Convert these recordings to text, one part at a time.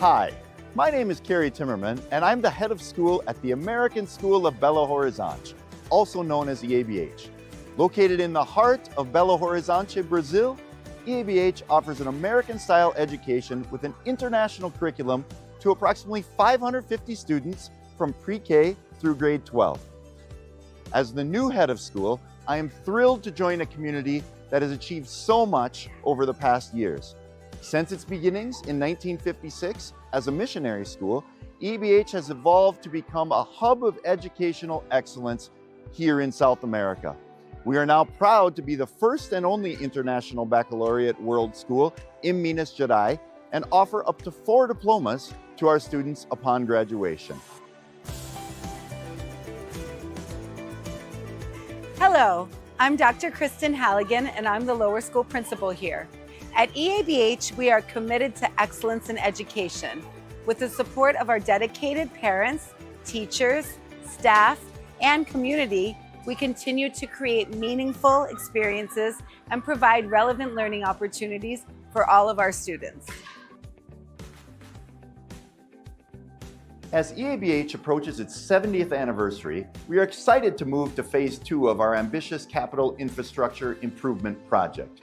Hi, my name is Kerry Timmerman, and I'm the head of school at the American School of Belo Horizonte, also known as EABH. Located in the heart of Belo Horizonte, Brazil, EABH offers an American-style education with an international curriculum to approximately 550 students from pre-K through grade 12. As the new head of school, I am thrilled to join a community that has achieved so much over the past years. Since its beginnings in 1956 as a missionary school, EABH has evolved to become a hub of educational excellence here in South America. We are now proud to be the first and only international baccalaureate world school in Minas Gerais and offer up to 4 diplomas to our students upon graduation. Hello, I'm Dr. Kristen Halligan, and I'm the lower school principal here. At EABH, we are committed to excellence in education. With the support of our dedicated parents, teachers, staff, and community, we continue to create meaningful experiences and provide relevant learning opportunities for all of our students. As EABH approaches its 70th anniversary, we are excited to move to phase 2 of our ambitious capital infrastructure improvement project.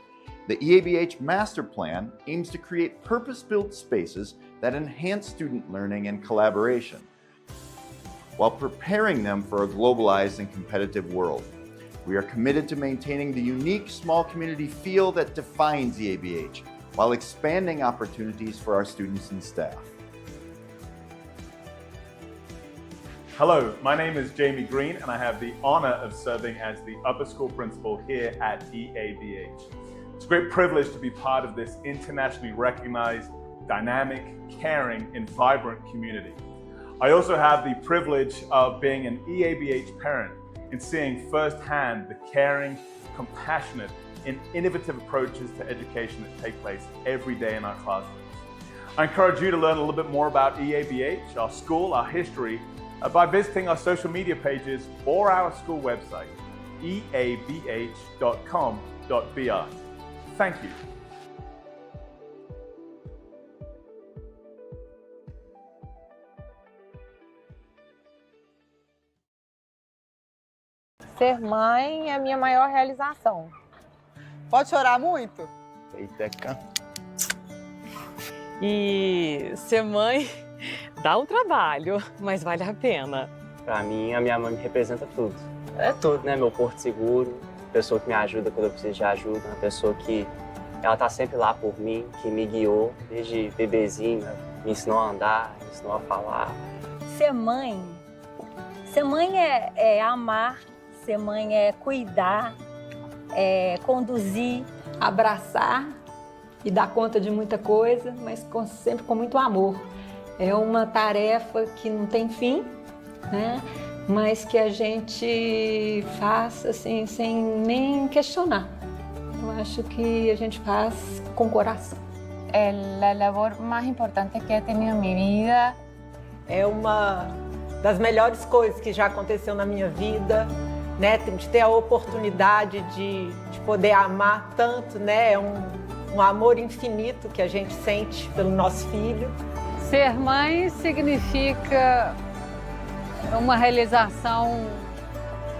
The EABH Master Plan aims to create purpose-built spaces that enhance student learning and collaboration, while preparing them for a globalized and competitive world. We are committed to maintaining the unique small community feel that defines EABH, while expanding opportunities for our students and staff. Hello, my name is Jamie Green, and I have the honor of serving as the upper school principal here at EABH. It's a great privilege to be part of this internationally recognized, dynamic, caring, and vibrant community. I also have the privilege of being an EABH parent and seeing firsthand the caring, compassionate, and innovative approaches to education that take place every day in our classrooms. I encourage you to learn a little bit more about EABH, our school, our history, by visiting our social media pages or our school website, eabh.com.br. Thank you. Ser mãe é a minha maior realização. Pode chorar muito? Eita, E ser mãe dá um trabalho, mas vale a pena. Pra mim, a minha mãe me representa tudo. É tudo, né? Meu porto seguro, pessoa que me ajuda quando eu preciso de ajuda, uma pessoa que ela tá sempre lá por mim, que me guiou desde bebezinho, me ensinou a andar, me ensinou a falar. Ser mãe é amar, ser mãe é cuidar, é conduzir, Abraçar e dar conta de muita coisa, mas sempre com muito amor. É uma tarefa que não tem fim, né? Mas que a gente faz assim, sem nem questionar. Eu acho que a gente faz com coração. É a labor mais importante que he tenido em minha vida. É uma das melhores coisas que já aconteceu na minha vida, né? De ter a oportunidade de poder amar tanto, né? É um amor infinito que a gente sente pelo nosso filho. Ser mãe significa uma realização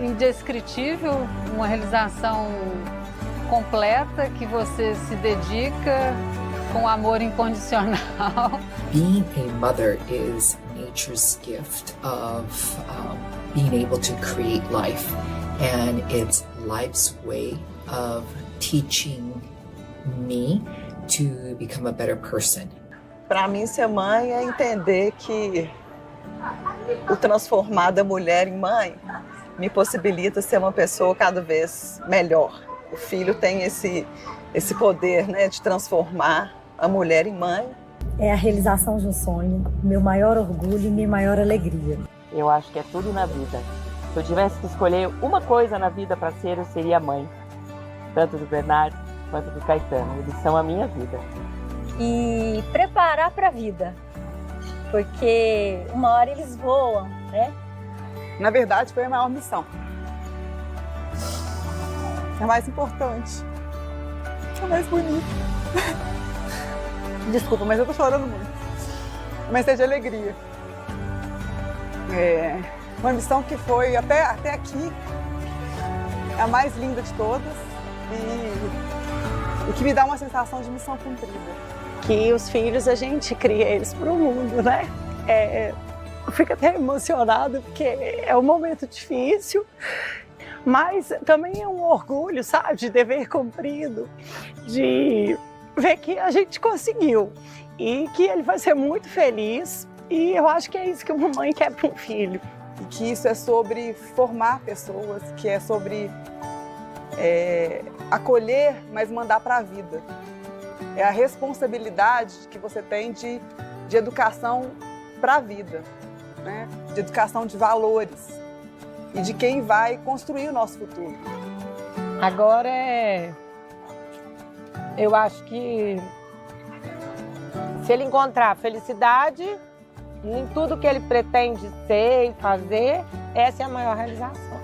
indescritível, uma realização completa que você se dedica com amor incondicional. Being a mother is nature's gift of being able to create life, and it's life's way of teaching me to become a better person. Para mim, ser mãe é entender que o transformar da mulher em mãe me possibilita ser uma pessoa cada vez melhor. O filho tem esse poder, né, de transformar a mulher em mãe. é a realização de um sonho, meu maior orgulho e minha maior alegria. Eu acho que é tudo na vida. Se eu tivesse que escolher uma coisa na vida para ser, eu seria mãe. Tanto do Bernardo quanto do Caetano. Eles são a minha vida. E preparar para a vida, porque uma hora eles voam, né? Na verdade, foi a maior missão. É a mais importante. É a mais bonita. Desculpa, mas eu tô chorando muito. mas seja alegria. Uma missão que foi até aqui a mais linda de todas e que me dá uma sensação de missão cumprida. Que os filhos, a gente cria eles para o mundo, né? Eu fico até emocionada porque é um momento difícil, mas também é um orgulho, sabe, de dever cumprido, de ver que a gente conseguiu e que ele vai ser muito feliz, e eu acho que é isso que uma mãe quer para um filho. E que isso é sobre formar pessoas, que é sobre acolher, mas mandar para a vida. É a responsabilidade que você tem de educação para a vida, né? De educação de valores e de quem vai construir o nosso futuro. Agora eu acho que se ele encontrar felicidade em tudo que ele pretende ser e fazer, essa é a maior realização.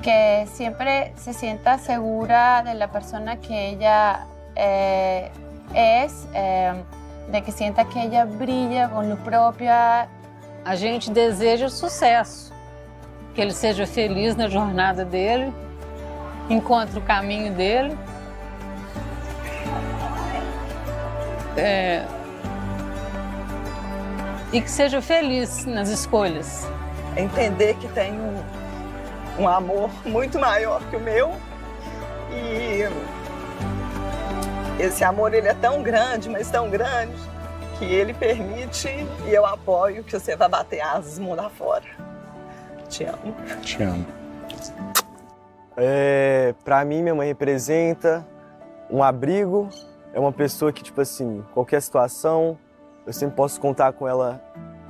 Que siempre se sienta segura de la persona que ella es, de que sienta que ella brilla con luz própria. A gente deseja sucesso, que ele seja feliz na jornada dele, encontre o caminho dele. E que seja feliz nas escolhas. Entender que tem um amor muito maior que o meu e esse amor ele é tão grande, mas tão grande, que ele permite e eu apoio que você vai bater asas mundo afora. Te amo. Te amo. Pra mim, minha mãe representa um abrigo, é uma pessoa que, tipo assim, qualquer situação, eu sempre posso contar com ela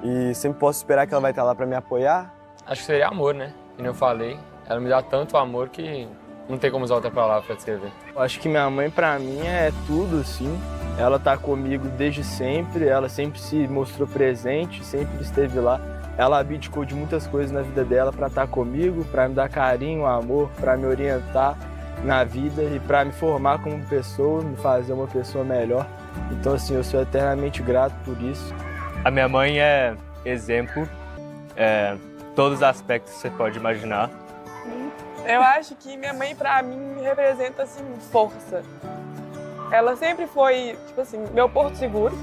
e sempre posso esperar que ela vai estar lá pra me apoiar. Acho que seria amor, né? Como eu falei, ela me dá tanto amor que não tem como usar outra palavra pra descrever. Eu acho que minha mãe, pra mim, é tudo, assim. Ela tá comigo desde sempre, ela sempre se mostrou presente, sempre esteve lá. Ela abdicou de muitas coisas na vida dela pra estar comigo, pra me dar carinho, amor, pra me orientar na vida e pra me formar como pessoa, me fazer uma pessoa melhor. Então, assim, eu sou eternamente grato por isso. A minha mãe é exemplo, todos os aspectos que você pode imaginar. Eu acho que minha mãe, pra mim, representa, assim, força. Ela sempre foi, tipo assim, meu porto seguro.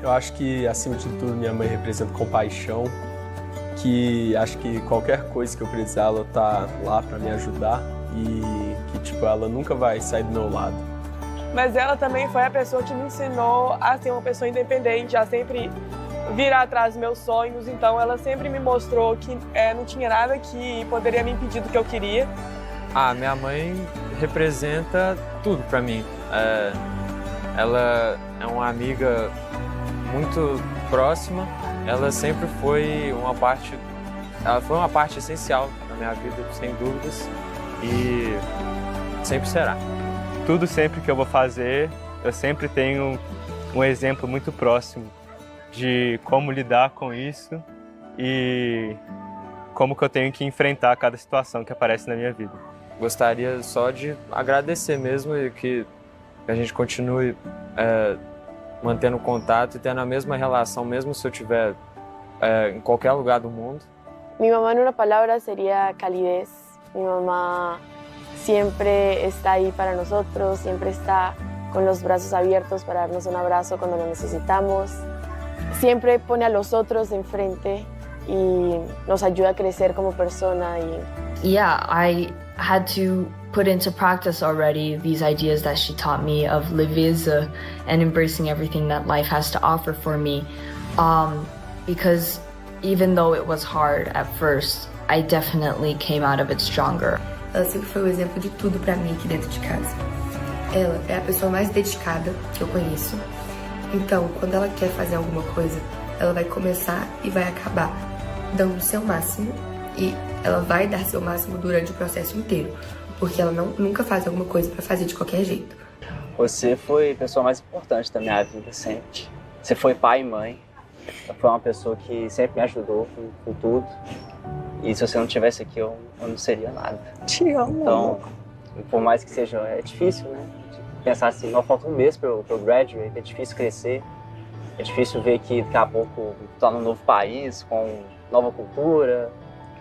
Eu acho que, acima de tudo, minha mãe representa compaixão, que acho que qualquer coisa que eu precisar, ela tá lá pra me ajudar e que, tipo, ela nunca vai sair do meu lado. Mas ela também foi a pessoa que me ensinou a ser uma pessoa independente, a sempre vir atrás dos meus sonhos. Então ela sempre me mostrou que não tinha nada que poderia me impedir do que eu queria. Minha mãe representa tudo pra mim. Ela é uma amiga muito próxima. Ela sempre foi uma parte essencial na minha vida, sem dúvidas, e sempre será. Tudo sempre que eu vou fazer, eu sempre tenho um exemplo muito próximo de como lidar com isso e como que eu tenho que enfrentar cada situação que aparece na minha vida. Gostaria só de agradecer mesmo e que a gente continue mantendo contato e tendo a mesma relação, mesmo se eu estiver em qualquer lugar do mundo. Mi mamá en una palabra sería calidez. Mi mamá siempre está ahí para nosotros, siempre está con los brazos abiertos para darnos un abrazo cuando lo necesitamos. Siempre pone a los otros enfrente y nos ayuda a crecer como persona. Yeah, I had to put into practice already these ideas that she taught me of leveza and embracing everything that life has to offer for me. Because even though it was hard at first, I definitely came out of it stronger. Ela sempre foi o exemplo de tudo pra mim aqui dentro de casa. Ela é a pessoa mais dedicada que eu conheço. Então, quando ela quer fazer alguma coisa, ela vai começar e vai acabar dando o seu máximo, e ela vai dar seu máximo durante o processo inteiro, porque ela nunca faz alguma coisa pra fazer de qualquer jeito. Você foi a pessoa mais importante da minha vida sempre. Você foi pai e mãe. Foi uma pessoa que sempre me ajudou com tudo. E se você não estivesse aqui, eu não seria nada. Te amo. Então, por mais que seja, é difícil, né? Pensar assim, não falta um mês para eu graduate, é difícil crescer. É difícil ver que daqui a pouco está num novo país, com nova cultura.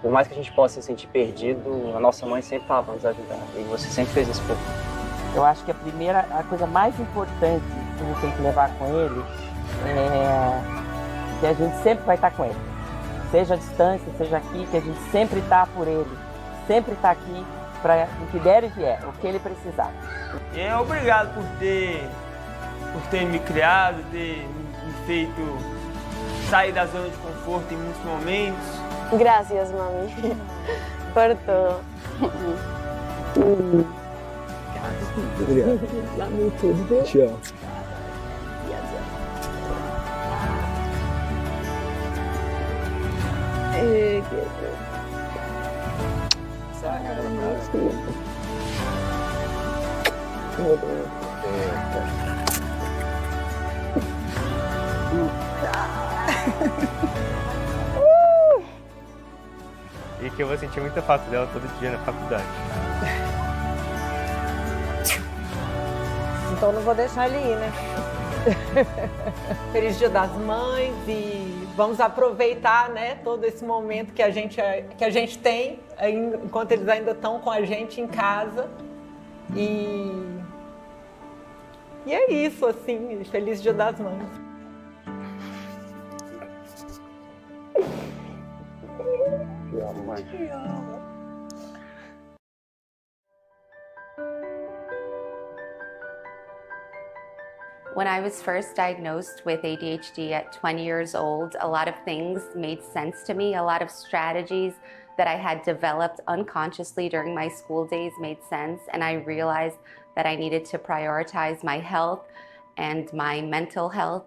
Por mais que a gente possa se sentir perdido, a nossa mãe sempre estava para nos ajudar. E você sempre fez isso por mim. Eu acho que a coisa mais importante que a gente tem que levar com ele é que a gente sempre vai estar com ele. Seja à distância, seja aqui, que a gente sempre está por ele. Sempre está aqui para o que der e vier, o que ele precisar. Obrigado por ter me criado, ter me feito sair da zona de conforto em muitos momentos. Gracias, mami, por todo. Obrigado. Lamento tudo, viu? Te amo. E que eu vou sentir muita falta dela todo dia na faculdade. Então não vou deixar ele ir, né? Feliz Dia das Mães e vamos aproveitar, né, todo esse momento que a gente tem enquanto eles ainda estão com a gente em casa. E é isso, assim, Feliz Dia das Mães. Te amo, mãe. Te amo. When I was first diagnosed with ADHD at 20 years old, a lot of things made sense to me. A lot of strategies that I had developed unconsciously during my school days made sense, and I realized that I needed to prioritize my health and my mental health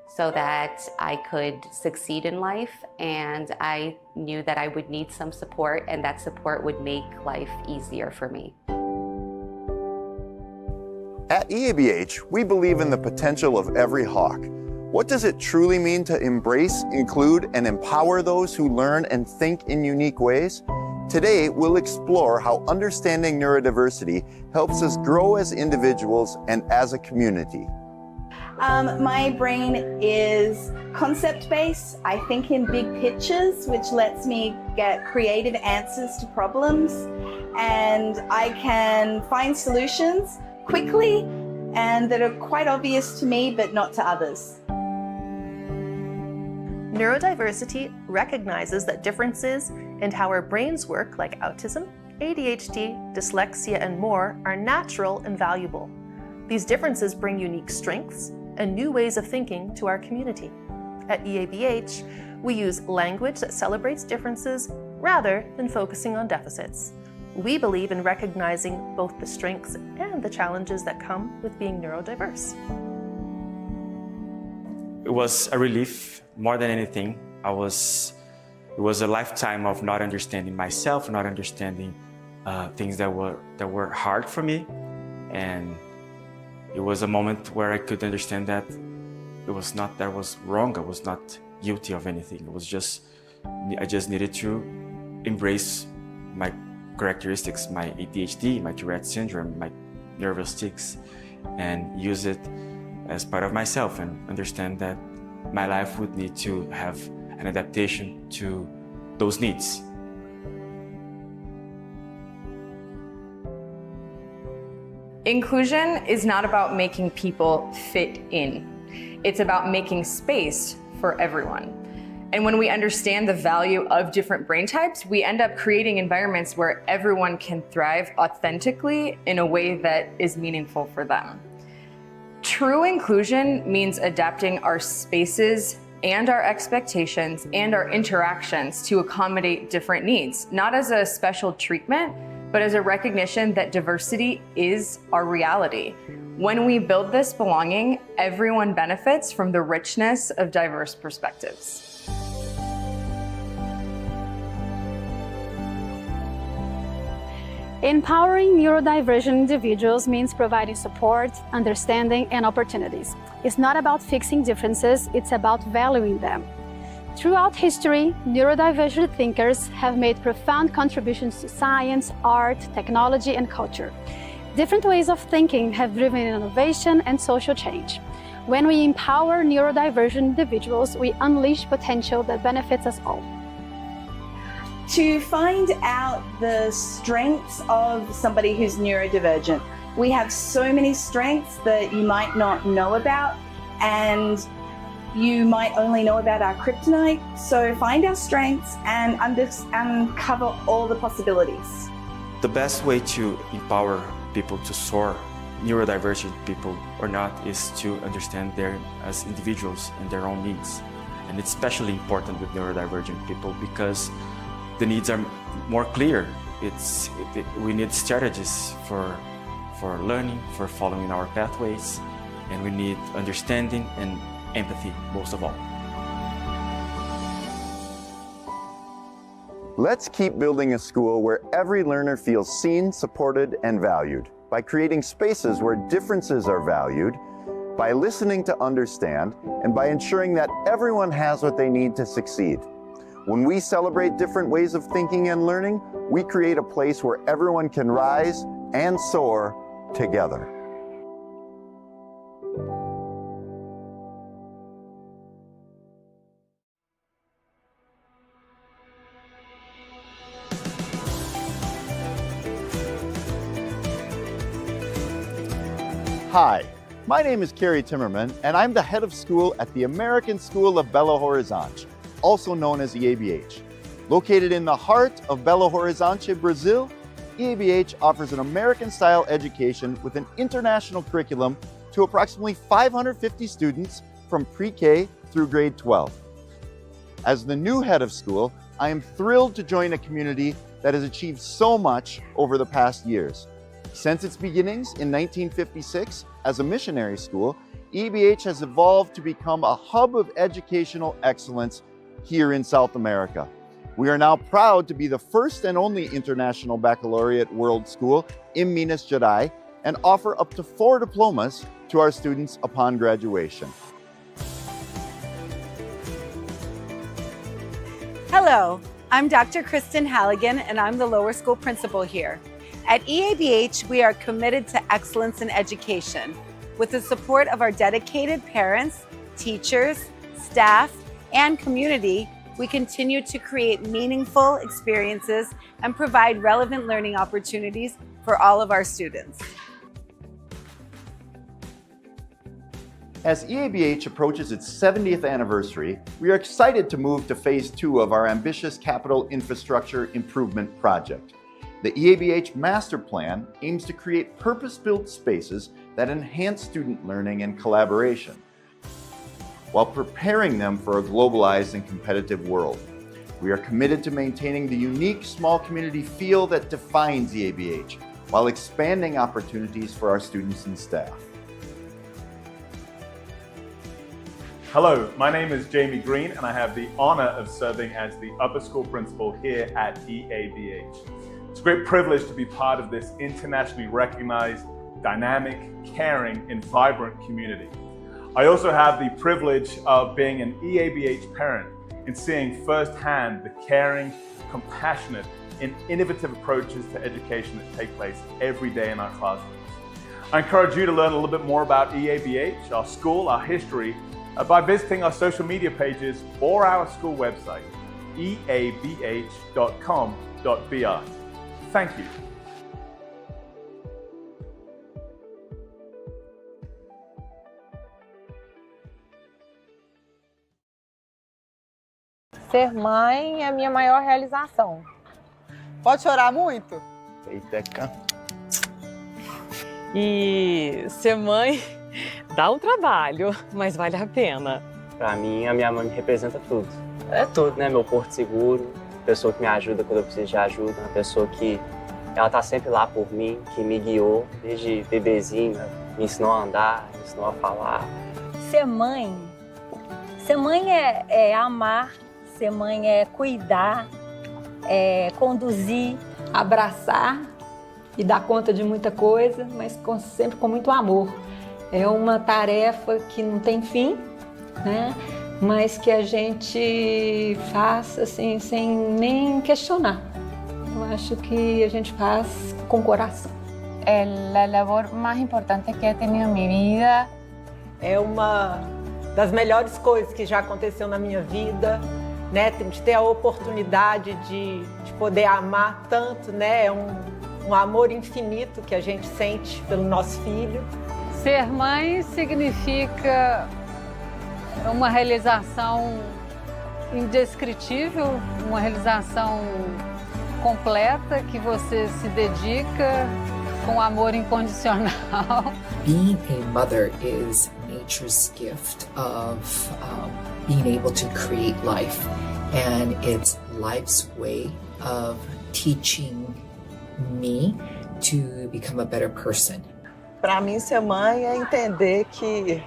so that I could succeed in life, and I knew that I would need some support, and that support would make life easier for me. At EABH, we believe in the potential of every hawk. What does it truly mean to embrace, include, and empower those who learn and think in unique ways? Today, we'll explore how understanding neurodiversity helps us grow as individuals and as a community. My brain is concept-based. I think in big pictures, which lets me get creative answers to problems, and I can find solutions quickly and that are quite obvious to me but not to others. Neurodiversity recognizes that differences in how our brains work, like autism, ADHD, dyslexia, and more, are natural and valuable. These differences bring unique strengths and new ways of thinking to our community. At EABH, we use language that celebrates differences rather than focusing on deficits. We believe in recognizing both the strengths and the challenges that come with being neurodiverse. It was a relief more than anything. It was a lifetime of not understanding myself, not understanding things that were hard for me, and it was a moment where I could understand that it was not that I was wrong. I was not guilty of anything. It was just I just needed to embrace my characteristics, my ADHD, my Tourette syndrome, my nervous tics, and use it as part of myself and understand that my life would need to have an adaptation to those needs. Inclusion is not about making people fit in. It's about making space for everyone. And when we understand the value of different brain types, we end up creating environments where everyone can thrive authentically in a way that is meaningful for them. True inclusion means adapting our spaces and our expectations and our interactions to accommodate different needs, not as a special treatment, but as a recognition that diversity is our reality. When we build this belonging, everyone benefits from the richness of diverse perspectives. Empowering neurodivergent individuals means providing support, understanding, and opportunities. It's not about fixing differences, it's about valuing them. Throughout history, neurodivergent thinkers have made profound contributions to science, art, technology, and culture. Different ways of thinking have driven innovation and social change. When we empower neurodivergent individuals, we unleash potential that benefits us all. To find out the strengths of somebody who's neurodivergent, we have so many strengths that you might not know about, and you might only know about our kryptonite. So find our strengths and uncover all the possibilities. The best way to empower people to soar, neurodivergent people or not, is to understand them as individuals and their own needs. And it's especially important with neurodivergent people because the needs are more clear. We need strategies for learning, for following our pathways, and we need understanding and empathy most of all. Let's keep building a school where every learner feels seen, supported, and valued by creating spaces where differences are valued, by listening to understand, and by ensuring that everyone has what they need to succeed. When we celebrate different ways of thinking and learning, we create a place where everyone can rise and soar together. Hi, my name is Kerry Timmerman, and I'm the head of school at the American School of Belo Horizonte, also known as EABH. Located in the heart of Belo Horizonte, Brazil, EABH offers an American-style education with an international curriculum to approximately 550 students from pre-K through grade 12. As the new head of school, I am thrilled to join a community that has achieved so much over the past years. Since its beginnings in 1956 as a missionary school, EABH has evolved to become a hub of educational excellence here in South America. We are now proud to be the first and only international baccalaureate world school in Minas Gerais and offer up to 4 diplomas to our students upon graduation. Hello, I'm Dr. Kristen Halligan, and I'm the lower school principal here. At EABH, we are committed to excellence in education. With the support of our dedicated parents, teachers, staff, and community, we continue to create meaningful experiences and provide relevant learning opportunities for all of our students. As EABH approaches its 70th anniversary, we are excited to move to phase 2 of our ambitious capital infrastructure improvement project. The EABH Master Plan aims to create purpose-built spaces that enhance student learning and collaboration, while preparing them for a globalized and competitive world. We are committed to maintaining the unique small community feel that defines EABH, while expanding opportunities for our students and staff. Hello, my name is Jamie Green, and I have the honor of serving as the upper school principal here at EABH. It's a great privilege to be part of this internationally recognized, dynamic, caring, and vibrant community. I also have the privilege of being an EABH parent and seeing firsthand the caring, compassionate, and innovative approaches to education that take place every day in our classrooms. I encourage you to learn a little bit more about EABH, our school, our history, by visiting our social media pages or our school website, eabh.com.br. Thank you. Ser mãe é a minha maior realização. Pode chorar muito? Eita, E ser mãe dá um trabalho, mas vale a pena. Pra mim, a minha mãe me representa tudo. É tudo, né? Meu porto seguro, pessoa que me ajuda quando eu preciso de ajuda, uma pessoa que ela tá sempre lá por mim, que me guiou desde bebezinho, me ensinou a andar, me ensinou a falar. Ser mãe é amar, ser mãe é cuidar, é conduzir, abraçar e dar conta de muita coisa, mas sempre com muito amor. É uma tarefa que não tem fim, né? Mas que a gente faz assim, sem nem questionar. Eu acho que a gente faz com coração. la labor más importante que he tenido en mi vida. É uma das melhores coisas que já aconteceu na minha vida, né? De ter a oportunidade de poder amar tanto, né? É um amor infinito que a gente sente pelo nosso filho. Ser mãe significa uma realização indescritível, uma realização completa que você se dedica com amor incondicional. Being a mother is nature's gift of being able to create life, and it's life's way of teaching me to become a better person. Para mim, ser mãe é entender que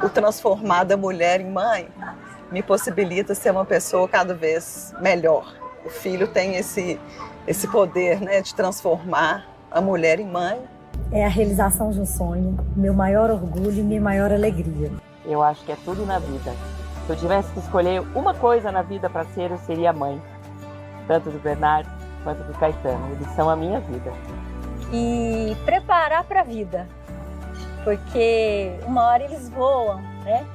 o transformar da mulher em mãe me possibilita ser uma pessoa cada vez melhor. O filho tem esse poder, né, de transformar a mulher em mãe. É a realização de um sonho, meu maior orgulho e minha maior alegria. Eu acho que é tudo na vida. Se eu tivesse que escolher uma coisa na vida para ser, eu seria mãe. Tanto do Bernardo quanto do Caetano. Eles são a minha vida. E preparar para a vida, porque uma hora eles voam, né?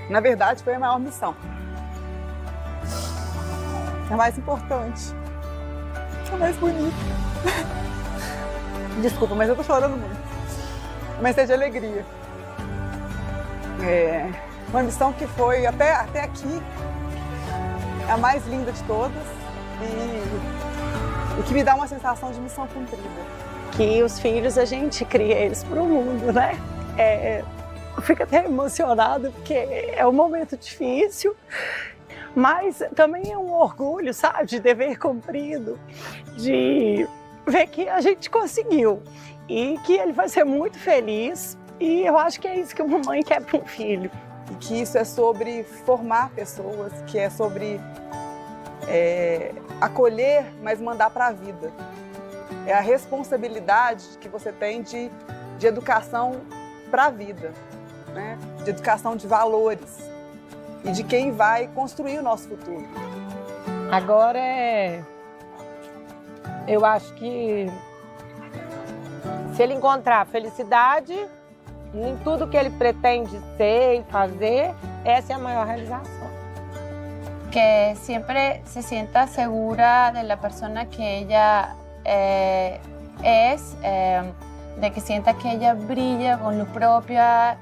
Na verdade, foi a maior missão. A mais importante. A mais bonita. Desculpa, mas eu tô chorando muito. Mas é de alegria. É uma missão que foi, até aqui, a mais linda de todas e que me dá uma sensação de missão cumprida. Que os filhos, a gente cria eles para o mundo, né? Eu fico até emocionada, porque é um momento difícil, mas também é um orgulho, sabe? De dever cumprido, de ver que a gente conseguiu e que ele vai ser muito feliz. E eu acho que é isso que uma mãe quer para um filho. E que isso é sobre formar pessoas, que é sobre acolher, mas mandar para a vida. É a responsabilidade que você tem de educação para a vida, né? De educação de valores e de quem vai construir o nosso futuro. Agora eu acho que se ele encontrar felicidade em tudo que ele pretende ser e fazer, essa é a maior realização. Que siempre se sienta segura de la persona que ella de que sienta que ella brilla con luz própria.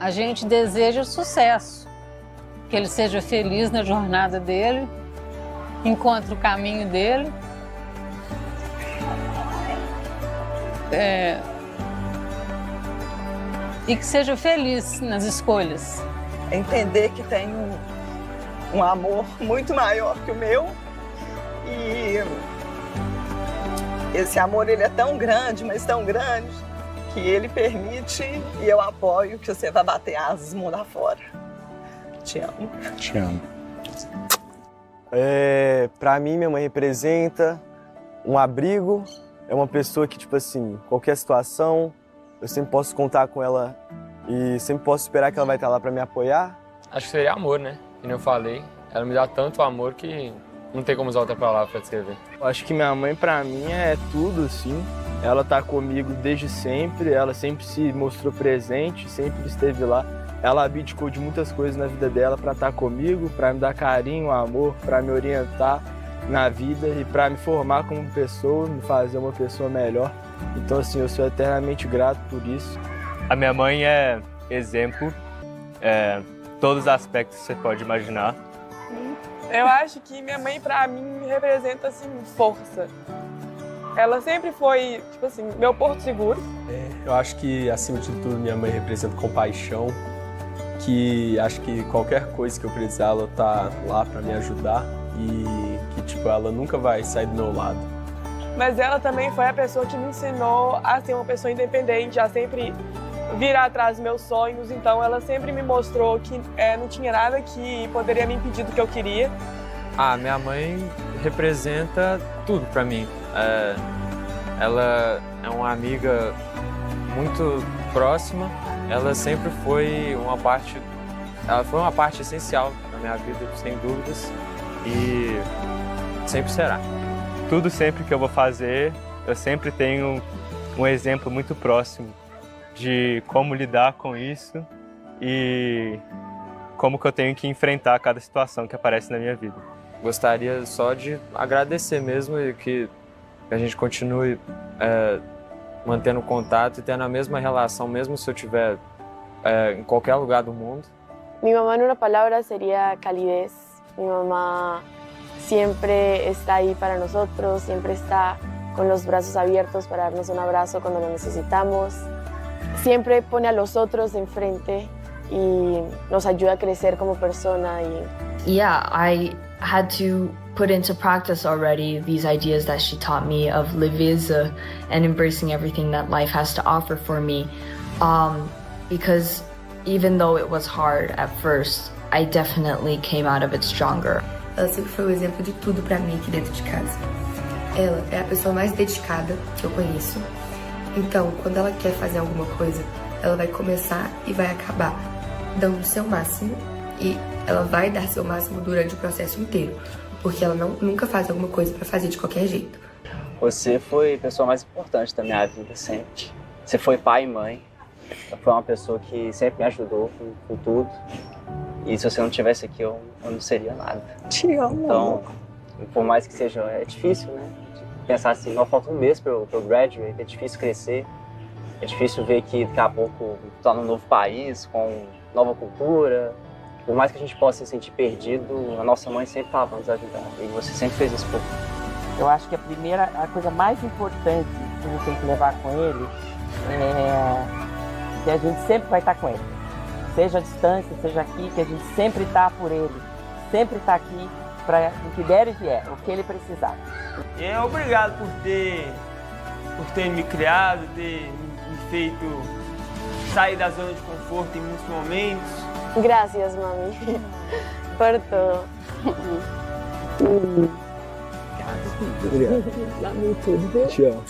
A gente deseja sucesso, que ele seja feliz na jornada dele, encontre o caminho dele. E que seja feliz nas escolhas. Entender que tem um amor muito maior que o meu e esse amor ele é tão grande, mas tão grande, que ele permite e eu apoio que você vai bater asas mundo afora. Te amo. Te amo. Pra mim, minha mãe representa um abrigo, é uma pessoa que, tipo assim, qualquer situação, eu sempre posso contar com ela e sempre posso esperar que ela vai estar lá pra me apoiar. Acho que seria amor, né? Como eu falei, ela me dá tanto amor que não tem como usar outra palavra para descrever. Eu acho que minha mãe, pra mim, é tudo, assim. Ela tá comigo desde sempre, ela sempre se mostrou presente, sempre esteve lá. Ela abdicou de muitas coisas na vida dela para estar comigo, para me dar carinho, amor, para me orientar na vida e para me formar como pessoa, me fazer uma pessoa melhor. Então, assim, eu sou eternamente grato por isso. A minha mãe é exemplo, todos os aspectos que você pode imaginar. Eu acho que minha mãe, pra mim, representa, assim, força. Ela sempre foi, tipo assim, meu porto seguro. Eu acho que, acima de tudo, minha mãe representa compaixão, que acho que qualquer coisa que eu precisar, ela tá lá pra me ajudar e que, tipo, ela nunca vai sair do meu lado. Mas ela também foi a pessoa que me ensinou a ser uma pessoa independente, a sempre vir atrás dos meus sonhos. Então ela sempre me mostrou que não tinha nada que poderia me impedir do que eu queria. Minha mãe representa tudo pra mim. Ela é uma amiga muito próxima. Ela sempre foi uma parte essencial na minha vida, sem dúvidas, e sempre será. Tudo sempre que eu vou fazer, eu sempre tenho um exemplo muito próximo de como lidar com isso e como que eu tenho que enfrentar cada situação que aparece na minha vida. Gostaria só de agradecer mesmo e que a gente continue mantendo contato e tendo a mesma relação, mesmo se eu estiver em qualquer lugar do mundo. Mi mamá en una palabra sería calidez. Mi mamá siempre está ahí para nosotros, siempre está con los brazos abiertos para darnos un abrazo cuando lo necesitamos. Siempre pone a los otros enfrente y nos ayuda a crecer como persona. Yeah, I had to put into practice already these ideas that she taught me of leveza and embracing everything that life has to offer for me. Because even though it was hard at first, I definitely came out of it stronger. Ela sempre foi o exemplo de tudo pra mim aqui dentro de casa. Ela é a pessoa mais dedicada que eu conheço. Então, quando ela quer fazer alguma coisa, ela vai começar e vai acabar dando o seu máximo, e ela vai dar seu máximo durante o processo inteiro, porque ela nunca faz alguma coisa pra fazer de qualquer jeito. Você foi a pessoa mais importante da minha vida sempre. Você foi pai e mãe. Foi uma pessoa que sempre me ajudou com tudo. E se você não estivesse aqui, eu não seria nada. Te amo. Então, por mais que seja, é difícil, né? Pensar assim, não falta um mês para eu graduate, é difícil crescer. É difícil ver que daqui a pouco está num novo país, com nova cultura. Por mais que a gente possa se sentir perdido, a nossa mãe sempre estava nos ajudando. E você sempre fez isso por mim. Eu acho que a coisa mais importante que a gente tem que levar com ele é que a gente sempre vai estar com ele. Seja à distância, seja aqui, que a gente sempre está por ele. Sempre está aqui para o que der e vier, o que ele precisar. Obrigado por ter me criado, ter me feito sair da zona de conforto em muitos momentos. Gracias, mami, por todo. Obrigado. Lamento tudo, viu? Te amo.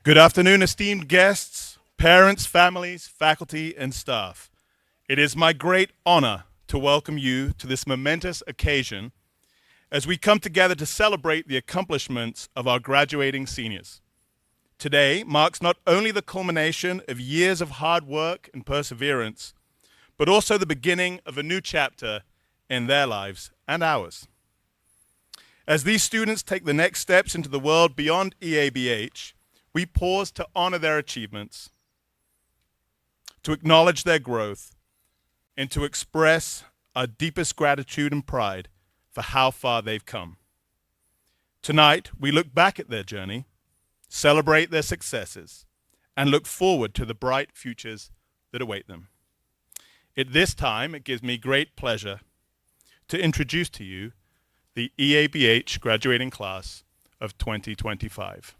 Good afternoon, esteemed guests, parents, families, faculty, and staff. It is my great honor to welcome you to this momentous occasion as we come together to celebrate the accomplishments of our graduating seniors. Today marks not only the culmination of years of hard work and perseverance, but also the beginning of a new chapter in their lives and ours. As these students take the next steps into the world beyond EABH, we pause to honor their achievements, to acknowledge their growth, and to express our deepest gratitude and pride for how far they've come. Tonight, we look back at their journey, celebrate their successes, and look forward to the bright futures that await them. At this time, it gives me great pleasure to introduce to you the EABH graduating class of 2025.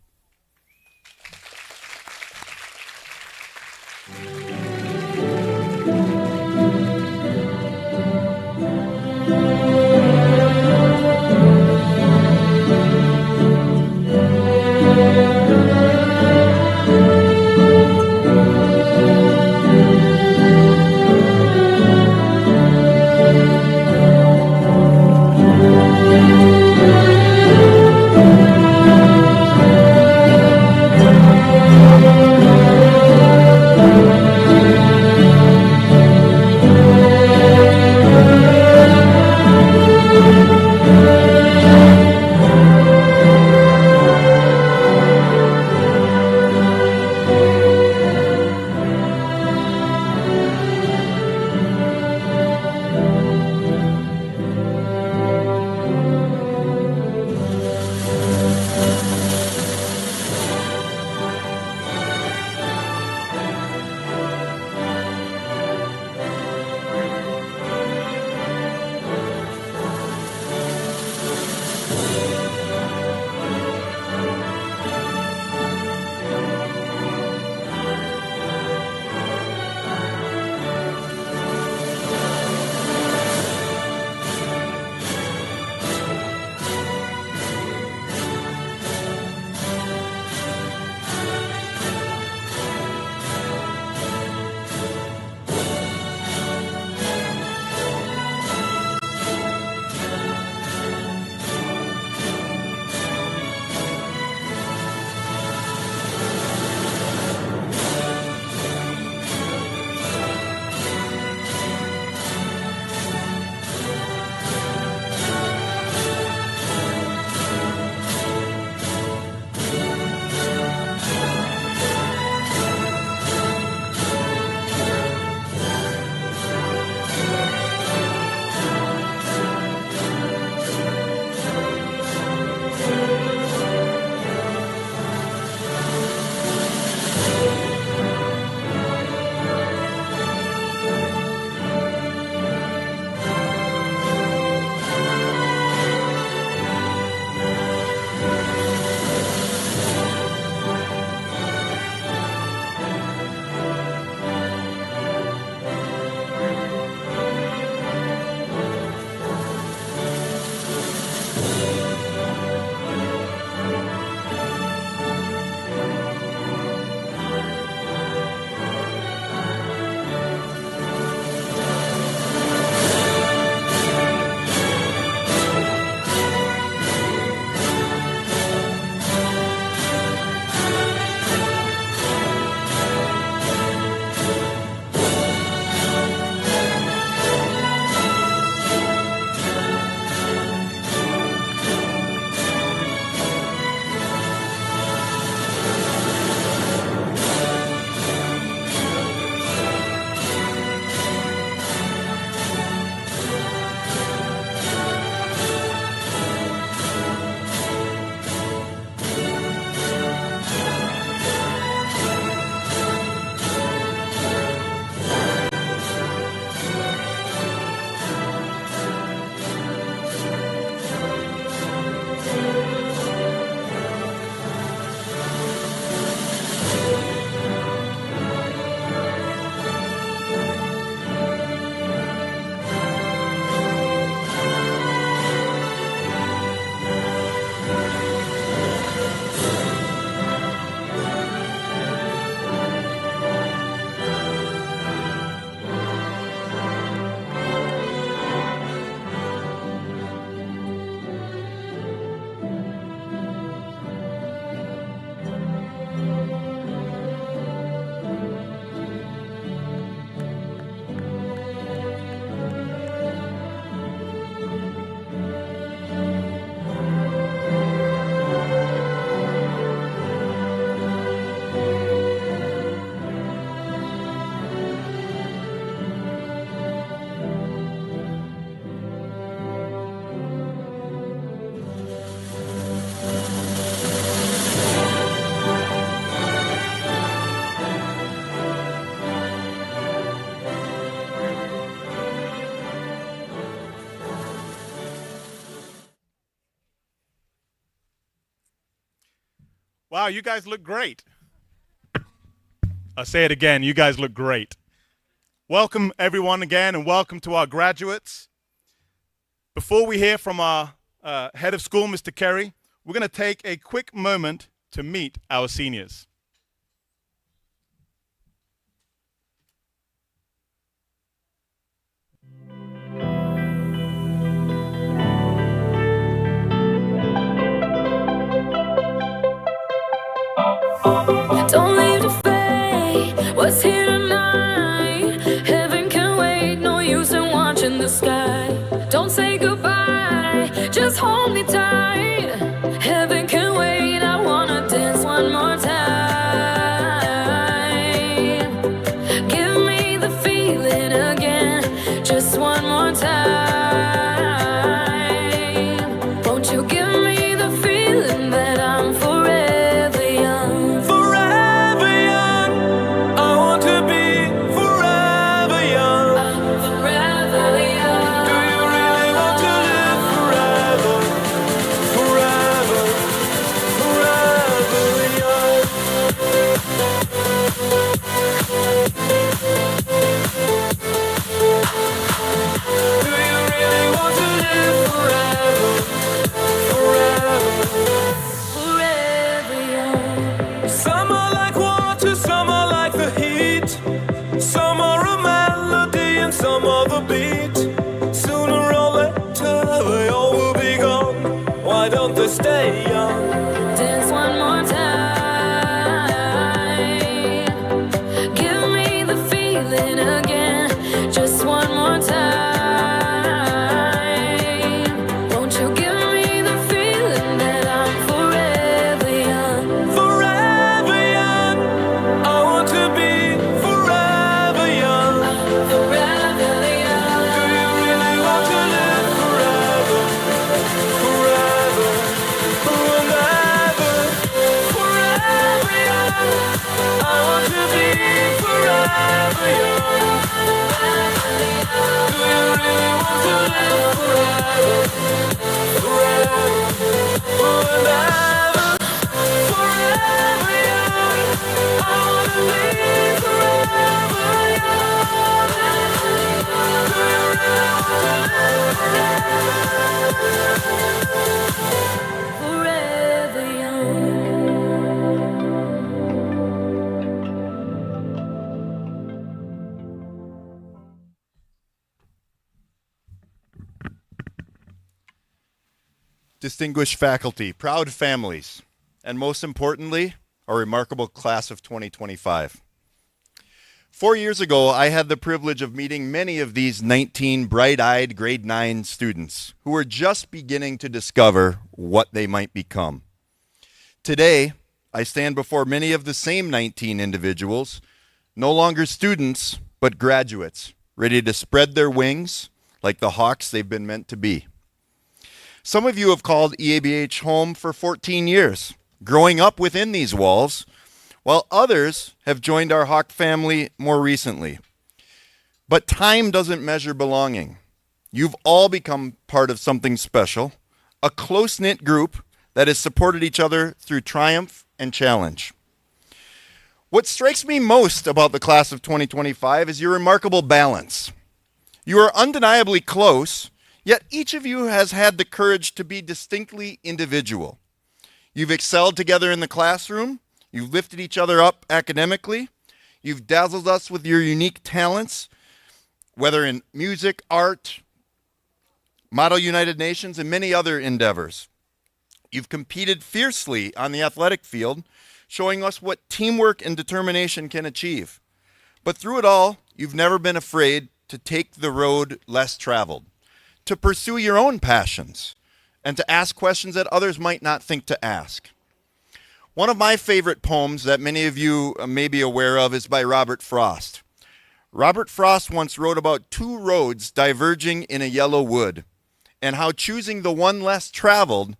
Wow, you guys look great. I'll say it again, you guys look great. Welcome everyone again, and welcome to our graduates. Before we hear from our head of school, Mr. Kerry, we're going to take a quick moment to meet our seniors. Don't leave the fate, what's here tonight? Heaven can wait, no use in watching the sky. Don't say goodbye, just hold me tight. Heaven can wait, I wanna dance one more time. Give me the feeling again, just one more time. Won't you give me the feeling that I'm forever young? Forever young, I want to be forever young. Forever young. Do you really want to live forever? Forever, forever young. Do you really want to live forever? Forever, Forever young. some are like water, some are like the heat. Some are a melody and some are the beat. Sooner or later they all will be gone. Why don't they stay young? Dance one more time. Give me the feeling again, just one more time. Won't you give me the feeling that I'm forever young? Forever young, I want to be forever young. Forever young. Do you really want to live forever? Forever, forever, forever young. I want to be forever young. Do you really want to live forever? Forever, forever, forever young. I want to be forever young. Do you really want to live Forever young. Distinguished faculty, proud families, and most importantly, our remarkable class of 2025. 4 years ago, I had the privilege of meeting many of these 19 bright-eyed grade 9 students who were just beginning to discover what they might become. Today, I stand before many of the same 19 individuals, no longer students, but graduates, ready to spread their wings like the hawks they've been meant to be. Some of you have called EABH home for 14 years, growing up within these walls, while others have joined our Hawk family more recently. But time doesn't measure belonging. You've all become part of something special, a close-knit group that has supported each other through triumph and challenge. What strikes me most about the class of 2025 is your remarkable balance. You are undeniably close, yet each of you has had the courage to be distinctly individual. You've excelled together in the classroom, you've lifted each other up academically, you've dazzled us with your unique talents, whether in music, art, Model United Nations, and many other endeavors. You've competed fiercely on the athletic field, showing us what teamwork and determination can achieve. But through it all, you've never been afraid to take the road less traveled, to pursue your own passions, and to ask questions that others might not think to ask. One of my favorite poems that many of you may be aware of is by Robert Frost. Robert Frost once wrote about two roads diverging in a yellow wood, and how choosing the one less traveled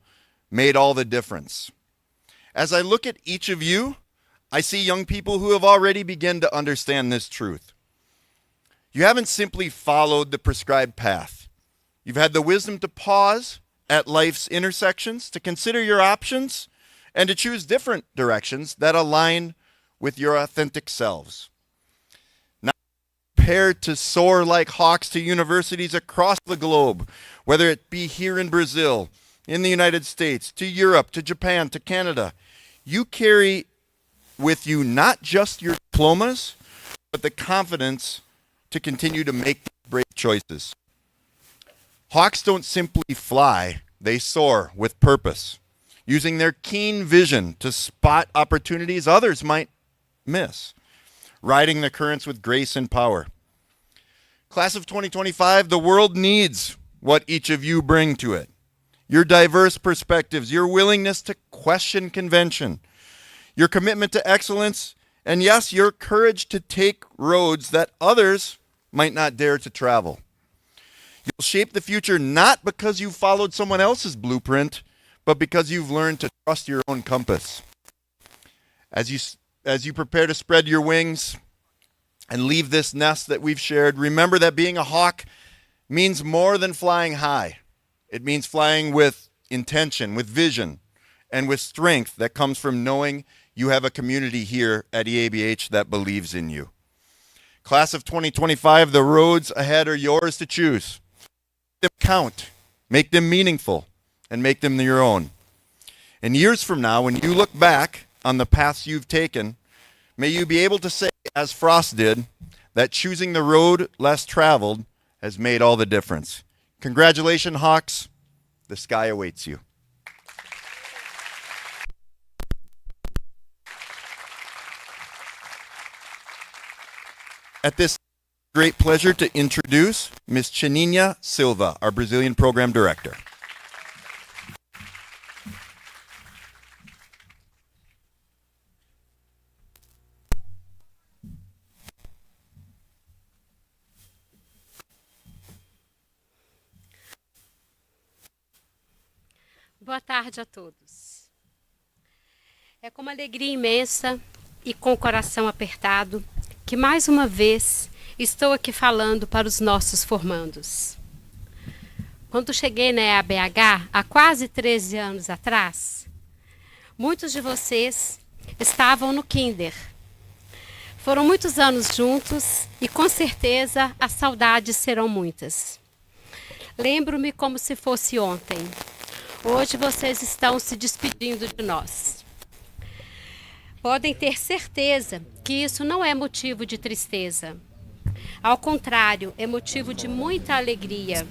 made all the difference. As I look at each of you, I see young people who have already begun to understand this truth. You haven't simply followed the prescribed path. You've had the wisdom to pause at life's intersections, to consider your options, and to choose different directions that align with your authentic selves. Now, prepare to soar like hawks to universities across the globe, whether it be here in Brazil, in the United States, to Europe, to Japan, to Canada. You carry with you not just your diplomas, but the confidence to continue to make brave choices. Hawks don't simply fly, they soar with purpose, using their keen vision to spot opportunities others might miss, riding the currents with grace and power. Class of 2025, the world needs what each of you bring to it. Your diverse perspectives, your willingness to question convention, your commitment to excellence, and yes, your courage to take roads that others might not dare to travel. You'll shape the future not because you followed someone else's blueprint, but because you've learned to trust your own compass. As you prepare to spread your wings and leave this nest that we've shared, remember that being a hawk means more than flying high. It means flying with intention, with vision, and with strength that comes from knowing you have a community here at EABH that believes in you. Class of 2025, the roads ahead are yours to choose. Make them count, make them meaningful, and make them your own. And years from now, when you look back on the paths you've taken, may you be able to say, as Frost did, that choosing the road less traveled has made all the difference. Congratulations, Hawks. The sky awaits you. At this great pleasure to introduce Ms. Chaninha Silva, our Brazilian Program Director. Boa tarde a todos. É com uma alegria imensa e com o coração apertado que mais uma vez estou aqui falando para os nossos formandos. Quando cheguei na EABH, há quase 13 anos atrás, muitos de vocês estavam no Kinder. Foram muitos anos juntos e com certeza as saudades serão muitas. Lembro-me como se fosse ontem. Hoje vocês estão se despedindo de nós. Podem ter certeza que isso não é motivo de tristeza. Ao contrário, é motivo de muita alegria.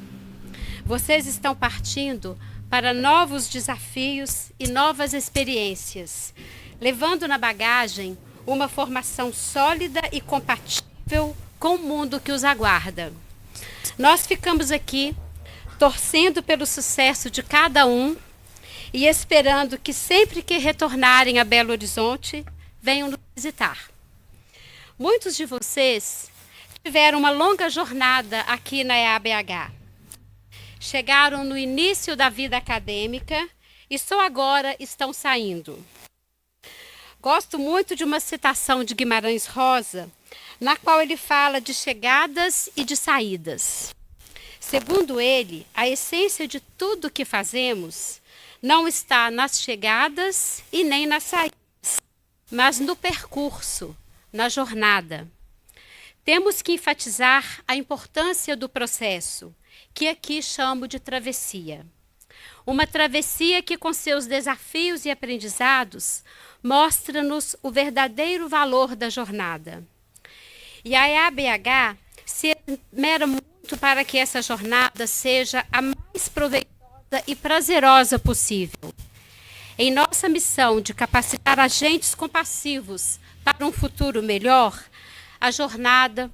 Vocês estão partindo para novos desafios e novas experiências, levando na bagagem uma formação sólida e compatível com o mundo que os aguarda. Nós ficamos aqui torcendo pelo sucesso de cada um e esperando que sempre que retornarem a Belo Horizonte, venham nos visitar. Muitos de vocês tiveram uma longa jornada aqui na EABH. Chegaram no início da vida acadêmica e só agora estão saindo. Gosto muito de uma citação de Guimarães Rosa, na qual ele fala de chegadas e de saídas. Segundo ele, a essência de tudo que fazemos não está nas chegadas e nem nas saídas, mas no percurso, na jornada. Temos que enfatizar a importância do processo, que aqui chamo de travessia. Uma travessia que, com seus desafios e aprendizados, mostra-nos o verdadeiro valor da jornada. E a EABH se esmera muito para que essa jornada seja a mais proveitosa e prazerosa possível. Em nossa missão de capacitar agentes compassivos para um futuro melhor, a jornada,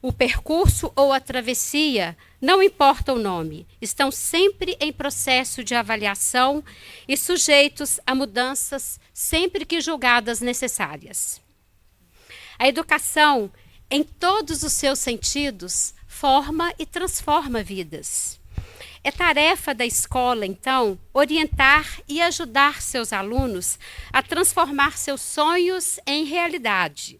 o percurso ou a travessia, não importa o nome, estão sempre em processo de avaliação e sujeitos a mudanças sempre que julgadas necessárias. A educação, em todos os seus sentidos, forma e transforma vidas. É tarefa da escola, então, orientar e ajudar seus alunos a transformar seus sonhos em realidade,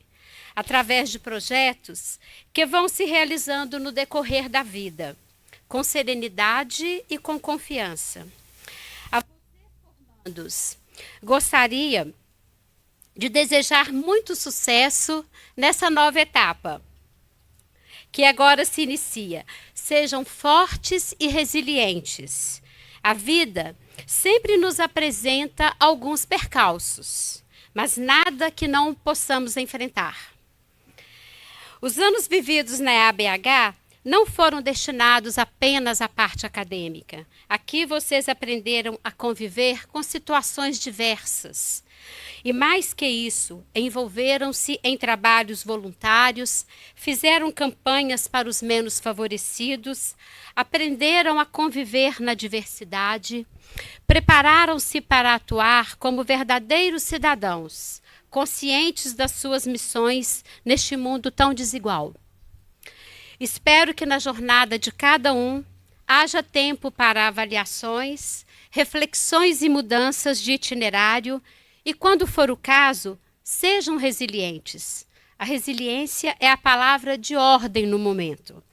através de projetos que vão se realizando no decorrer da vida, com serenidade e com confiança. A vocês, formandos, gostaria de desejar muito sucesso nessa nova etapa, que agora se inicia. Sejam fortes e resilientes. A vida sempre nos apresenta alguns percalços, mas nada que não possamos enfrentar. Os anos vividos na EABH não foram destinados apenas à parte acadêmica. Aqui vocês aprenderam a conviver com situações diversas. E mais que isso, envolveram-se em trabalhos voluntários, fizeram campanhas para os menos favorecidos, aprenderam a conviver na diversidade, prepararam-se para atuar como verdadeiros cidadãos, conscientes das suas missões neste mundo tão desigual. Espero que na jornada de cada um haja tempo para avaliações, reflexões e mudanças de itinerário e, quando for o caso, sejam resilientes. A resiliência é a palavra de ordem no momento.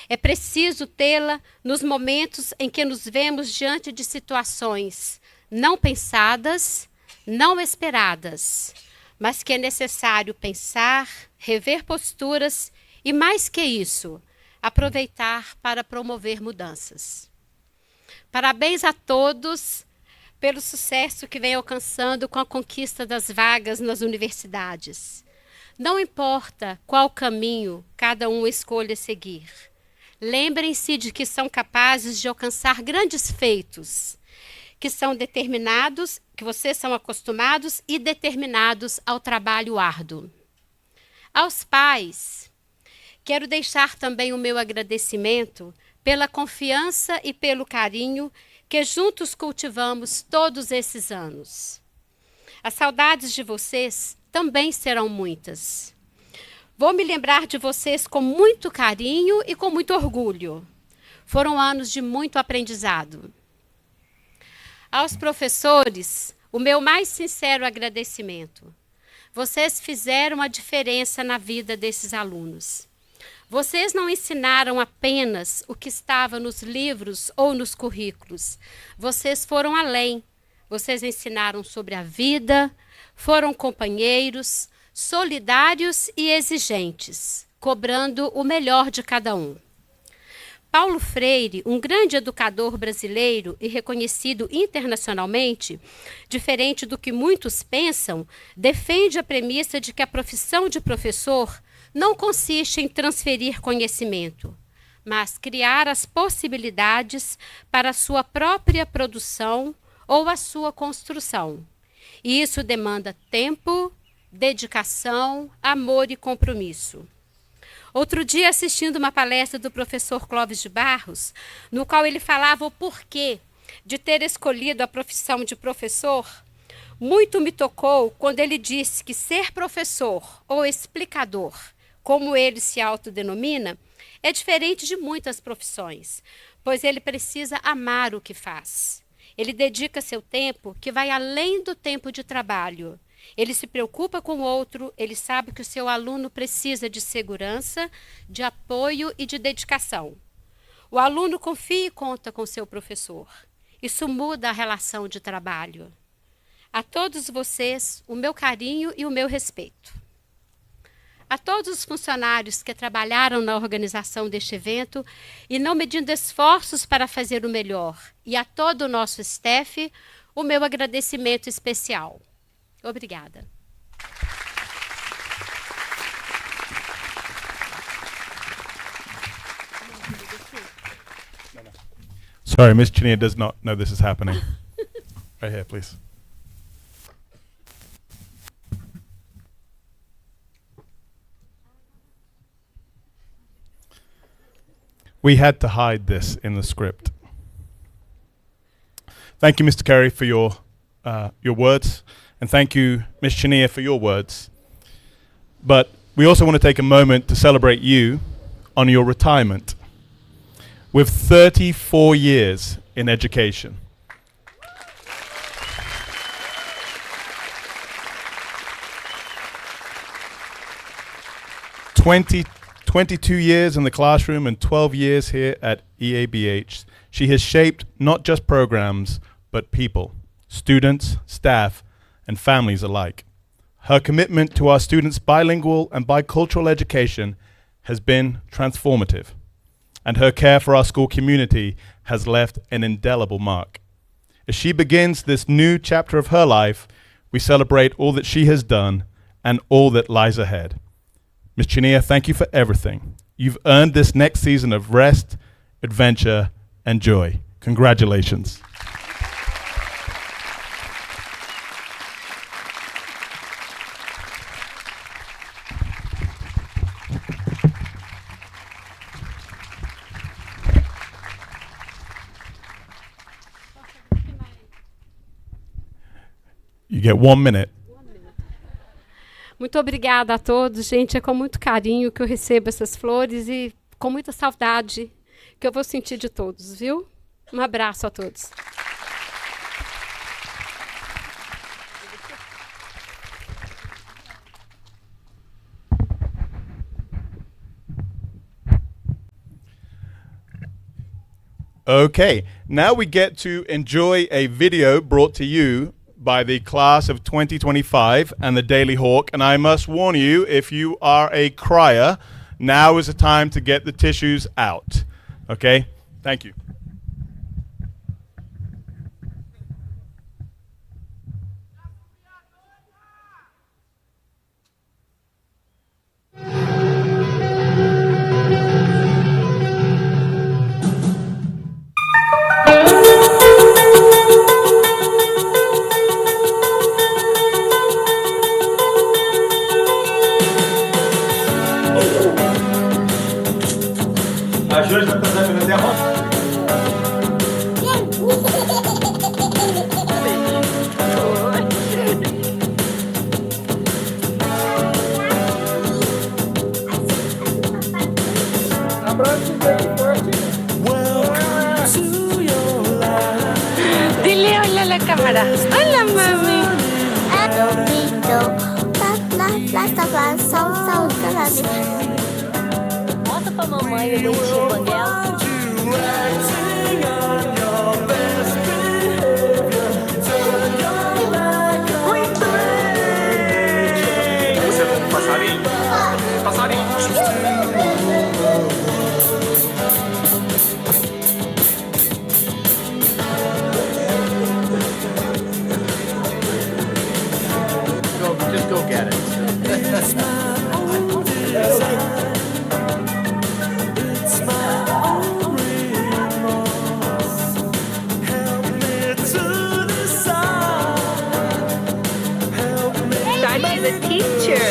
É preciso tê-la nos momentos em que nos vemos diante de situações não pensadas, não esperadas, mas que é necessário pensar, rever posturas e, mais que isso, aproveitar para promover mudanças. Parabéns a todos pelo sucesso que vem alcançando com a conquista das vagas nas universidades. Não importa qual caminho cada um escolha seguir. Lembrem-se de que são capazes de alcançar grandes feitos, que são determinados, que vocês são acostumados e determinados ao trabalho árduo. Aos pais, quero deixar também o meu agradecimento pela confiança e pelo carinho que juntos cultivamos todos esses anos. As saudades de vocês também serão muitas. Vou me lembrar de vocês com muito carinho e com muito orgulho. Foram anos de muito aprendizado. Aos professores, o meu mais sincero agradecimento. Vocês fizeram a diferença na vida desses alunos. Vocês não ensinaram apenas o que estava nos livros ou nos currículos. Vocês foram além. Vocês ensinaram sobre a vida, foram companheiros, solidários e exigentes, cobrando o melhor de cada um. Paulo Freire, um grande educador brasileiro e reconhecido internacionalmente, diferente do que muitos pensam, defende a premissa de que a profissão de professor não consiste em transferir conhecimento, mas criar as possibilidades para a sua própria produção ou a sua construção. E isso demanda tempo, dedicação, amor e compromisso. Outro dia, assistindo uma palestra do professor Clóvis de Barros, no qual ele falava o porquê de ter escolhido a profissão de professor, muito me tocou quando ele disse que ser professor ou explicador, como ele se autodenomina, é diferente de muitas profissões, pois ele precisa amar o que faz. Ele dedica seu tempo que vai além do tempo de trabalho. Ele se preocupa com o outro, ele sabe que o seu aluno precisa de segurança, de apoio e de dedicação. O aluno confia e conta com seu professor. Isso muda a relação de trabalho. A todos vocês, o meu carinho e o meu respeito. A todos os funcionários que trabalharam na organização deste evento e não medindo esforços para fazer o melhor, e a todo o nosso staff, o meu agradecimento especial. Obrigada. Sorry, Miss Chania does not know this is happening. Right here, please. We had to hide this in the script. Thank you, Mr. Carey, for your words, and thank you, Ms. Chania, for your words. But we also want to take a moment to celebrate you on your retirement with 34 years in education. Twenty 22 years in the classroom and 12 years here at EABH. She has shaped not just programs, but people. students, staff, and families alike. Her commitment to our students' bilingual and bicultural education has been transformative, and her care for our school community has left an indelible mark. As she begins this new chapter of her life, we celebrate all that she has done and all that lies ahead. Ms. Chinia, thank you for everything. You've earned this next season of rest, adventure, and joy. Congratulations. You get 1 minute. Muito obrigada a todos, gente. É com muito carinho que eu recebo essas flores e com muita saudade que eu vou sentir de todos, viu? Um abraço a todos. Okay, now we get to enjoy a video brought to you by the class of 2025 and the Daily Hawk. And I must warn you, if you are a crier, now is the time to get the tissues out. Okay? Thank you. Dile hola a la cámara. Hola, mami. Mostra pra mamãe o dentinho banguela. Muito bem! Você é um passarinho? Passarinho. Just go get it. Daddy's a teacher.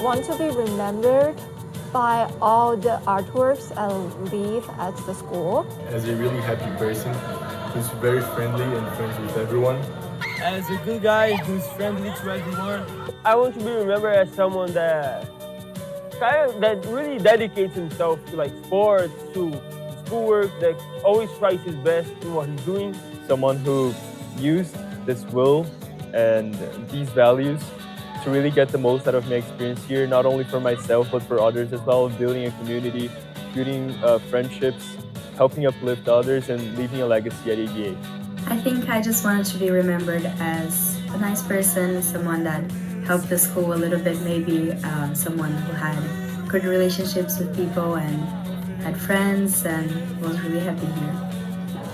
Want to be remembered by all the artworks I leave at the school. As a really happy person who's very friendly and friends with everyone. As a good guy who's friendly to everyone. I want to be remembered as someone that really dedicates himself to like sports, to schoolwork, that always tries his best in what he's doing. Someone who used this will and these values to really get the most out of my experience here, not only for myself, but for others as well, building a community, building friendships, helping uplift others, and leaving a legacy at EABH. I think I just wanted to be remembered as a nice person, someone that helped the school a little bit, maybe someone who had good relationships with people and had friends and was really happy here.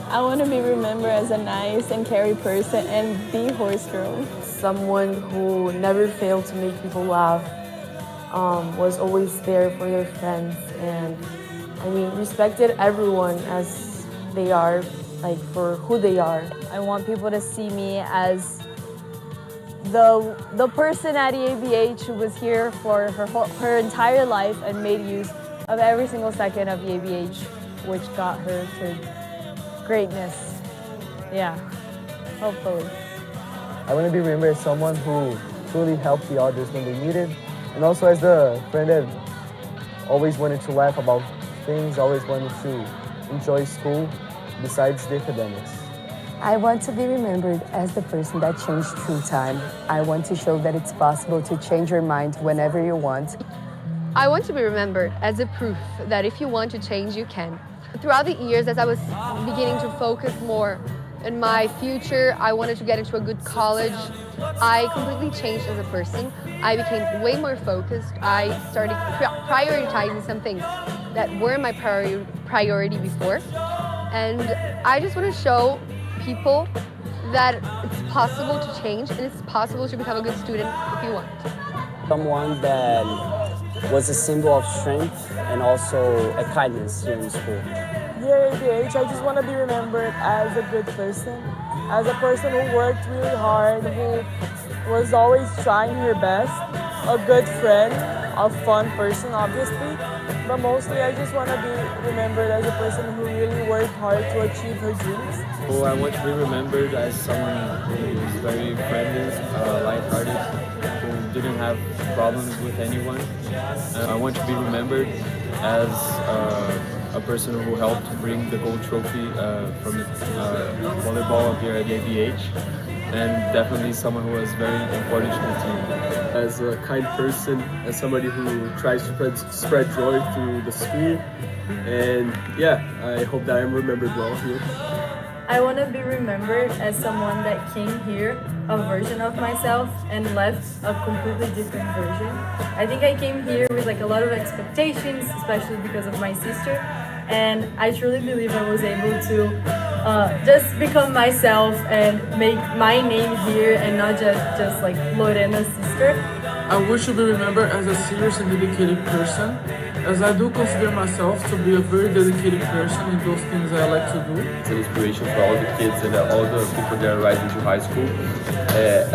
I want to be remembered as a nice and caring person and the horse girl. Someone who never failed to make people laugh, was always there for their friends, and respected everyone as they are, like for who they are. I want people to see me as the person at EABH who was here for her entire life and made use of every single second of EABH, which got her to greatness. Yeah, hopefully. I want to be remembered as someone who truly helped the others when they needed, and also as the friend that always wanted to laugh about things, always wanted to enjoy school besides the academics. I want to be remembered as the person that changed through time. I want to show that it's possible to change your mind whenever you want. I want to be remembered as a proof that if you want to change, you can. Throughout the years, as I was beginning to focus more in my future, I wanted to get into a good college. I completely changed as a person. I became way more focused. I started prioritizing some things that were my priority before. And I just want to show people that it's possible to change and it's possible to become a good student if you want. Someone that was a symbol of strength and also a kindness here in school. Dear EABH, I just want to be remembered as a good person, as a person who worked really hard, who was always trying her best, a good friend, a fun person, obviously, but mostly I just want to be remembered as a person who really worked hard to achieve her dreams. Well, I want to be remembered as someone who is very friendly, lighthearted, who didn't have problems with anyone. I want to be remembered as a person who helped bring the gold trophy from volleyball here at EABH, and definitely someone who was very important to the team. As a kind person, as somebody who tries to spread joy through the school, and yeah, I hope that I'm remembered well here. I want to be remembered as someone that came here, a version of myself, and left a completely different version. I think I came here with like a lot of expectations, especially because of my sister, and I truly believe I was able to just become myself and make my name here and not just like Lorena's sister. I wish to be remembered as a serious and dedicated person, as I do consider myself to be a very dedicated person in those things I like to do. It's an inspiration for all the kids and all the people that are rising to high school.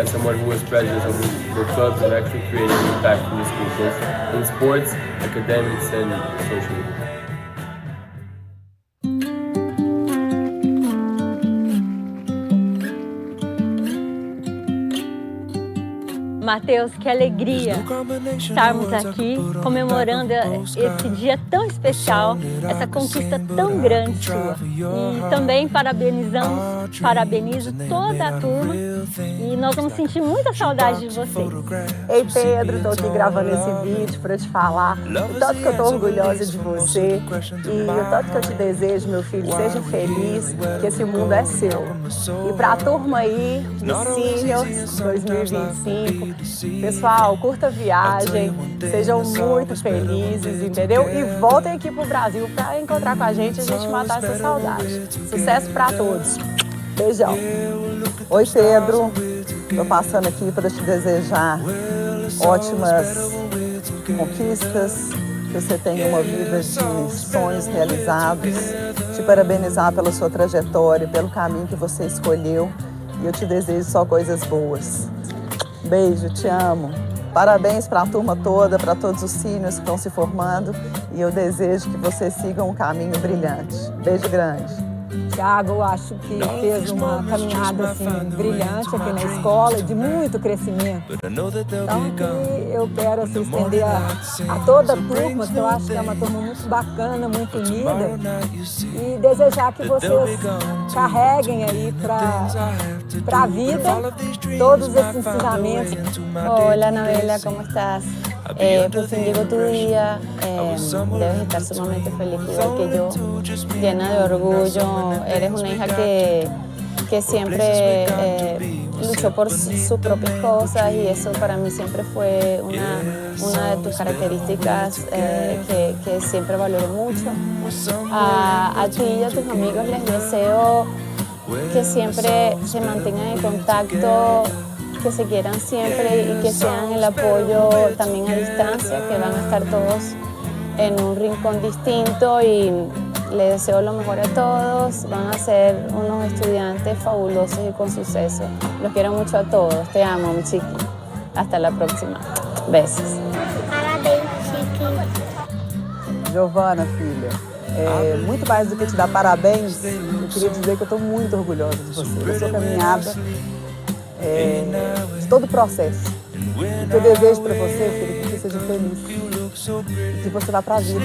As someone who was president of the clubs and actually created an impact in the school, both in sports, academics, and socially. Matheus, que alegria estarmos aqui comemorando esse dia tão especial, essa conquista tão grande sua. E também parabenizo toda a turma e nós vamos sentir muita saudade de vocês. Ei Pedro, estou aqui gravando esse vídeo para te falar o tanto que eu estou orgulhosa de você e o tanto que eu te desejo, meu filho, seja feliz, que esse mundo é seu. E para a turma aí, do Seniors 2025, pessoal, curta a viagem, sejam muito felizes, entendeu? E voltem aqui pro Brasil para encontrar com a gente matar essa saudade. Sucesso para todos. Beijão. Oi, Pedro. Tô passando aqui para te desejar ótimas conquistas, que você tenha uma vida de sonhos realizados, te parabenizar pela sua trajetória, pelo caminho que você escolheu, e eu te desejo só coisas boas. Beijo, te amo. Parabéns para a turma toda, para todos os seniors que estão se formando, e eu desejo que vocês sigam um caminho brilhante. Beijo grande. Thiago, eu acho que fez uma caminhada assim, brilhante aqui na escola, de muito crescimento. Então, eu quero assim, estender a toda a turma, que eu acho que é uma turma muito bacana, muito unida, e desejar que vocês carreguem aí para a vida todos esses ensinamentos. Hola, Anabela, ¿cómo estás? Por fin llegó tu día, debes estar sumamente feliz igual que yo, llena de orgullo, eres una hija que siempre luchó por sus propias cosas y eso para mí siempre fue una de tus características que siempre valoro mucho. A ti y a tus amigos les deseo que siempre se mantengan en contacto, que se quieran siempre y que sean el apoyo también a distancia, que van a estar todos en un rincón distinto y les deseo lo mejor a todos, van a ser unos estudiantes fabulosos y con suceso. Los quiero mucho a todos, te amo, mi chiqui. Hasta la próxima. Besos. Parabéns, Chiqui. Giovana, filha, muito mais do que te dar parabéns, eu queria dizer que eu estou muito orgulhosa de você, da sua caminhada, de todo o processo. O que eu desejo para você, filha, é que você seja feliz, que você vá para a vida,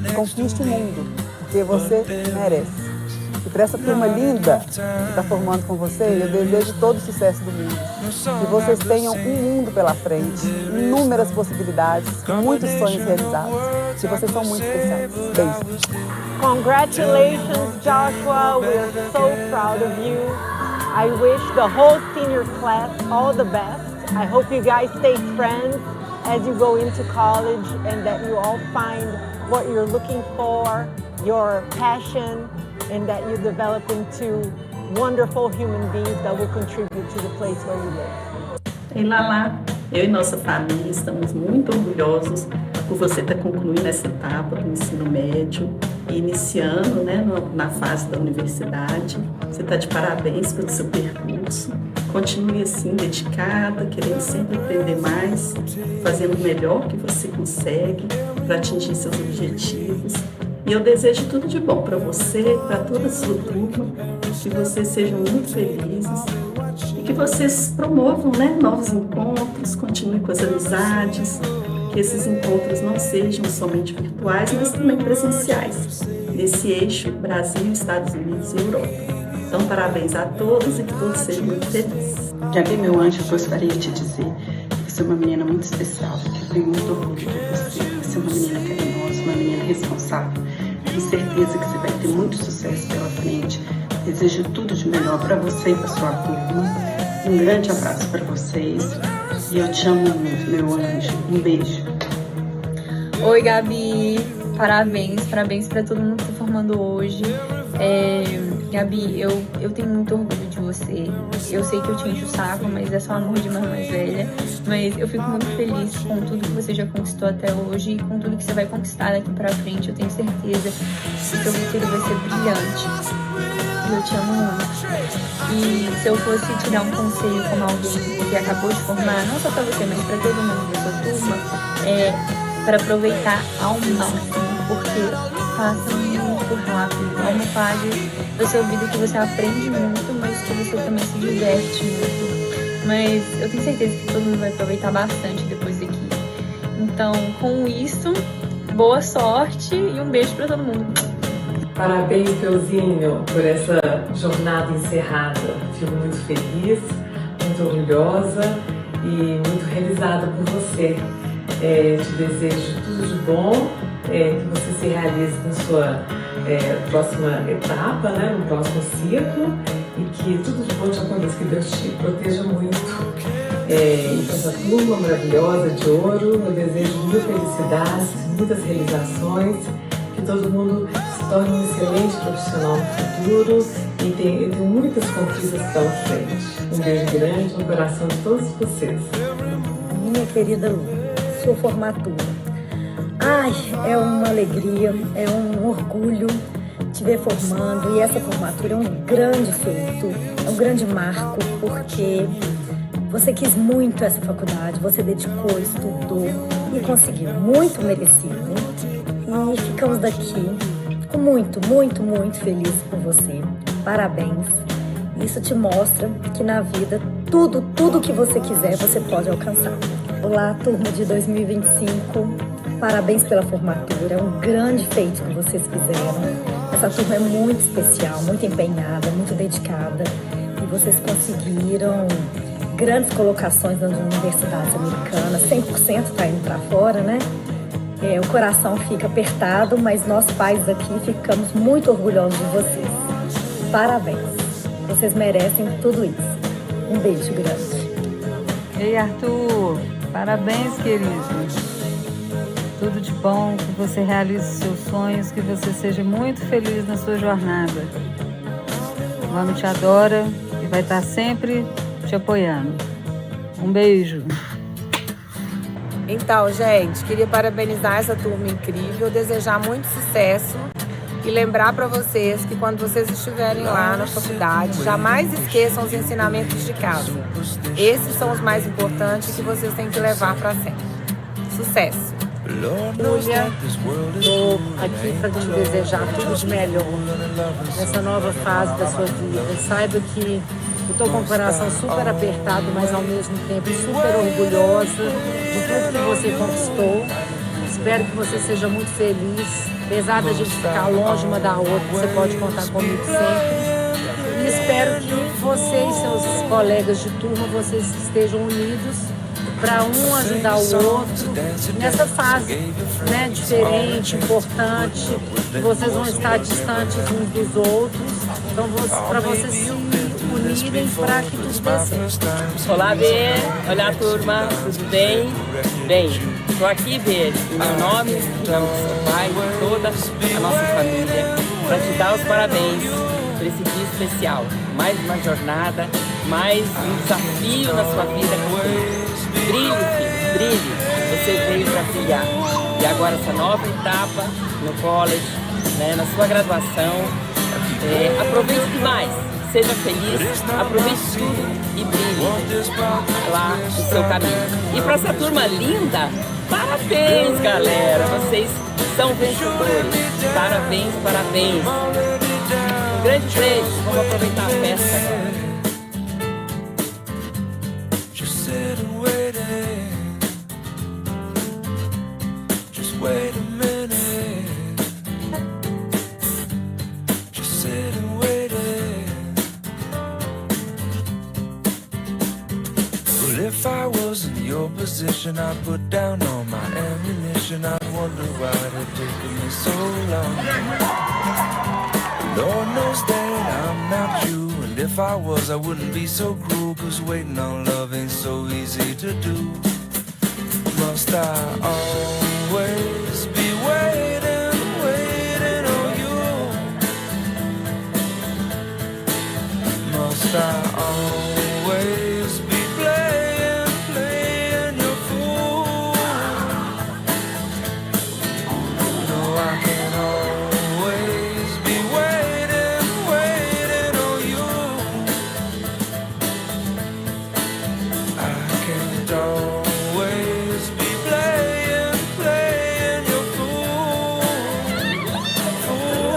que conquiste o mundo, porque você merece. E para essa turma linda que está formando com você, eu desejo todo o sucesso do mundo. Que vocês tenham um mundo pela frente, inúmeras possibilidades, muitos sonhos realizados. Que vocês são muito especiais. Beijo. Congratulations, Joshua. We're so proud of you. I wish the whole senior class all the best. I hope you guys stay friends as you go into college and that you all find what you're looking for, your passion, and that you develop into wonderful human beings that will contribute to the place where you live. Ei, Lala, eu e nossa família estamos muito orgulhosos por você estar concluindo essa etapa do ensino médio e iniciando, né, na fase da universidade. Você está de parabéns pelo seu percurso. Continue assim, dedicada, querendo sempre aprender mais, fazendo o melhor que você consegue para atingir seus objetivos. E eu desejo tudo de bom para você, para toda a sua turma, que vocês sejam muito felizes e que vocês promovam, né, novos encontros, continuem com as amizades, que esses encontros não sejam somente virtuais, mas também presenciais, nesse eixo Brasil, Estados Unidos e Europa. Então, parabéns a todos e que todos sejam muito felizes. Gabi, meu anjo, eu gostaria de dizer que você é uma menina muito especial, que eu tenho muito orgulho de você. Você é uma menina carinhosa, uma menina responsável. Tenho certeza que você vai ter muito sucesso pela frente. Desejo tudo de melhor para você e para sua turma. Um grande abraço para vocês. E eu te amo muito, meu anjo. Um beijo. Oi, Gabi. Parabéns para todo mundo que está formando hoje. Gabi, eu tenho muito orgulho de você. Eu sei que eu te encho o saco, mas é só amor de irmã mais velha. Mas eu fico muito feliz com tudo que você já conquistou até hoje e com tudo que você vai conquistar daqui pra frente. Eu tenho certeza que o seu futuro vai ser brilhante. E eu te amo muito. E se eu fosse te dar um conselho como alguém que acabou de formar, não só pra você, mas pra todo mundo da sua turma, para aproveitar ao máximo, porque passa muito rápido. É uma fase da sua vida que você aprende muito, mas que você também se diverte muito. Mas eu tenho certeza que todo mundo vai aproveitar bastante depois daqui. Então, com isso, boa sorte e um beijo para todo mundo. Parabéns, Peuzinho, por essa jornada encerrada. Fico muito feliz, muito orgulhosa e muito realizada por você. Te desejo tudo de bom, que você se realize na sua próxima etapa, né, no próximo ciclo, e que tudo de bom te aconteça, que Deus te proteja muito. E para essa turma maravilhosa de ouro, eu desejo muita felicidade, muitas realizações, que todo mundo se torne um excelente profissional no futuro e tenha muitas conquistas pela frente. Um beijo grande no coração de todos vocês. Minha querida Lu, sua formatura. Ai, é uma alegria, é um orgulho te ver formando, e essa formatura é um grande feito, é um grande marco, porque você quis muito essa faculdade, você dedicou, estudou e conseguiu, muito merecido. E ficamos daqui muito, muito, muito felizes por você. Parabéns. Isso te mostra que na vida tudo que você quiser você pode alcançar. Olá, turma de 2025. Parabéns pela formatura, é um grande feito que vocês fizeram. Essa turma é muito especial, muito empenhada, muito dedicada. E vocês conseguiram grandes colocações nas universidades americanas, 100% está indo para fora, né? O coração fica apertado, mas nós pais aqui ficamos muito orgulhosos de vocês. Parabéns, vocês merecem tudo isso. Um beijo grande. Ei, Arthur, parabéns, querido. Tudo de bom, que você realize os seus sonhos, que você seja muito feliz na sua jornada. O Mano te adora e vai estar sempre te apoiando. Um beijo. Então, gente, queria parabenizar essa turma incrível, desejar muito sucesso e lembrar para vocês que quando vocês estiverem lá na faculdade, jamais esqueçam os ensinamentos de casa. Esses são os mais importantes que vocês têm que levar para sempre. Sucesso! Júlia, estou aqui para te desejar tudo de melhor nessa nova fase da sua vida. Saiba que eu estou com o coração super apertado, mas ao mesmo tempo super orgulhosa de tudo que você conquistou. Espero que você seja muito feliz. Apesar da gente ficar longe uma da outra, você pode contar comigo sempre. E espero que você e seus colegas de turma, vocês estejam unidos para um ajudar o outro nessa fase, né, diferente, importante, que vocês vão estar distantes uns dos outros, então para vocês se unirem para que tudo dê certo. Olá, Bê! Olá, turma! Tudo bem? Bem, estou aqui, Bê, em meu nome, em nome do seu pai, de toda a nossa família, para te dar os parabéns por esse dia especial. Mais uma jornada, mais um desafio na sua vida. Brilhe, filho, brilhe. Você veio para brilhar. E agora essa nova etapa no college, né, na sua graduação, aproveite demais. Seja feliz, aproveite tudo e brilhe lá no seu caminho. E para essa turma linda, parabéns, galera! Vocês são vencedores. Parabéns, parabéns. Um grande beijo. Vamos aproveitar a festa agora. Wait a minute, just sit and wait it. Well, if I was in your position, I'd put down all my ammunition. I'd wonder why it had taken me so long. Lord knows that I'm not you, and if I was, I wouldn't be so cruel, 'cause waiting on love ain't so easy to do. Must I always be waiting, waiting on you? Must I always be playing, playing your fool? No, I can always be waiting, waiting on you. I can't always be playing, playing your fool, fool.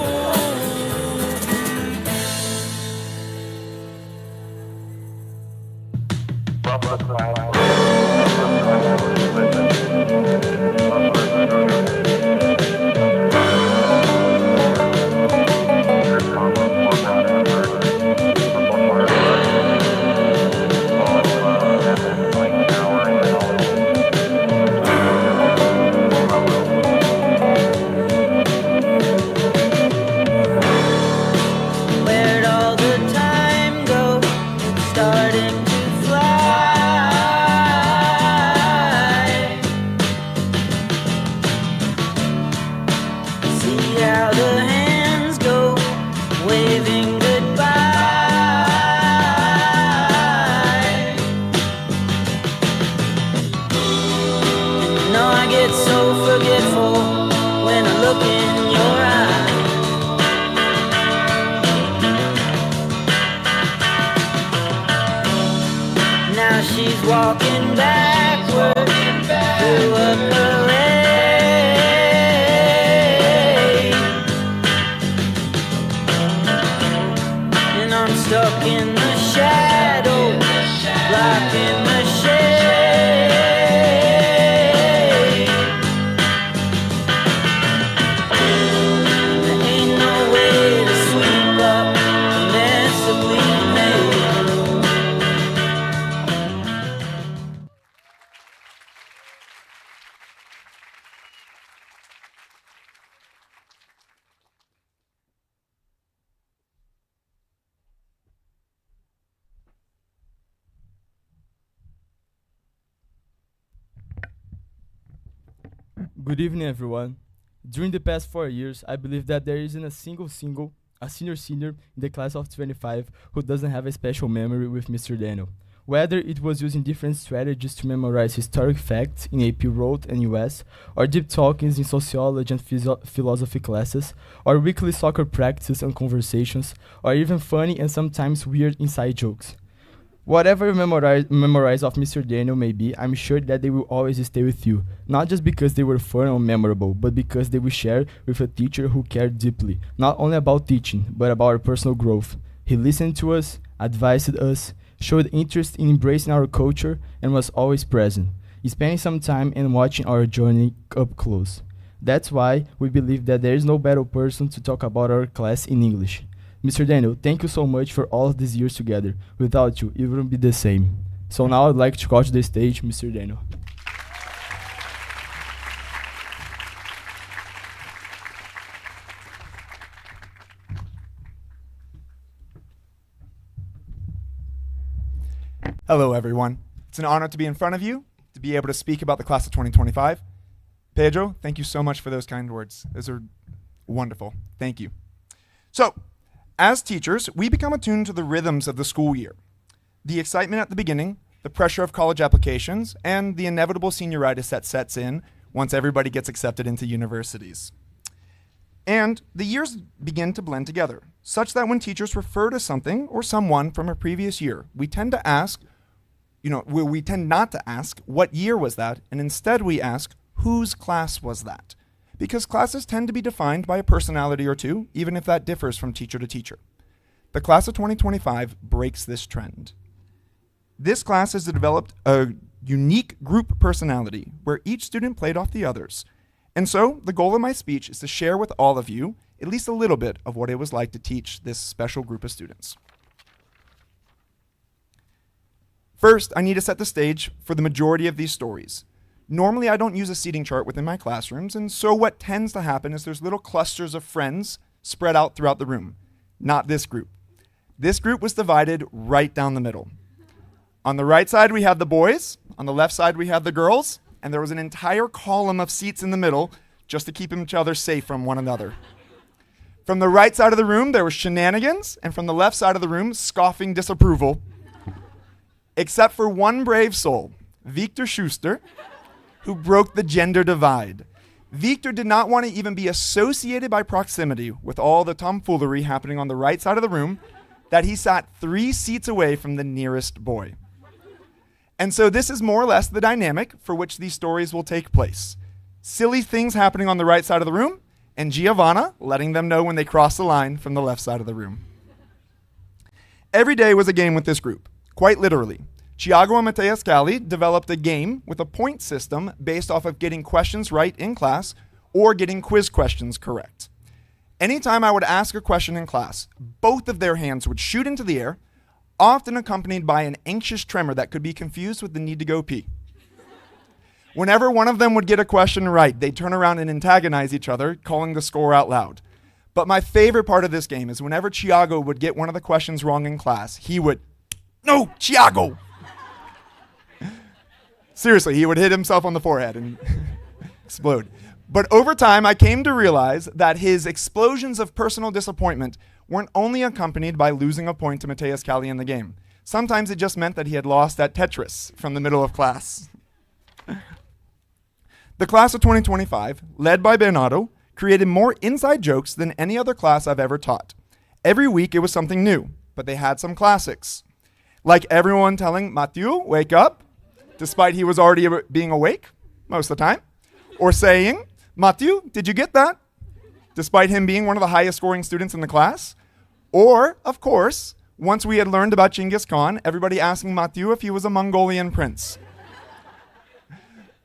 Where'd all the time go? It's starting to fly. See how the hands go, waving goodbye. No, I get so forgetful when I look in your eyes. Now she's walking backward through a parade, and I'm stuck in the shadow, blocking the shade. There ain't no way to sweep up the mess that we made. Good evening, everyone. During the past 4 years, I believe that there isn't a senior in the class of 25 who doesn't have a special memory with Mr. Daniel. Whether it was using different strategies to memorize historic facts in AP Road and US, or deep talkings in sociology and philosophy classes, or weekly soccer practices and conversations, or even funny and sometimes weird inside jokes. Whatever you memorize of Mr. Daniel may be, I'm sure that they will always stay with you, not just because they were fun or memorable, but because they will share with a teacher who cared deeply, not only about teaching, but about our personal growth. He listened to us, advised us, showed interest in embracing our culture, and was always present, spending some time and watching our journey up close. That's why we believe that there is no better person to talk about our class in English. Mr. Daniel, thank you so much for all of these years together. Without you, it wouldn't be the same. So now I'd like to call to the stage Mr. Daniel. Hello, everyone. It's an honor to be in front of you, to be able to speak about the class of 2025. Pedro, thank you so much for those kind words. Those are wonderful. Thank you. So, as teachers, we become attuned to the rhythms of the school year. The excitement at the beginning, the pressure of college applications, and the inevitable senioritis that sets in once everybody gets accepted into universities. And the years begin to blend together, such that when teachers refer to something or someone from a previous year, we tend to ask, we tend not to ask, what year was that? And instead we ask, whose class was that? Because classes tend to be defined by a personality or two, even if that differs from teacher to teacher. The class of 2025 breaks this trend. This class has developed a unique group personality where each student played off the others. And so the goal of my speech is to share with all of you at least a little bit of what it was like to teach this special group of students. First, I need to set the stage for the majority of these stories. Normally, I don't use a seating chart within my classrooms, and so what tends to happen is there's little clusters of friends spread out throughout the room. Not this group. This group was divided right down the middle. On the right side, we had the boys. On the left side, we had the girls. And there was an entire column of seats in the middle just to keep each other safe from one another. From the right side of the room, there was shenanigans, and from the left side of the room, scoffing disapproval. Except for one brave soul, Victor Schuster, who broke the gender divide. Victor did not want to even be associated by proximity with all the tomfoolery happening on the right side of the room, that he sat 3 seats away from the nearest boy. And so this is more or less the dynamic for which these stories will take place. Silly things happening on the right side of the room, and Giovanna letting them know when they cross the line from the left side of the room. Every day was a game with this group, quite literally. Thiago and Mateus Cali developed a game with a point system based off of getting questions right in class or getting quiz questions correct. Anytime I would ask a question in class, both of their hands would shoot into the air, often accompanied by an anxious tremor that could be confused with the need to go pee. Whenever one of them would get a question right, they'd turn around and antagonize each other, calling the score out loud. But my favorite part of this game is whenever Thiago would get one of the questions wrong in class, he would, "No, Thiago!" Seriously, he would hit himself on the forehead and explode. But over time, I came to realize that his explosions of personal disappointment weren't only accompanied by losing a point to Mateus Cali in the game. Sometimes it just meant that he had lost at Tetris from the middle of class. The class of 2025, led by Bernardo, created more inside jokes than any other class I've ever taught. Every week it was something new, but they had some classics. Like everyone telling Mathieu, "Wake up," despite he was already being awake most of the time. Or saying, "Mathieu, did you get that?" despite him being one of the highest scoring students in the class. Or, of course, once we had learned about Genghis Khan, everybody asking Mathieu if he was a Mongolian prince.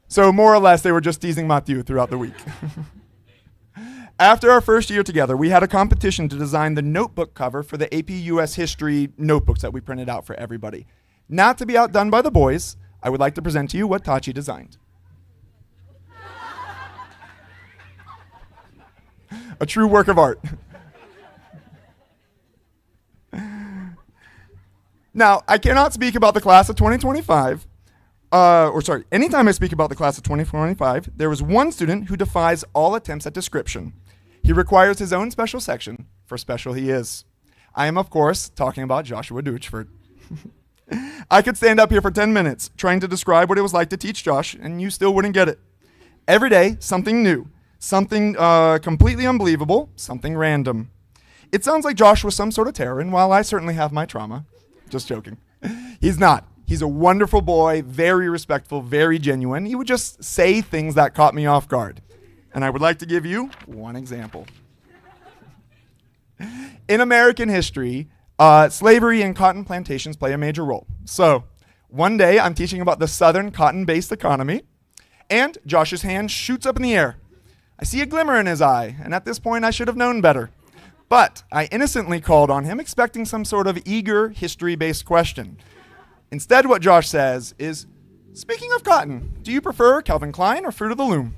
So more or less, they were just teasing Mathieu throughout the week. After our first year together, we had a competition to design the notebook cover for the AP US History notebooks that we printed out for everybody. Not to be outdone by the boys, I would like to present to you what Tachi designed. A true work of art. Now, I cannot speak about the class of 2025, anytime I speak about the class of 2025, there was one student who defies all attempts at description. He requires his own special section, for special he is. I am, of course, talking about Joshua Duchford. I could stand up here for 10 minutes trying to describe what it was like to teach Josh, and you still wouldn't get it. Every day, something new, something completely unbelievable, something random. It sounds like Josh was some sort of terror, and while I certainly have my trauma, just joking, he's not. He's a wonderful boy, very respectful, very genuine. He would just say things that caught me off guard. And I would like to give you one example. In American history, slavery and cotton plantations play a major role. So, one day I'm teaching about the southern cotton-based economy, and Josh's hand shoots up in the air. I see a glimmer in his eye, and at this point I should have known better. But I innocently called on him, expecting some sort of eager, history-based question. Instead, what Josh says is, "Speaking of cotton, do you prefer Calvin Klein or Fruit of the Loom?"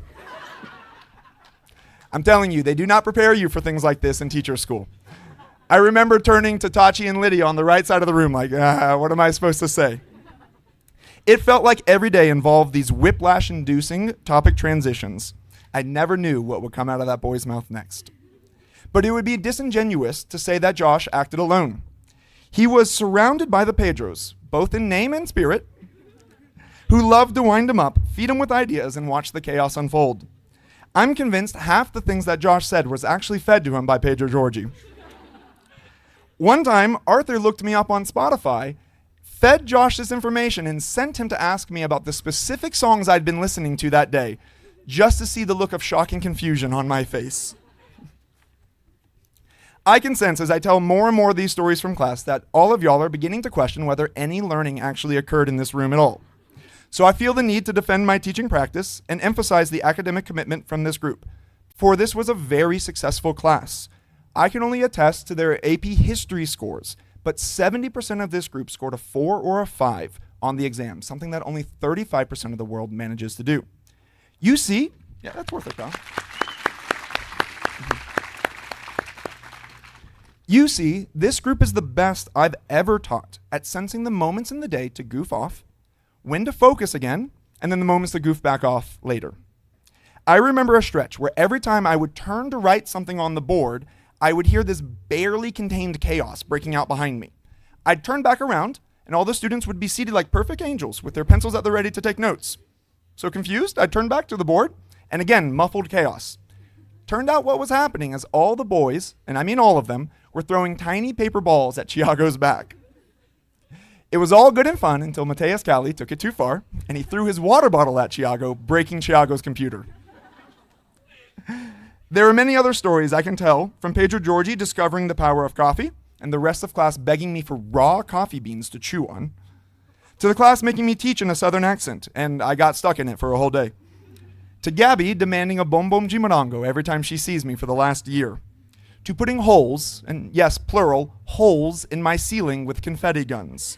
I'm telling you, they do not prepare you for things like this in teacher school. I remember turning to Tachi and Lydia on the right side of the room like, what am I supposed to say? It felt like every day involved these whiplash-inducing topic transitions. I never knew what would come out of that boy's mouth next. But it would be disingenuous to say that Josh acted alone. He was surrounded by the Pedros, both in name and spirit, who loved to wind him up, feed him with ideas, and watch the chaos unfold. I'm convinced half the things that Josh said was actually fed to him by Pedro Georgie. One time, Arthur looked me up on Spotify, fed Josh this information, and sent him to ask me about the specific songs I'd been listening to that day, just to see the look of shock and confusion on my face. I can sense as I tell more and more of these stories from class that all of y'all are beginning to question whether any learning actually occurred in this room at all. So I feel the need to defend my teaching practice and emphasize the academic commitment from this group, for this was a very successful class. I can only attest to their AP history scores, but 70% of this group scored a 4 or a 5 on the exam, something that only 35% of the world manages to do. You see, yeah, that's worth it, pal. You see, this group is the best I've ever taught at sensing the moments in the day to goof off, when to focus again, and then the moments to goof back off later. I remember a stretch where every time I would turn to write something on the board, I would hear this barely contained chaos breaking out behind me. I'd turn back around, and all the students would be seated like perfect angels with their pencils at the ready to take notes. So confused, I'd turn back to the board, and again, muffled chaos. Turned out what was happening is all the boys, and I mean all of them, were throwing tiny paper balls at Thiago's back. It was all good and fun until Mateus Cali took it too far, and he threw his water bottle at Thiago, breaking Thiago's computer. There are many other stories I can tell, from Pedro Georgie discovering the power of coffee, and the rest of class begging me for raw coffee beans to chew on, to the class making me teach in a southern accent, and I got stuck in it for a whole day, to Gabby demanding a bombom de morango every time she sees me for the last year, to putting holes, and yes, plural, holes in my ceiling with confetti guns.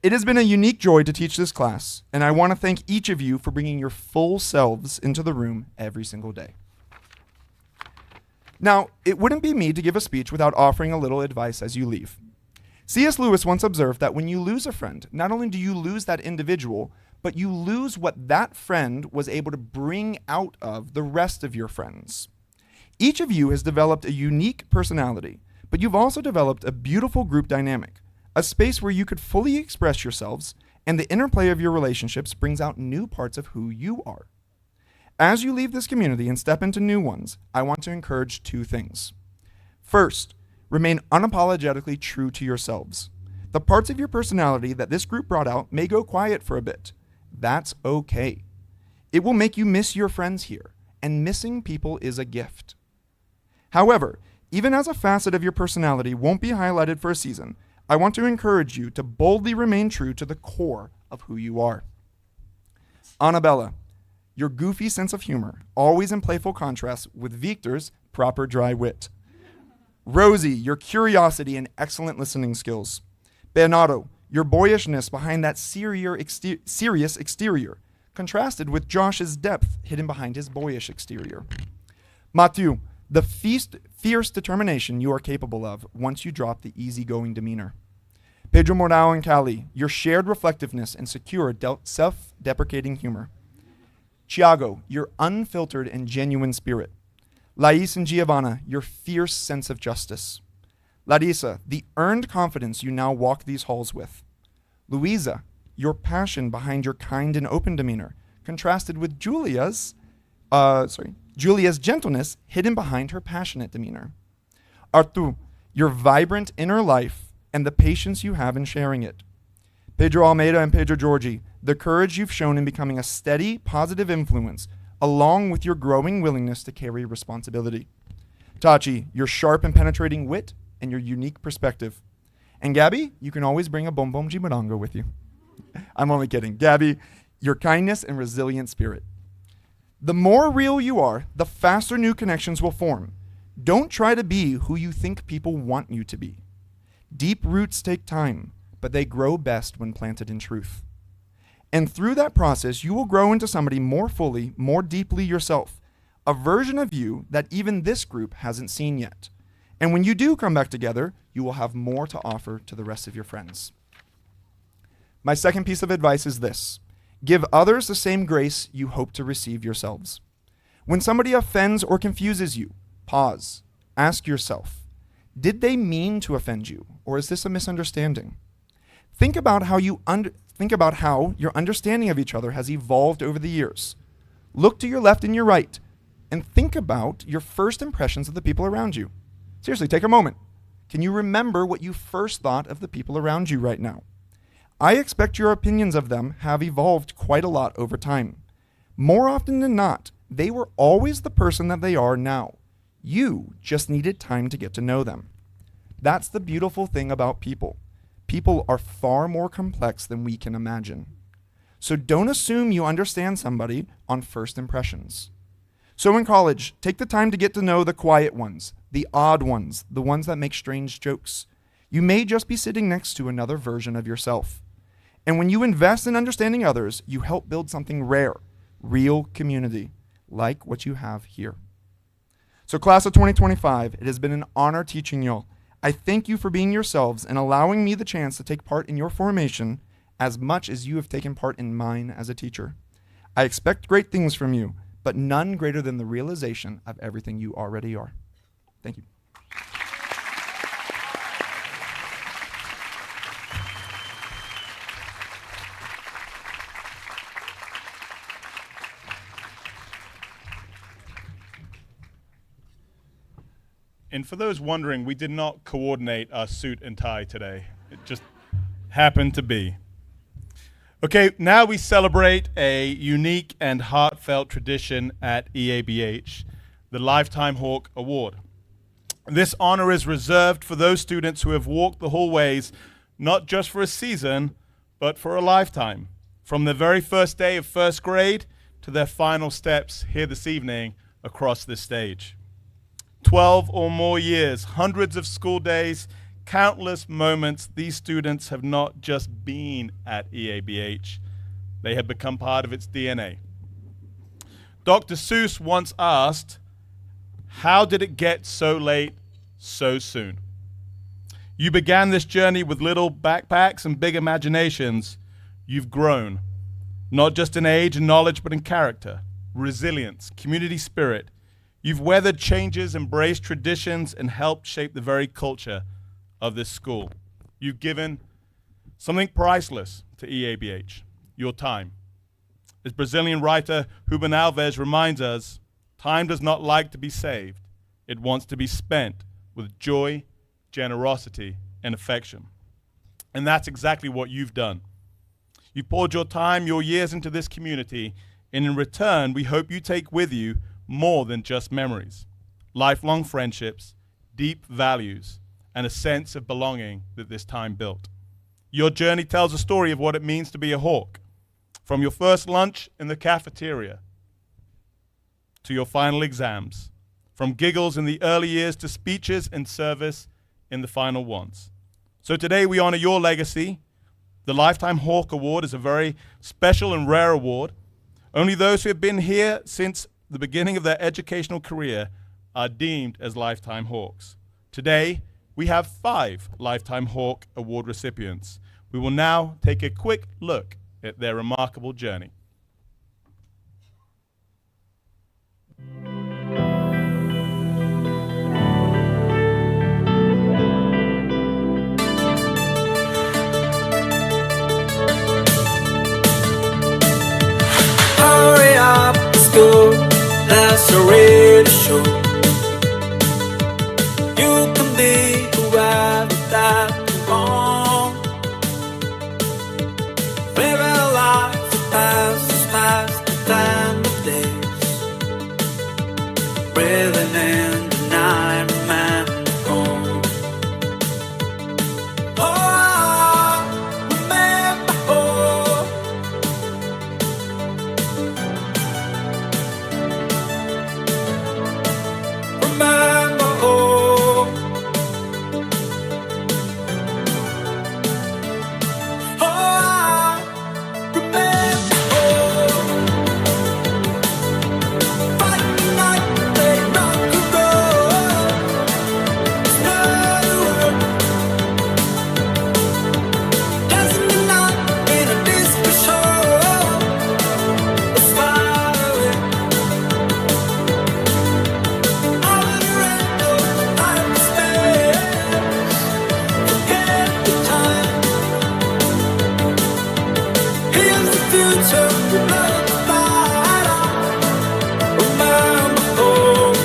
It has been a unique joy to teach this class, and I want to thank each of you for bringing your full selves into the room every single day. Now, it wouldn't be me to give a speech without offering a little advice as you leave. C.S. Lewis once observed that when you lose a friend, not only do you lose that individual, but you lose what that friend was able to bring out of the rest of your friends. Each of you has developed a unique personality, but you've also developed a beautiful group dynamic, a space where you could fully express yourselves, and the interplay of your relationships brings out new parts of who you are. As you leave this community and step into new ones, I want to encourage two things. First, remain unapologetically true to yourselves. The parts of your personality that this group brought out may go quiet for a bit. That's okay. It will make you miss your friends here, and missing people is a gift. However, even as a facet of your personality won't be highlighted for a season, I want to encourage you to boldly remain true to the core of who you are. Annabella, your goofy sense of humor, always in playful contrast with Victor's proper dry wit. Rosie, your curiosity and excellent listening skills. Bernardo, your boyishness behind that serious exterior, contrasted with Josh's depth hidden behind his boyish exterior. Mathieu, the fierce determination you are capable of once you drop the easygoing demeanor. Pedro Morao and Cali, your shared reflectiveness and secure self-deprecating humor. Thiago, your unfiltered and genuine spirit. Lais and Giovanna, your fierce sense of justice. Larissa, the earned confidence you now walk these halls with. Louisa, your passion behind your kind and open demeanor, contrasted with Julia's gentleness hidden behind her passionate demeanor. Artu, your vibrant inner life and the patience you have in sharing it. Pedro Almeida and Pedro Giorgi, the courage you've shown in becoming a steady, positive influence, along with your growing willingness to carry responsibility. Tachi, your sharp and penetrating wit and your unique perspective. And Gabby, you can always bring a bom bom jimarango with you. I'm only kidding. Gabby, your kindness and resilient spirit. The more real you are, the faster new connections will form. Don't try to be who you think people want you to be. Deep roots take time, but they grow best when planted in truth. And through that process, you will grow into somebody more fully, more deeply yourself, a version of you that even this group hasn't seen yet. And when you do come back together, you will have more to offer to the rest of your friends. My second piece of advice is this: give others the same grace you hope to receive yourselves. When somebody offends or confuses you, pause, ask yourself, did they mean to offend you, or is this a misunderstanding? Think about how your understanding of each other has evolved over the years. Look to your left and your right, and think about your first impressions of the people around you. Seriously, take a moment. Can you remember what you first thought of the people around you right now? I expect your opinions of them have evolved quite a lot over time. More often than not, they were always the person that they are now. You just needed time to get to know them. That's the beautiful thing about people. People are far more complex than we can imagine. So don't assume you understand somebody on first impressions. So in college, take the time to get to know the quiet ones, the odd ones, the ones that make strange jokes. You may just be sitting next to another version of yourself. And when you invest in understanding others, you help build something rare, real community, like what you have here. So class of 2025, it has been an honor teaching y'all. I thank you for being yourselves and allowing me the chance to take part in your formation as much as you have taken part in mine as a teacher. I expect great things from you, but none greater than the realization of everything you already are. Thank you. And for those wondering, we did not coordinate our suit and tie today. It just happened to be. Okay, now we celebrate a unique and heartfelt tradition at EABH, the Lifetime Hawk Award. This honor is reserved for those students who have walked the hallways not just for a season, but for a lifetime, from the very first day of first grade to their final steps here this evening across this stage. 12 or more years, hundreds of school days, countless moments, these students have not just been at EABH, they have become part of its DNA. Dr. Seuss once asked, how did it get so late so soon? You began this journey with little backpacks and big imaginations. You've grown, not just in age and knowledge, but in character, resilience, community spirit. You've weathered changes, embraced traditions, and helped shape the very culture of this school. You've given something priceless to EABH, your time. As Brazilian writer Ruben Alves reminds us, time does not like to be saved. It wants to be spent with joy, generosity, and affection. And that's exactly what you've done. You poured your time, your years into this community, and in return, we hope you take with you more than just memories, lifelong friendships, deep values, and a sense of belonging that this time built. Your journey tells a story of what it means to be a Hawk, from your first lunch in the cafeteria to your final exams, from giggles in the early years to speeches and service in the final ones. So today we honor your legacy. The Lifetime Hawk Award is a very special and rare award. Only those who have been here since the beginning of their educational career are deemed as Lifetime Hawks. Today, we have 5 Lifetime Hawk Award recipients. We will now take a quick look at their remarkable journey. go, that's already sure. You can be whoever that you want. Living a life that passes past the time of days. Breathing in the night, remember home. Oh, I remember home. Remember home. Oh, I remember home. Fight the night, play rock and roll. It's not a word. Dancing the night in a disco show. It's far away. All in the rainbow, time to spend. Forget the time. Here's the future, blood the fire. Remember home.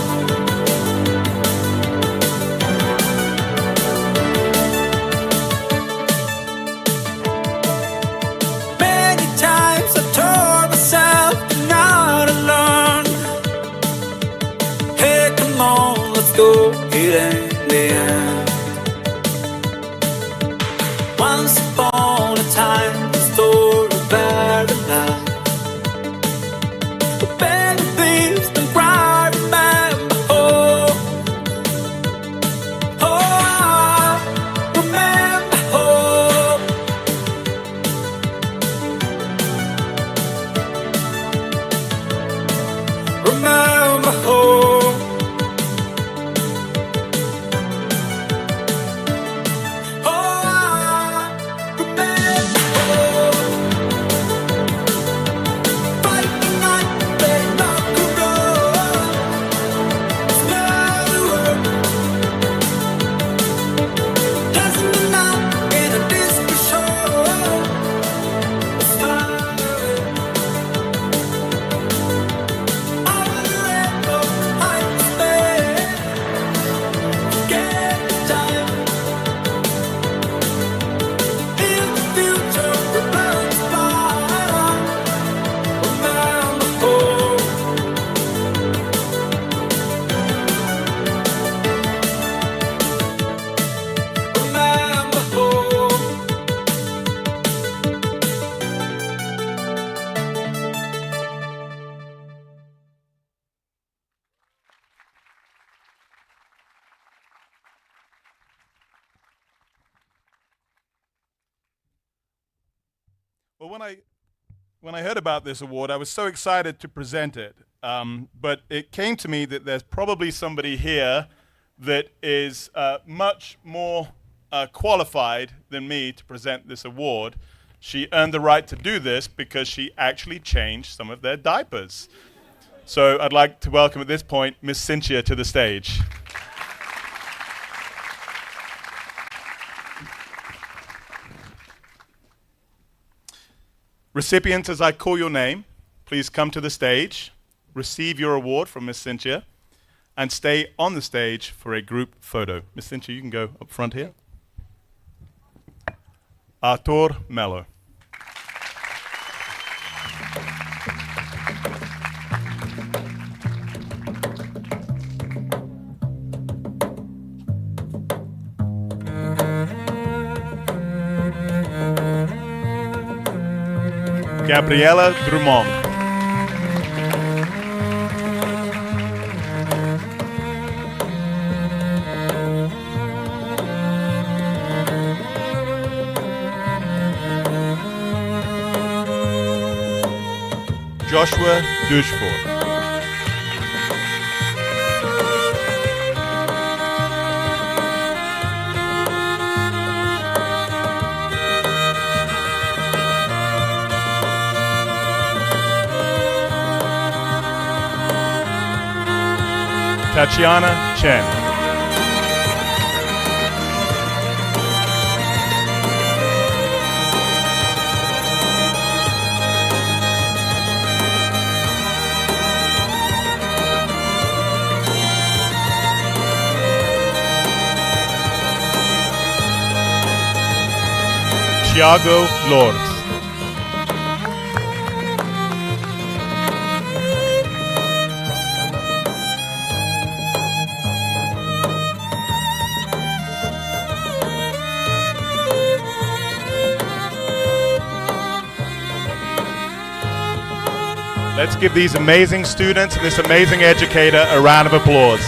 Many times I told myself you're not alone. Hey, come on, let's go. It ain't the end. Once upon a time, the story better life. Better things than cry, remember home. Oh, I remember home. Remember home. Oh, I remember home. Fight the night, play rock and roll. It's not a word. Dancing the night in a disco show. It's far away. All in the rainbow, hide the space. Forget the time. In the future, remember the fire. Remember home. Remember home. Well, when I heard about this award, I was so excited to present it. But it came to me that there's probably somebody here that is much more qualified than me to present this award. She earned the right to do this because she actually changed some of their diapers. So I'd like to welcome at this point Miss Cynthia to the stage. Recipients, as I call your name, please come to the stage, receive your award from Miss Cynthia, and stay on the stage for a group photo. Miss Cynthia, you can go up front here. Arthur Mello. Gabriela Drummond. Joshua Dushford. Tatiana Chen. Tiago Lourdes. Let's give these amazing students and this amazing educator a round of applause.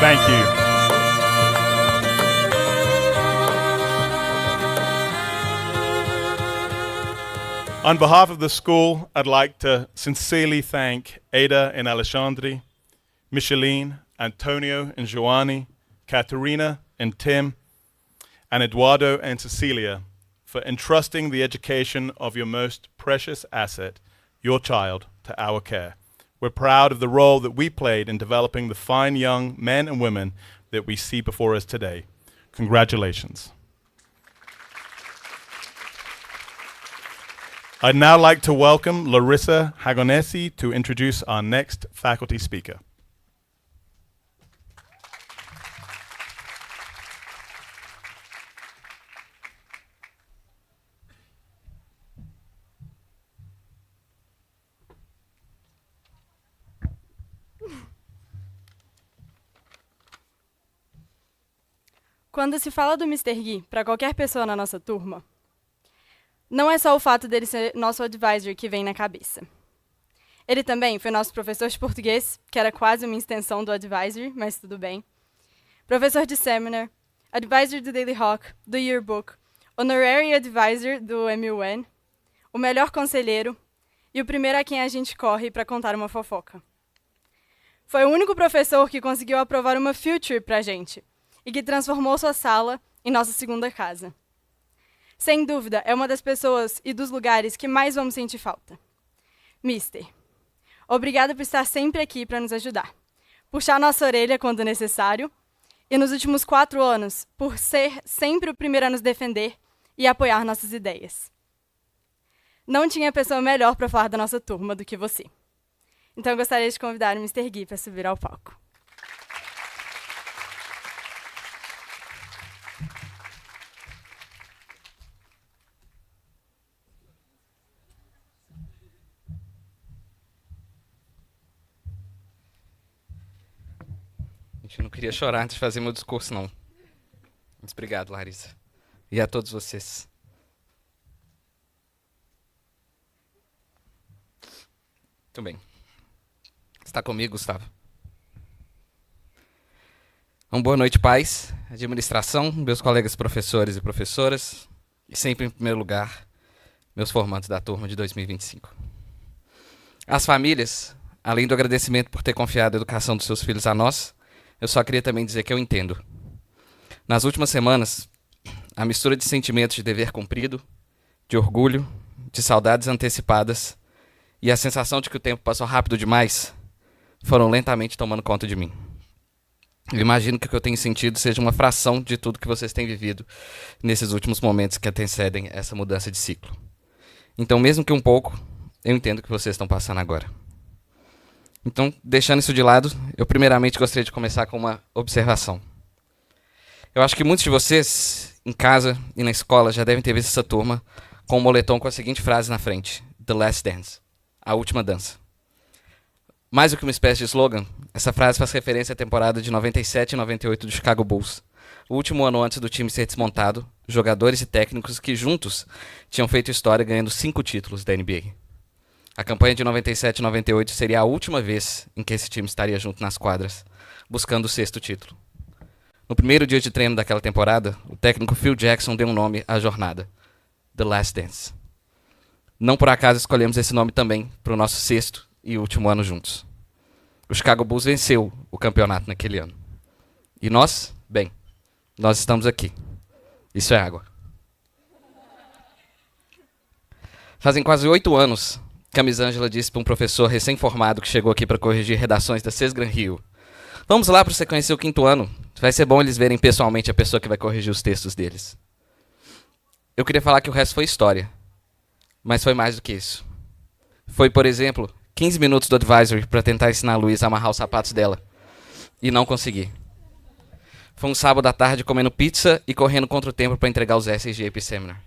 Thank you. On behalf of the school, I'd like to sincerely thank Ada and Alexandre, Micheline, Antonio and Joanny, Katerina and Tim, and Eduardo and Cecilia for entrusting the education of your most precious asset, your child, to our care. We're proud of the role that we played in developing the fine young men and women that we see before us today. Congratulations. I'd now like to welcome Larissa Hagonesi to introduce our next faculty speaker. Quando se fala do Mr. Gui para qualquer pessoa na nossa turma, não é só o fato dele ser nosso advisor que vem na cabeça. Ele também foi nosso professor de português, que era quase uma extensão do advisor, mas tudo bem. Professor de seminar, advisor do Daily Hawk, do Yearbook, honorary advisor do MUN, o melhor conselheiro e o primeiro a quem a gente corre para contar uma fofoca. Foi o único professor que conseguiu aprovar uma field trip pra gente, e que transformou sua sala em nossa segunda casa. Sem dúvida, é uma das pessoas e dos lugares que mais vamos sentir falta. Mister, obrigada por estar sempre aqui para nos ajudar, puxar nossa orelha quando necessário, e nos últimos 4 anos, por ser sempre o primeiro a nos defender e apoiar nossas ideias. Não tinha pessoa melhor para falar da nossa turma do que você. Então eu gostaria de convidar o Mr. Gui para subir ao palco. Eu não queria chorar antes de fazer meu discurso, não. Mas obrigado, Larissa. E a todos vocês. Muito bem. Está comigo, Gustavo? Uma boa noite, pais, administração, meus colegas professores e professoras, e sempre em primeiro lugar, meus formandos da turma de 2025. As famílias, além do agradecimento por ter confiado a educação dos seus filhos a nós, eu só queria também dizer que eu entendo. Nas últimas semanas, a mistura de sentimentos de dever cumprido, de orgulho, de saudades antecipadas e a sensação de que o tempo passou rápido demais foram lentamente tomando conta de mim. Eu imagino que o que eu tenho sentido seja uma fração de tudo que vocês têm vivido nesses últimos momentos que antecedem essa mudança de ciclo. Então, mesmo que um pouco, eu entendo o que vocês estão passando agora. Então, deixando isso de lado, eu primeiramente gostaria de começar com uma observação. Eu acho que muitos de vocês, em casa e na escola, já devem ter visto essa turma com um moletom com a seguinte frase na frente: The Last Dance, a última dança. Mais do que uma espécie de slogan, essa frase faz referência à temporada de 97 e 98 do Chicago Bulls, o último ano antes do time ser desmontado, jogadores e técnicos que juntos tinham feito história ganhando 5 títulos da NBA. A campanha de 97 e 98 seria a última vez em que esse time estaria junto nas quadras, buscando o 6º título. No primeiro dia de treino daquela temporada, o técnico Phil Jackson deu um nome à jornada: The Last Dance. Não por acaso escolhemos esse nome também para o nosso 6º e último ano juntos. O Chicago Bulls venceu o campeonato naquele ano. E nós, bem, nós estamos aqui. Isso é água. Fazem quase 8 anos que a Miss Angela disse para um professor recém-formado que chegou aqui para corrigir redações da Cesgran Rio: vamos lá para você conhecer o 5º ano. Vai ser bom eles verem pessoalmente a pessoa que vai corrigir os textos deles. Eu queria falar que o resto foi história. Mas foi mais do que isso. Foi, por exemplo, 15 minutos do advisory para tentar ensinar a Luísa a amarrar os sapatos dela. E não consegui. Foi um sábado à tarde comendo pizza e correndo contra o tempo para entregar os essays de AP Seminar.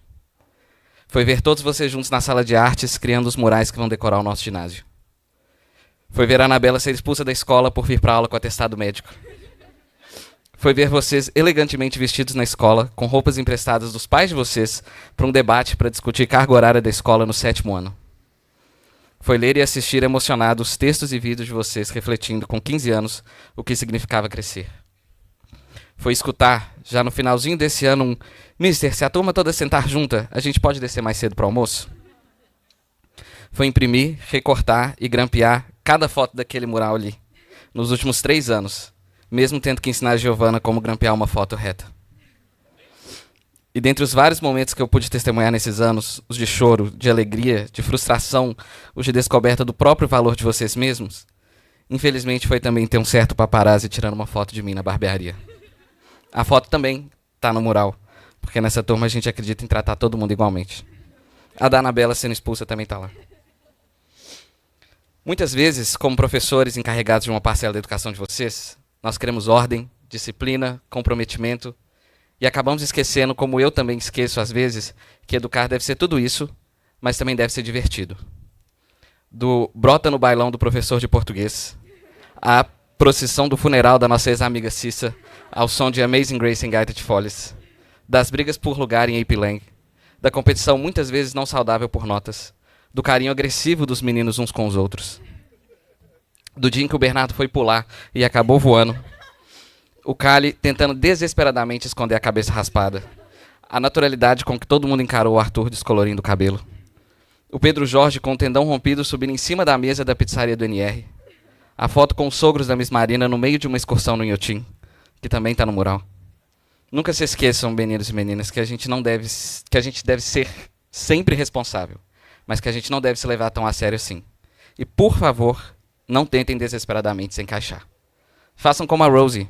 Foi ver todos vocês juntos na sala de artes, criando os murais que vão decorar o nosso ginásio. Foi ver a Anabela ser expulsa da escola por vir para aula com atestado médico. Foi ver vocês elegantemente vestidos na escola, com roupas emprestadas dos pais de vocês, para um debate para discutir carga horária da escola no 7º ano. Foi ler e assistir emocionado os textos e vídeos de vocês refletindo com 15 anos o que significava crescer. Foi escutar, já no finalzinho desse ano, um Mister, se a turma toda sentar junta, a gente pode descer mais cedo para o almoço? Foi imprimir, recortar e grampear cada foto daquele mural ali, nos últimos 3 anos, mesmo tendo que ensinar a Giovana como grampear uma foto reta. E dentre os vários momentos que eu pude testemunhar nesses anos, os de choro, de alegria, de frustração, os de descoberta do próprio valor de vocês mesmos, infelizmente foi também ter um certo paparazzi tirando uma foto de mim na barbearia. A foto também tá no mural, porque nessa turma a gente acredita em tratar todo mundo igualmente. A da Anabela sendo expulsa também tá lá. Muitas vezes, como professores encarregados de uma parcela da educação de vocês, nós queremos ordem, disciplina, comprometimento, e acabamos esquecendo, como eu também esqueço às vezes, que educar deve ser tudo isso, mas também deve ser divertido. Do brota no bailão do professor de português, à procissão do funeral da nossa ex-amiga Cissa, ao som de Amazing Grace em gaita de folhas, das brigas por lugar em AP Lang, da competição muitas vezes não saudável por notas, do carinho agressivo dos meninos uns com os outros, do dia em que o Bernardo foi pular e acabou voando, o Cali tentando desesperadamente esconder a cabeça raspada, a naturalidade com que todo mundo encarou o Arthur descolorindo o cabelo, o Pedro Jorge com o tendão rompido subindo em cima da mesa da pizzaria do NR, a foto com os sogros da Miss Marina no meio de uma excursão no Inhotim, que também está no mural. Nunca se esqueçam, meninos e meninas, que a gente deve ser sempre responsável, mas que a gente não deve se levar tão a sério assim. E, por favor, não tentem desesperadamente se encaixar. Façam como a Rosie,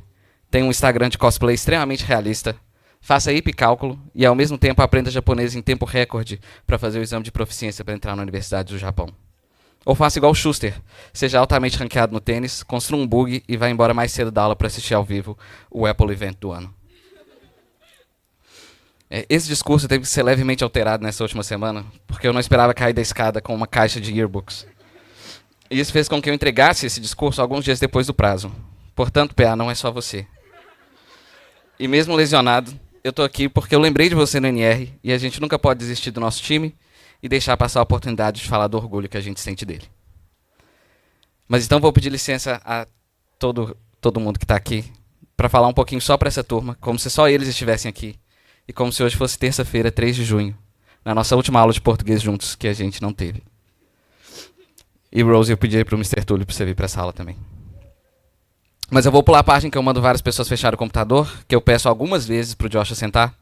tem um Instagram de cosplay extremamente realista, faça hipcálculo e, ao mesmo tempo, aprenda japonês em tempo recorde para fazer o exame de proficiência para entrar na Universidade do Japão. Ou faça igual o Schuster, seja altamente ranqueado no tênis, construa um bug e vá embora mais cedo da aula para assistir ao vivo o Apple Event do ano. Esse discurso teve que ser levemente alterado nessa última semana, porque eu não esperava cair da escada com uma caixa de yearbooks. E isso fez com que eu entregasse esse discurso alguns dias depois do prazo. Portanto, PA, não é só você. E mesmo lesionado, eu tô aqui porque eu lembrei de você no NR e a gente nunca pode desistir do nosso time e deixar passar a oportunidade de falar do orgulho que a gente sente dele. Mas então vou pedir licença a todo mundo que está aqui para falar um pouquinho só para essa turma, como se só eles estivessem aqui e como se hoje fosse terça-feira, 3 de junho, na nossa última aula de português juntos, que a gente não teve. E Rose, eu pedi para o Mr. Túlio para você vir para essa aula também. Mas eu vou pular a parte em que eu mando várias pessoas fechar o computador, que eu peço algumas vezes para o Josh sentar,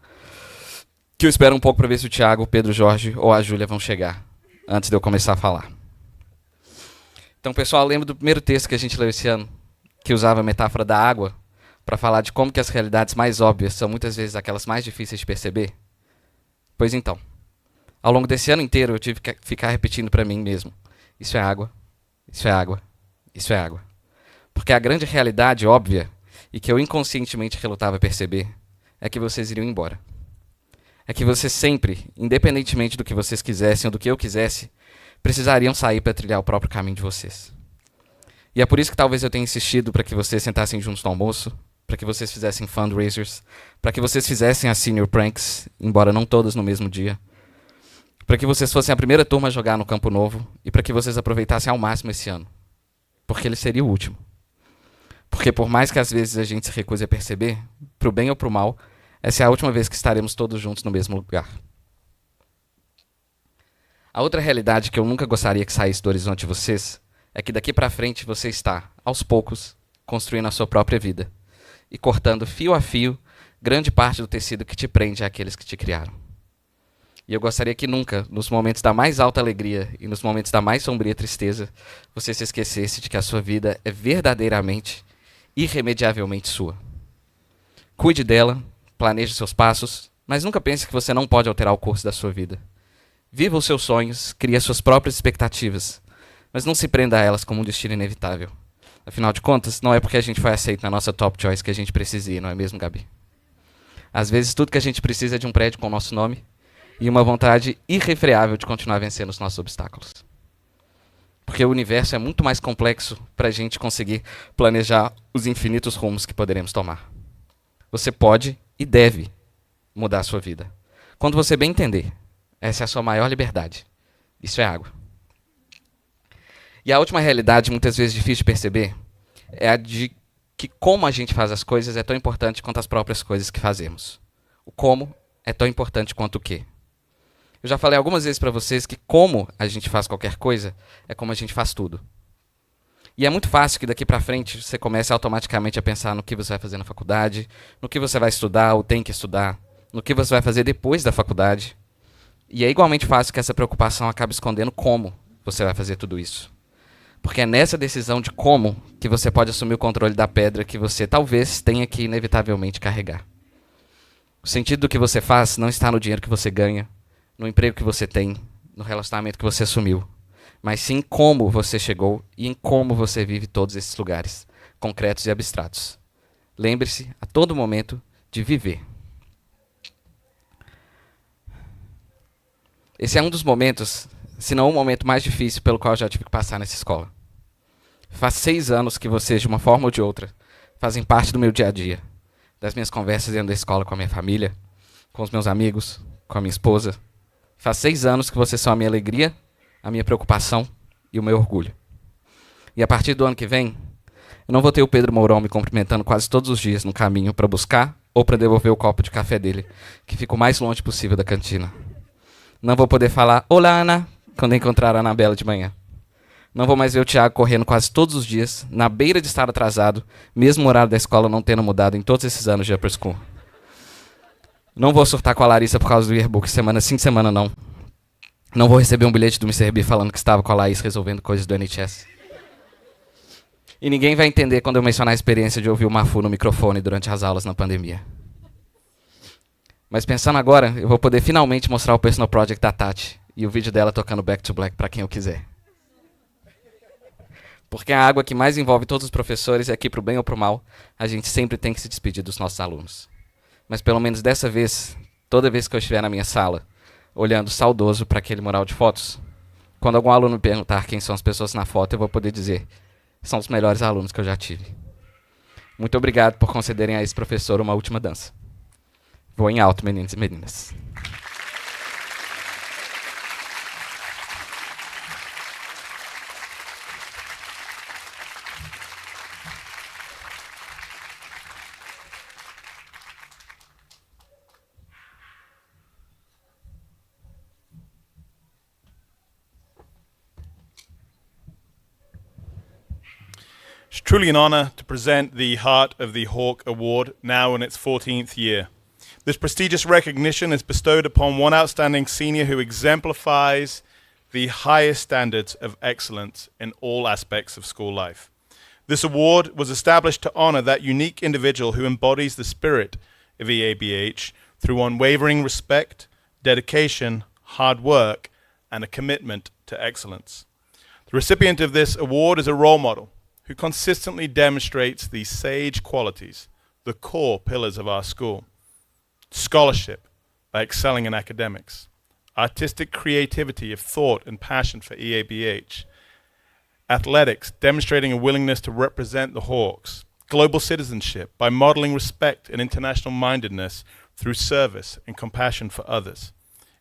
que eu espero um pouco para ver se o Thiago, o Pedro Jorge ou a Júlia vão chegar, antes de eu começar a falar. Então, pessoal, lembra do primeiro texto que a gente leu esse ano, que usava a metáfora da água, para falar de como que as realidades mais óbvias são muitas vezes aquelas mais difíceis de perceber? Pois então, ao longo desse ano inteiro eu tive que ficar repetindo para mim mesmo: isso é água, isso é água, isso é água. Porque a grande realidade óbvia, e que eu inconscientemente relutava a perceber, é que vocês iriam embora. É que vocês sempre, independentemente do que vocês quisessem ou do que eu quisesse, precisariam sair para trilhar o próprio caminho de vocês. E é por isso que talvez eu tenha insistido para que vocês sentassem juntos no almoço, para que vocês fizessem fundraisers, para que vocês fizessem as senior pranks, embora não todas no mesmo dia, para que vocês fossem a primeira turma a jogar no Campo Novo e para que vocês aproveitassem ao máximo esse ano. Porque ele seria o último. Porque por mais que às vezes a gente se recuse a perceber, pro bem ou pro mal, essa é a última vez que estaremos todos juntos no mesmo lugar. A outra realidade que eu nunca gostaria que saísse do horizonte de vocês é que daqui para frente você está, aos poucos, construindo a sua própria vida e cortando fio a fio grande parte do tecido que te prende àqueles que te criaram. E eu gostaria que nunca, nos momentos da mais alta alegria e nos momentos da mais sombria tristeza, você se esquecesse de que a sua vida é verdadeiramente, irremediavelmente sua. Cuide dela, planeje seus passos, mas nunca pense que você não pode alterar o curso da sua vida. Viva os seus sonhos, crie as suas próprias expectativas, Mas não se prenda a elas como um destino inevitável. Afinal de contas, não é porque a gente foi aceito na nossa top choice que a gente precisa ir, não é mesmo, Gabi? Às vezes, tudo que a gente precisa é de um prédio com o nosso nome e uma vontade irrefreável de continuar vencendo os nossos obstáculos. Porque o universo é muito mais complexo para a gente conseguir planejar os infinitos rumos que poderemos tomar. Você pode e deve mudar a sua vida. Quando você bem entender, essa é a sua maior liberdade. Isso é água. E a última realidade, muitas vezes difícil de perceber, é a de que como a gente faz as coisas é tão importante quanto as próprias coisas que fazemos. O como é tão importante quanto o que. Eu já falei algumas vezes para vocês que como a gente faz qualquer coisa é como a gente faz tudo. E é muito fácil que daqui para frente você comece automaticamente a pensar no que você vai fazer na faculdade, no que você vai estudar ou tem que estudar, no que você vai fazer depois da faculdade. E é igualmente fácil que essa preocupação acabe escondendo como você vai fazer tudo isso. Porque é nessa decisão de como que você pode assumir o controle da pedra que você talvez tenha que inevitavelmente carregar. O sentido do que você faz não está no dinheiro que você ganha, no emprego que você tem, no relacionamento que você assumiu, mas sim em como você chegou e em como você vive todos esses lugares, concretos e abstratos. Lembre-se, a todo momento, de viver. Esse é um dos momentos, se não o momento mais difícil pelo qual eu já tive que passar nessa escola. Faz 6 anos que vocês, de uma forma ou de outra, fazem parte do meu dia a dia, das minhas conversas dentro da escola com a minha família, com os meus amigos, com a minha esposa. Faz 6 anos que vocês são a minha alegria, a minha preocupação e o meu orgulho. E a partir do ano que vem, eu não vou ter o Pedro Mourão me cumprimentando quase todos os dias no caminho para buscar ou para devolver o copo de café dele, que fica o mais longe possível da cantina. Não vou poder falar "Olá, Ana", quando encontrar a Anabela de manhã. Não vou mais ver o Thiago correndo quase todos os dias, na beira de estar atrasado, mesmo o horário da escola não tendo mudado em todos esses anos de upper school. Não vou surtar com a Larissa por causa do yearbook semana sim, semana não. Não vou receber um bilhete do Mr. B falando que estava com a Laís resolvendo coisas do NHS. E ninguém vai entender quando eu mencionar a experiência de ouvir o Mafu no microfone durante as aulas na pandemia. Mas pensando agora, eu vou poder finalmente mostrar o personal project da Tati e o vídeo dela tocando Back to Black para quem eu quiser. Porque a água que mais envolve todos os professores é que, pro bem ou pro mal, a gente sempre tem que se despedir dos nossos alunos. Mas pelo menos dessa vez, toda vez que eu estiver na minha sala, olhando saudoso para aquele mural de fotos, quando algum aluno me perguntar quem são as pessoas na foto, eu vou poder dizer: são os melhores alunos que eu já tive. Muito obrigado por concederem a esse professor uma última dança. Voem alto, meninos e meninas. It's truly an honor to present the Heart of the Hawk Award, now in its 14th year. This prestigious recognition is bestowed upon one outstanding senior who exemplifies the highest standards of excellence in all aspects of school life. This award was established to honor that unique individual who embodies the spirit of EABH through unwavering respect, dedication, hard work, and a commitment to excellence. The recipient of this award is a role model who consistently demonstrates these sage qualities, the core pillars of our school. Scholarship, by excelling in academics. Artistic creativity of thought and passion for EABH. Athletics, demonstrating a willingness to represent the Hawks. Global citizenship, by modeling respect and international mindedness through service and compassion for others.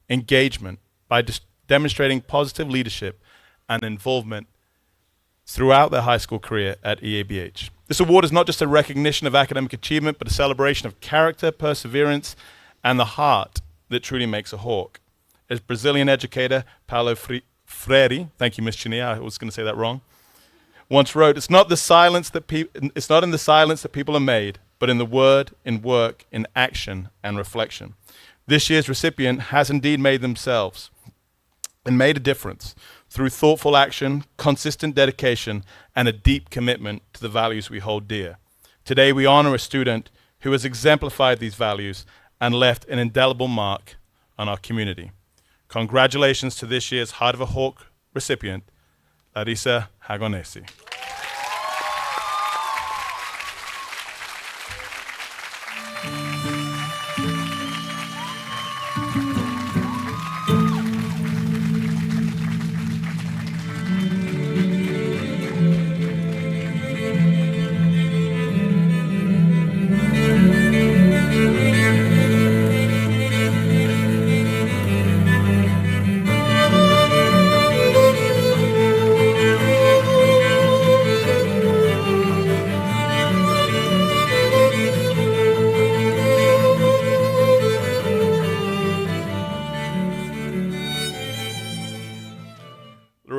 Engagement, by demonstrating positive leadership and involvement throughout their high school career at EABH. This award is not just a recognition of academic achievement, but a celebration of character, perseverance, and the heart that truly makes a Hawk. As Brazilian educator Paulo Freire, thank you, Miss Chinia, I was going to say that wrong, once wrote, it's not in the silence that people are made, but in the word, in work, in action, and reflection. This year's recipient has indeed made themselves and made a difference through thoughtful action, consistent dedication, and a deep commitment to the values we hold dear. Today we honor a student who has exemplified these values and left an indelible mark on our community. Congratulations to this year's Heart of a Hawk recipient, Larissa Hagonesi.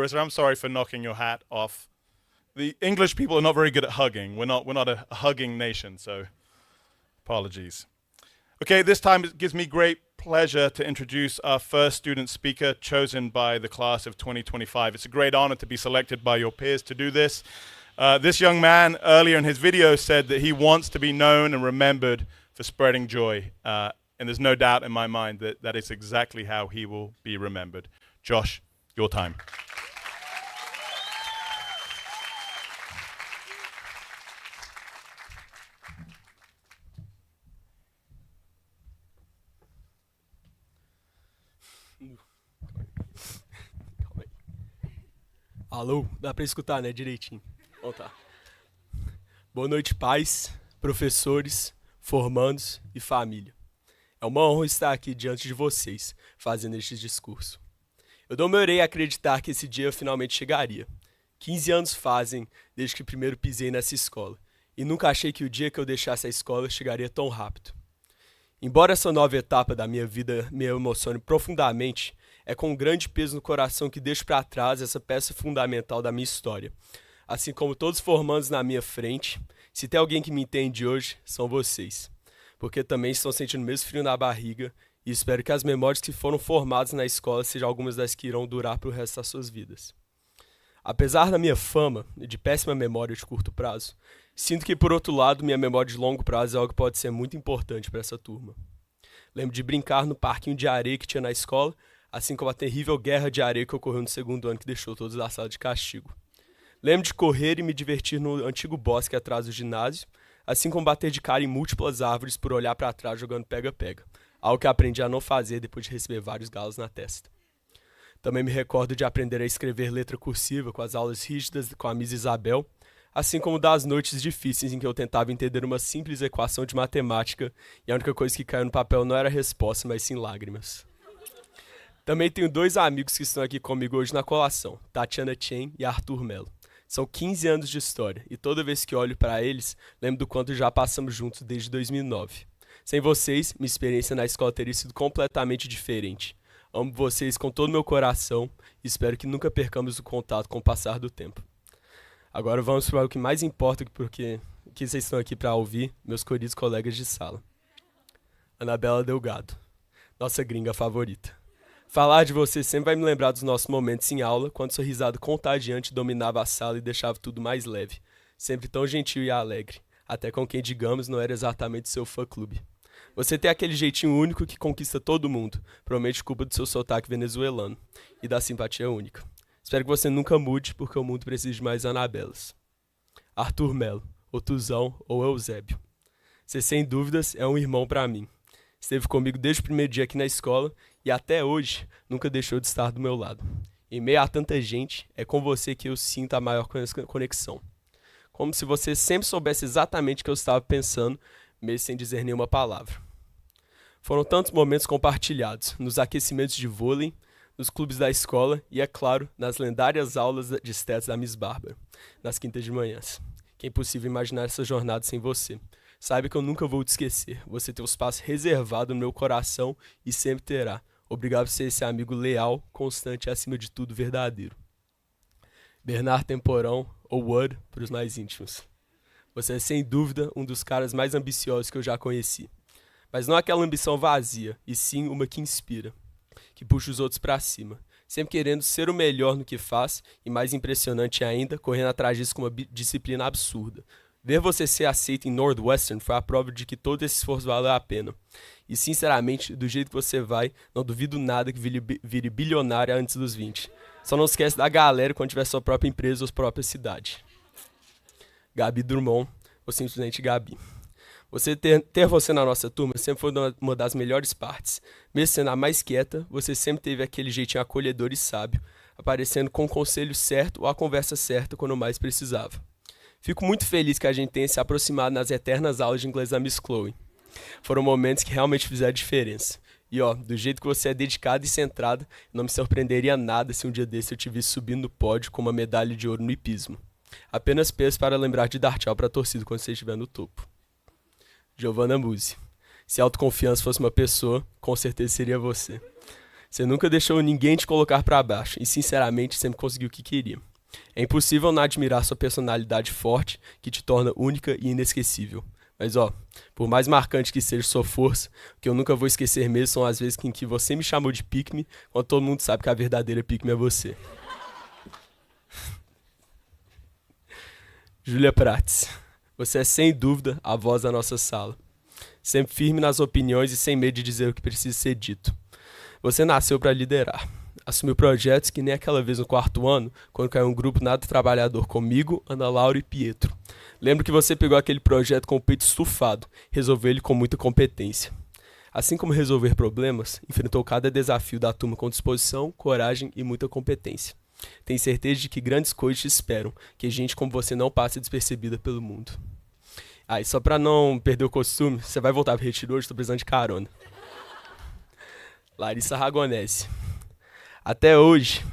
Larissa, I'm sorry for knocking your hat off. The English people are not very good at hugging. We're not a hugging nation, so apologies. Okay, this time it gives me great pleasure to introduce our first student speaker chosen by the class of 2025. It's a great honor to be selected by your peers to do this. This young man earlier in his video said that he wants to be known and remembered for spreading joy. And there's no doubt in my mind that that is exactly how he will be remembered. Josh, your time. Alô, dá pra escutar, né, direitinho? Então tá. Boa noite, pais, professores, formandos e família. É uma honra estar aqui diante de vocês, fazendo este discurso. Eu demorei a acreditar que esse dia finalmente chegaria. 15 anos fazem desde que primeiro pisei nessa escola, e nunca achei que o dia que eu deixasse a escola chegaria tão rápido. Embora essa nova etapa da minha vida me emocione profundamente, é com um grande peso no coração que deixo para trás essa peça fundamental da minha história. Assim como todos os formandos na minha frente, se tem alguém que me entende hoje, são vocês. Porque também estão sentindo o mesmo frio na barriga e espero que as memórias que foram formadas na escola sejam algumas das que irão durar para o resto das suas vidas. Apesar da minha fama e de péssima memória de curto prazo, sinto que, por outro lado, minha memória de longo prazo é algo que pode ser muito importante para essa turma. Lembro de brincar no parquinho de areia que tinha na escola, assim como a terrível guerra de areia que ocorreu no segundo ano que deixou todos na sala de castigo. Lembro de correr e me divertir no antigo bosque atrás do ginásio, assim como bater de cara em múltiplas árvores por olhar para trás jogando pega-pega, algo que aprendi a não fazer depois de receber vários galos na testa. Também me recordo de aprender a escrever letra cursiva com as aulas rígidas com a Miss Isabel, assim como das noites difíceis em que eu tentava entender uma simples equação de matemática e a única coisa que caiu no papel não era a resposta, mas sim lágrimas. Também tenho dois amigos que estão aqui comigo hoje na colação, Tatiana Chen e Arthur Melo. São 15 anos de história e toda vez que olho para eles, lembro do quanto já passamos juntos desde 2009. Sem vocês, minha experiência na escola teria sido completamente diferente. Amo vocês com todo o meu coração e espero que nunca percamos o contato com o passar do tempo. Agora vamos para o que mais importa, porque que vocês estão aqui para ouvir, meus queridos colegas de sala. Anabela Delgado, nossa gringa favorita. Falar de você sempre vai me lembrar dos nossos momentos em aula, quando sua risada contagiante dominava a sala e deixava tudo mais leve. Sempre tão gentil e alegre, até com quem, digamos, não era exatamente seu fã-clube. Você tem aquele jeitinho único que conquista todo mundo, provavelmente culpa do seu sotaque venezuelano e da simpatia única. Espero que você nunca mude, porque o mundo precisa de mais Anabelas. Arthur Melo, ou Tuzão, ou Eusébio. Você, sem dúvidas, é um irmão para mim. Esteve comigo desde o primeiro dia aqui na escola e até hoje nunca deixou de estar do meu lado. Em meio a tanta gente, é com você que eu sinto a maior conexão. Como se você sempre soubesse exatamente o que eu estava pensando, mesmo sem dizer nenhuma palavra. Foram tantos momentos compartilhados, nos aquecimentos de vôlei, nos clubes da escola e, é claro, nas lendárias aulas de estética da Miss Bárbara, nas quintas de manhãs. Que é impossível imaginar essa jornada sem você. Saiba que eu nunca vou te esquecer. Você tem um espaço reservado no meu coração e sempre terá. Obrigado por ser esse amigo leal, constante e, acima de tudo, verdadeiro. Bernard Temporão, ou Word, para os mais íntimos. Você é, sem dúvida, um dos caras mais ambiciosos que eu já conheci. Mas não aquela ambição vazia, e sim uma que inspira, que puxa os outros para cima, sempre querendo ser o melhor no que faz, e mais impressionante ainda, correndo atrás disso com uma disciplina absurda. Ver você ser aceito em Northwestern foi a prova de que todo esse esforço valeu a pena. E, sinceramente, do jeito que você vai, não duvido nada que vire bilionária antes dos 20. Só não esquece da galera quando tiver sua própria empresa ou sua própria cidade. Gabi Drummond, ou simplesmente Gabi. Ter você na nossa turma sempre foi uma das melhores partes. Mesmo sendo a mais quieta, você sempre teve aquele jeitinho acolhedor e sábio, aparecendo com o conselho certo ou a conversa certa quando mais precisava. Fico muito feliz que a gente tenha se aproximado nas eternas aulas de inglês da Miss Chloe. Foram momentos que realmente fizeram diferença. E do jeito que você é dedicada e centrada, não me surpreenderia nada se um dia desse eu te visse subindo no pódio com uma medalha de ouro no hipismo. Apenas peço para lembrar de dar tchau para a torcida quando você estiver no topo. Giovanna Musi. Se autoconfiança fosse uma pessoa, com certeza seria você. Você nunca deixou ninguém te colocar para baixo e, sinceramente, sempre conseguiu o que queria. É impossível não admirar sua personalidade forte, que te torna única e inesquecível. Mas, por mais marcante que seja sua força, o que eu nunca vou esquecer mesmo são as vezes em que você me chamou de pick-me, quando todo mundo sabe que a verdadeira pick-me é você. Júlia Prates. Você é, sem dúvida, a voz da nossa sala. Sempre firme nas opiniões e sem medo de dizer o que precisa ser dito. Você nasceu para liderar. Assumiu projetos que nem aquela vez no 4º ano, quando caiu um grupo nada trabalhador comigo, Ana Laura e Pietro. Lembro que você pegou aquele projeto com o peito estufado, resolveu ele com muita competência. Assim como resolver problemas, enfrentou cada desafio da turma com disposição, coragem e muita competência. Tenho certeza de que grandes coisas te esperam, que gente como você não passe despercebida pelo mundo. E só pra não perder o costume, você vai voltar pro retiro hoje, tô precisando de carona. Larissa Ragonese. Até hoje,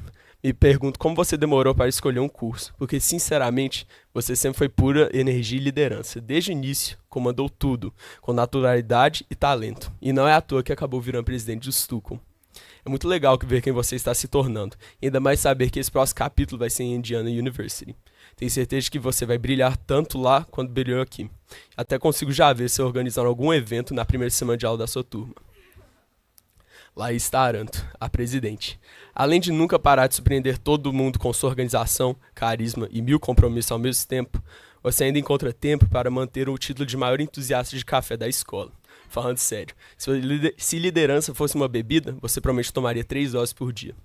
me pergunto como você demorou para escolher um curso, porque, sinceramente, você sempre foi pura energia e liderança. Desde o início, comandou tudo, com naturalidade e talento. E não é à toa que acabou virando presidente do Stucco. É muito legal ver quem você está se tornando, e ainda mais saber que esse próximo capítulo vai ser em Indiana University. Tenho certeza de que você vai brilhar tanto lá quanto brilhou aqui. Até consigo já ver você organizando algum evento na primeira semana de aula da sua turma. Laís Taranto, a presidente. Além de nunca parar de surpreender todo mundo com sua organização, carisma e 1000 compromissos ao mesmo tempo, você ainda encontra tempo para manter o título de maior entusiasta de café da escola. Falando sério, se liderança fosse uma bebida, você provavelmente tomaria 3 doses por dia.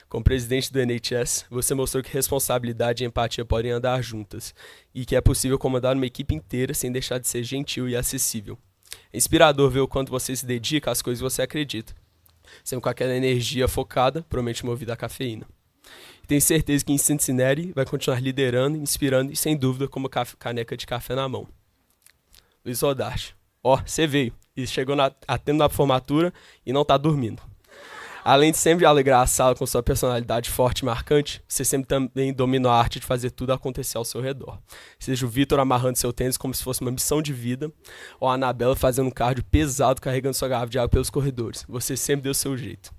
Como presidente do NHS, você mostrou que responsabilidade e empatia podem andar juntas, e que é possível comandar uma equipe inteira sem deixar de ser gentil e acessível. É inspirador ver o quanto você se dedica às coisas que você acredita, sempre com aquela energia focada, provavelmente movida à cafeína. E tenho certeza que em Cincinnati vai continuar liderando, inspirando e, sem dúvida, com uma caneca de café na mão. Luiz Rodarte. Você veio e chegou atendo na formatura e não tá dormindo. Além de sempre alegrar a sala com sua personalidade forte e marcante, você sempre também domina a arte de fazer tudo acontecer ao seu redor. Seja o Vitor amarrando seu tênis como se fosse uma missão de vida, ou a Anabela fazendo um cardio pesado carregando sua garrafa de água pelos corredores. Você sempre deu o seu jeito.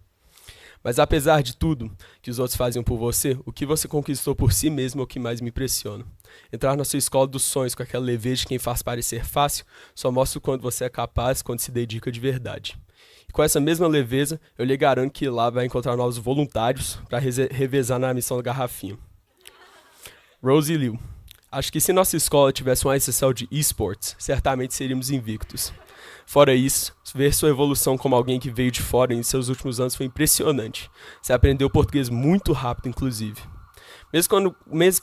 Mas apesar de tudo que os outros faziam por você, o que você conquistou por si mesmo é o que mais me impressiona. Entrar na sua escola dos sonhos com aquela leveza de quem faz parecer fácil só mostra o quanto você é capaz quando se dedica de verdade. E com essa mesma leveza, eu lhe garanto que lá vai encontrar novos voluntários para revezar na missão da garrafinha. Rosie Liu. Acho que se nossa escola tivesse uma exceção de esports, certamente seríamos invictos. Fora isso, ver sua evolução como alguém que veio de fora em seus últimos anos foi impressionante. Você aprendeu português muito rápido, inclusive. Mesmo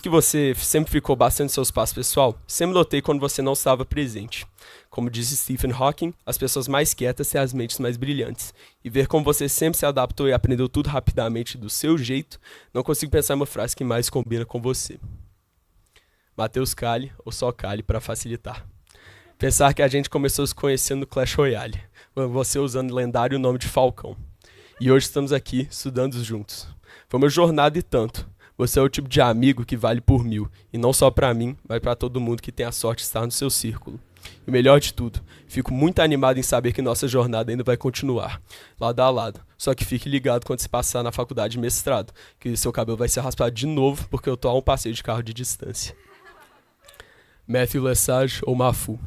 que você sempre ficou bastante no seu espaço pessoal, sempre notei quando você não estava presente. Como disse Stephen Hawking, as pessoas mais quietas têm as mentes mais brilhantes. E ver como você sempre se adaptou e aprendeu tudo rapidamente do seu jeito, não consigo pensar em uma frase que mais combina com você. Matheus Cali, ou só Cali para facilitar. Pensar que a gente começou se conhecendo no Clash Royale, você usando o lendário nome de Falcão. E hoje estamos aqui, estudando juntos. Foi uma jornada e tanto. Você é o tipo de amigo que vale por 1000, e não só para mim, mas para todo mundo que tem a sorte de estar no seu círculo. E o melhor de tudo, fico muito animado em saber que nossa jornada ainda vai continuar, lado a lado. Só que fique ligado quando você passar na faculdade de mestrado, que seu cabelo vai ser raspado de novo, porque eu tô a um passeio de carro de distância. Matthew Lesage, ou Mafu.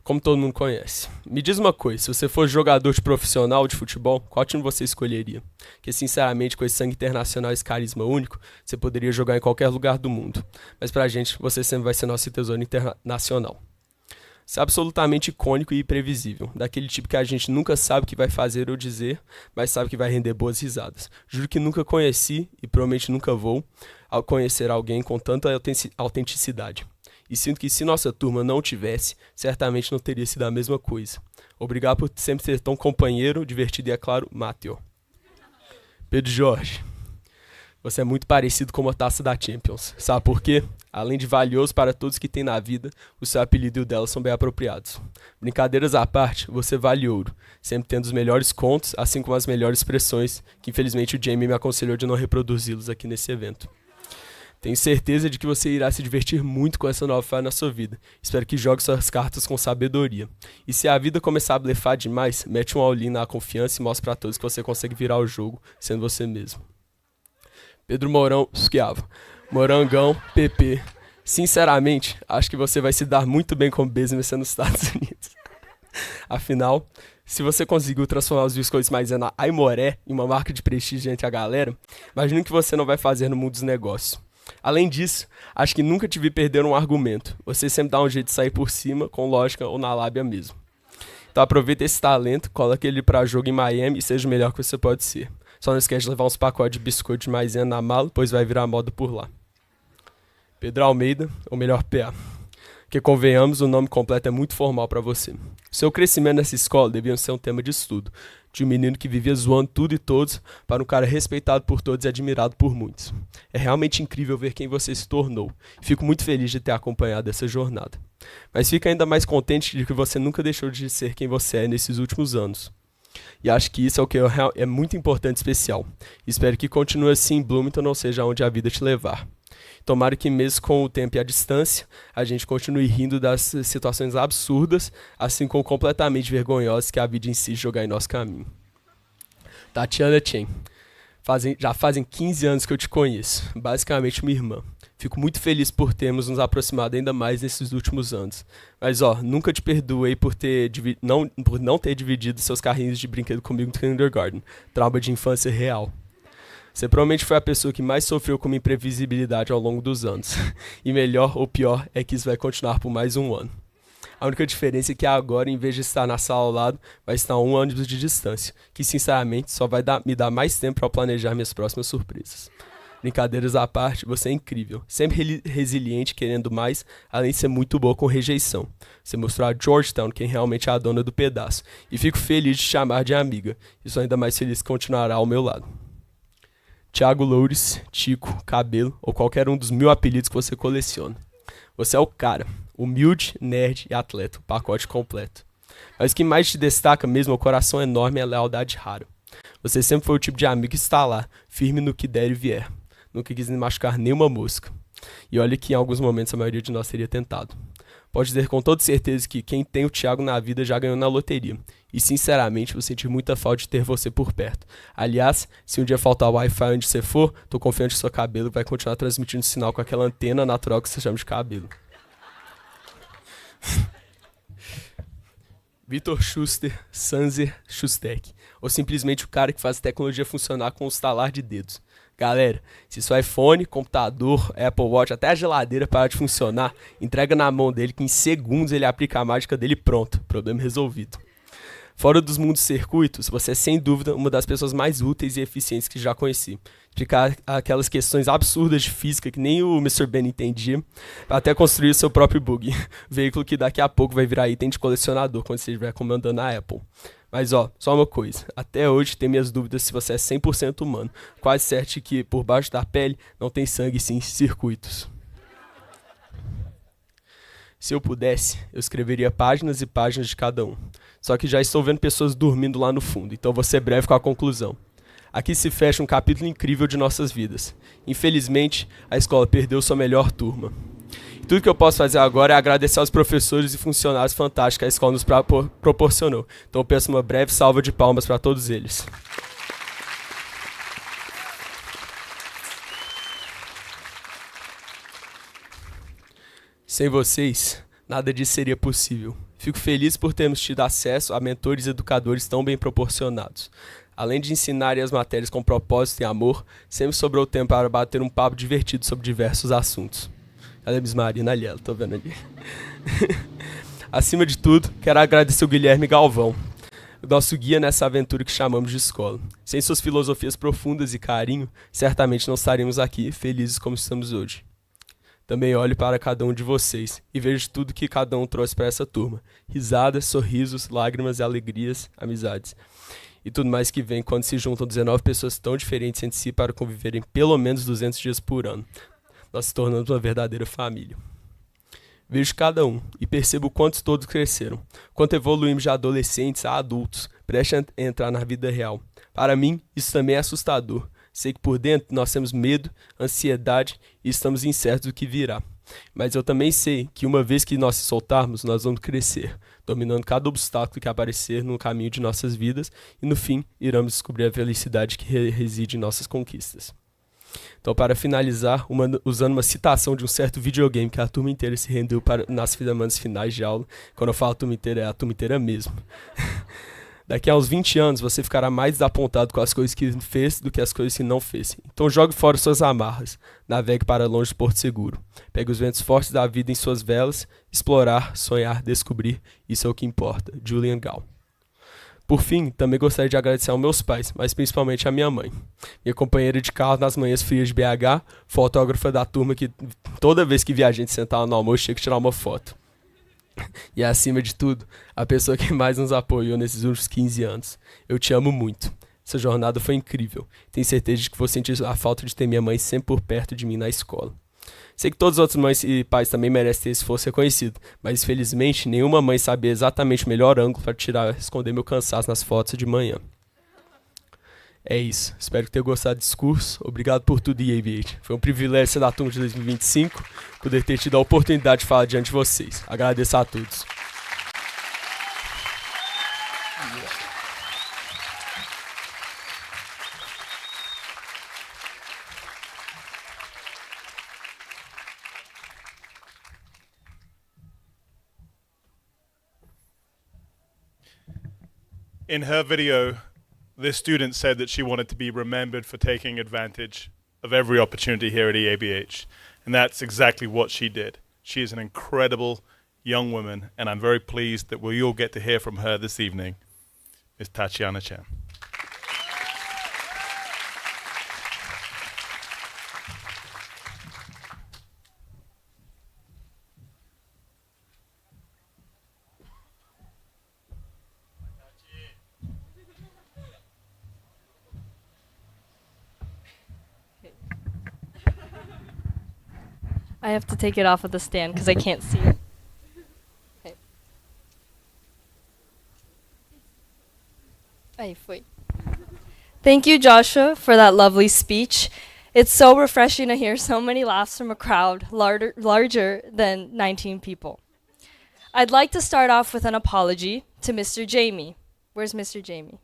Como todo mundo conhece. Me diz uma coisa, se você fosse jogador de profissional de futebol, qual time você escolheria? Porque, sinceramente, com esse sangue internacional e esse carisma único, você poderia jogar em qualquer lugar do mundo. Mas pra gente, você sempre vai ser nosso tesouro internacional. Isso é absolutamente icônico e imprevisível, daquele tipo que a gente nunca sabe o que vai fazer ou dizer, mas sabe que vai render boas risadas. Juro que nunca conheci, e provavelmente nunca vou, ao conhecer alguém com tanta autenticidade. E sinto que se nossa turma não tivesse, certamente não teria sido a mesma coisa. Obrigado por sempre ser tão companheiro, divertido e, é claro, Mateo. Pedro Jorge, você é muito parecido com uma taça da Champions. Sabe por quê? Além de valioso para todos que tem na vida, o seu apelido e o dela são bem apropriados. Brincadeiras à parte, você vale ouro, sempre tendo os melhores contos, assim como as melhores expressões, que infelizmente o Jamie me aconselhou de não reproduzi-los aqui nesse evento. Tenho certeza de que você irá se divertir muito com essa nova fase na sua vida. Espero que jogue suas cartas com sabedoria. E se a vida começar a blefar demais, mete um all-in na confiança e mostra para todos que você consegue virar o jogo sendo você mesmo. Pedro Mourão, Esquiavo. Morangão, PP. Sinceramente, acho que você vai se dar muito bem como business nos Estados Unidos. Afinal, se você conseguiu transformar os biscoitos maisena Aimoré em uma marca de prestígio entre a galera, imagino que você não vai fazer no mundo dos negócios. Além disso, acho que nunca te vi perder um argumento. Você sempre dá um jeito de sair por cima, com lógica ou na lábia mesmo. Então aproveita esse talento, coloque ele pra jogo em Miami e seja o melhor que você pode ser. Só não esquece de levar uns pacotes de biscoito de maisena na mala, pois vai virar moda por lá. Pedro Almeida, ou melhor, PA. Que convenhamos, o nome completo é muito formal para você. Seu crescimento nessa escola devia ser um tema de estudo, de um menino que vivia zoando tudo e todos, para um cara respeitado por todos e admirado por muitos. É realmente incrível ver quem você se tornou. Fico muito feliz de ter acompanhado essa jornada. Mas fico ainda mais contente de que você nunca deixou de ser quem você é nesses últimos anos. E acho que isso é o que é muito importante e especial. Espero que continue assim em Bloomington, não seja onde a vida te levar. Tomara que mesmo com o tempo e a distância, a gente continue rindo das situações absurdas, assim como completamente vergonhosas que a vida insiste em jogar em nosso caminho. Tatiana Chen, já fazem 15 anos que eu te conheço, basicamente uma irmã. Fico muito feliz por termos nos aproximado ainda mais nesses últimos anos. Mas nunca te perdoei por não ter dividido seus carrinhos de brinquedo comigo no kindergarten. Trauma de infância real. Você provavelmente foi a pessoa que mais sofreu com minha imprevisibilidade ao longo dos anos. E melhor ou pior é que isso vai continuar por mais um ano. A única diferença é que agora, em vez de estar na sala ao lado, vai estar a 1 ônibus de distância, que sinceramente só vai me dar mais tempo para planejar minhas próximas surpresas. Brincadeiras à parte, você é incrível, sempre resiliente, querendo mais, além de ser muito boa com rejeição. Você mostrou a Georgetown quem realmente é a dona do pedaço, e fico feliz de te chamar de amiga, e sou ainda mais feliz que continuará ao meu lado. Thiago Loures, Tico, Cabelo ou qualquer um dos 1000 apelidos que você coleciona. Você é o cara, humilde, nerd e atleta, o pacote completo. Mas o que mais te destaca mesmo é o coração enorme e a lealdade rara. Você sempre foi o tipo de amigo que está lá, firme no que der e vier. Nunca quis machucar nenhuma mosca. E olha que em alguns momentos a maioria de nós teria tentado. Pode dizer com toda certeza que quem tem o Thiago na vida já ganhou na loteria. E sinceramente, vou sentir muita falta de ter você por perto. Aliás, se um dia faltar o Wi-Fi onde você for, tô confiante que seu cabelo vai continuar transmitindo sinal com aquela antena natural que você chama de cabelo. Vitor Schuster, Sanzer Schustek. Ou simplesmente o cara que faz a tecnologia funcionar com o estalar de dedos. Galera, se seu iPhone, computador, Apple Watch, até a geladeira parar de funcionar, entrega na mão dele que em segundos ele aplica a mágica dele e pronto, problema resolvido. Fora dos mundos circuitos, você é sem dúvida uma das pessoas mais úteis e eficientes que já conheci. Explicar aquelas questões absurdas de física que nem o Mr. Ben entendia, até construir o seu próprio bug, veículo que daqui a pouco vai virar item de colecionador quando você estiver comandando a Apple. Mas só uma coisa, até hoje tenho minhas dúvidas se você é 100% humano, quase certo que por baixo da pele não tem sangue sim circuitos. Se eu pudesse, eu escreveria páginas e páginas de cada um, só que já estou vendo pessoas dormindo lá no fundo, então vou ser breve com a conclusão. Aqui se fecha um capítulo incrível de nossas vidas. Infelizmente, a escola perdeu sua melhor turma. Tudo que eu posso fazer agora é agradecer aos professores e funcionários fantásticos que a escola nos proporcionou. Então eu peço uma breve salva de palmas para todos eles. Sem vocês, nada disso seria possível. Fico feliz por termos tido acesso a mentores e educadores tão bem proporcionados. Além de ensinarem as matérias com propósito e amor, sempre sobrou tempo para bater um papo divertido sobre diversos assuntos. Cadê a Miss Marina ali? Ela, tô vendo ali. Acima de tudo, quero agradecer o Guilherme Galvão, o nosso guia nessa aventura que chamamos de escola. Sem suas filosofias profundas e carinho, certamente não estaríamos aqui felizes como estamos hoje. Também olho para cada um de vocês e vejo tudo que cada um trouxe para essa turma. Risadas, sorrisos, lágrimas, alegrias, amizades. E tudo mais que vem quando se juntam 19 pessoas tão diferentes entre si para conviverem pelo menos 200 dias por ano. Nós se tornamos uma verdadeira família. Vejo cada um e percebo quantos todos cresceram, quanto evoluímos de adolescentes a adultos, prestes a entrar na vida real. Para mim, isso também é assustador. Sei que por dentro nós temos medo, ansiedade e estamos incertos do que virá. Mas eu também sei que uma vez que nós se soltarmos, nós vamos crescer, dominando cada obstáculo que aparecer no caminho de nossas vidas e no fim iremos descobrir a felicidade que reside em nossas conquistas. Então, para finalizar, usando uma citação de um certo videogame que a turma inteira se rendeu nas semanas finais de aula, quando eu falo turma inteira, é a turma inteira mesmo. Daqui a uns 20 anos, você ficará mais desapontado com as coisas que fez do que as coisas que não fez. Então, jogue fora suas amarras, navegue para longe do porto seguro. Pegue os ventos fortes da vida em suas velas, explorar, sonhar, descobrir, isso é o que importa. Julian Gall. Por fim, também gostaria de agradecer aos meus pais, mas principalmente à minha mãe. Minha companheira de carro nas manhãs frias de BH, fotógrafa da turma que toda vez que a gente sentava no almoço tinha que tirar uma foto. E acima de tudo, a pessoa que mais nos apoiou nesses últimos 15 anos. Eu te amo muito. Essa jornada foi incrível. Tenho certeza de que vou sentir a falta de ter minha mãe sempre por perto de mim na escola. Sei que todas as outras mães e pais também merecem ter esse esforço reconhecido, mas infelizmente nenhuma mãe sabia exatamente o melhor ângulo para esconder meu cansaço nas fotos de manhã. É isso. Espero que tenham gostado do discurso. Obrigado por tudo, EABH. Foi um privilégio ser da turma de 2025, poder ter tido a oportunidade de falar diante de vocês. Agradeço a todos. In her video, this student said that she wanted to be remembered for taking advantage of every opportunity here at EABH. And that's exactly what she did. She is an incredible young woman, and I'm very pleased that we all get to hear from her this evening, Ms. Tatiana Chen. I have to take it off of the stand because I can't see it. Okay. Aí foi. Thank you, Joshua, for that lovely speech. It's so refreshing to hear so many laughs from a crowd larger than 19 people. I'd like to start off with an apology to Mr. Jamie. Where's Mr. Jamie?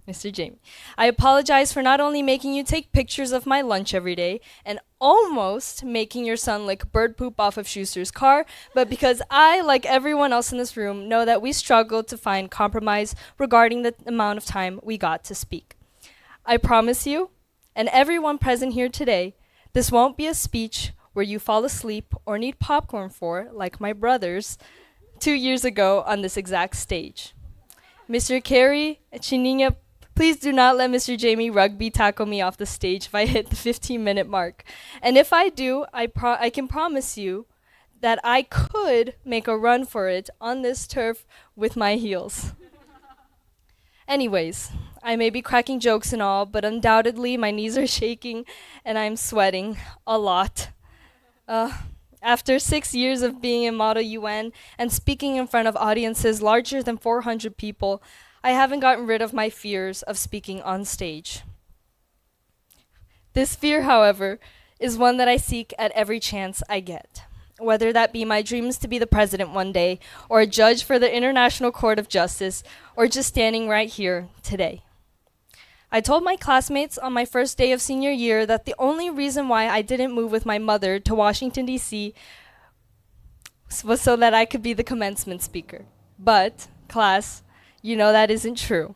Mr. Jamie. I apologize for not only making you take pictures of my lunch every day and almost making your son lick bird poop off of Schuster's car, but because I, like everyone else in this room, know that we struggled to find compromise regarding the amount of time we got to speak. I promise you, and everyone present here today, this won't be a speech where you fall asleep or need popcorn for, like my brothers 2 years ago on this exact stage. Mr. Carey, Chininha, please do not let Mr. Jamie Rugby tackle me off the stage if I hit the 15-minute mark. And if I do, I can promise you that I could make a run for it on this turf with my heels. Anyways, I may be cracking jokes and all, but undoubtedly my knees are shaking and I'm sweating a lot. After 6 years of being in Model UN and speaking in front of audiences larger than 400 people, I haven't gotten rid of my fears of speaking on stage. This fear, however, is one that I seek at every chance I get, whether that be my dreams to be the president one day, or a judge for the International Court of Justice, or just standing right here today. I told my classmates on my first day of senior year that the only reason why I didn't move with my mother to Washington, D.C. was so that I could be the commencement speaker. But, class, you know that isn't true.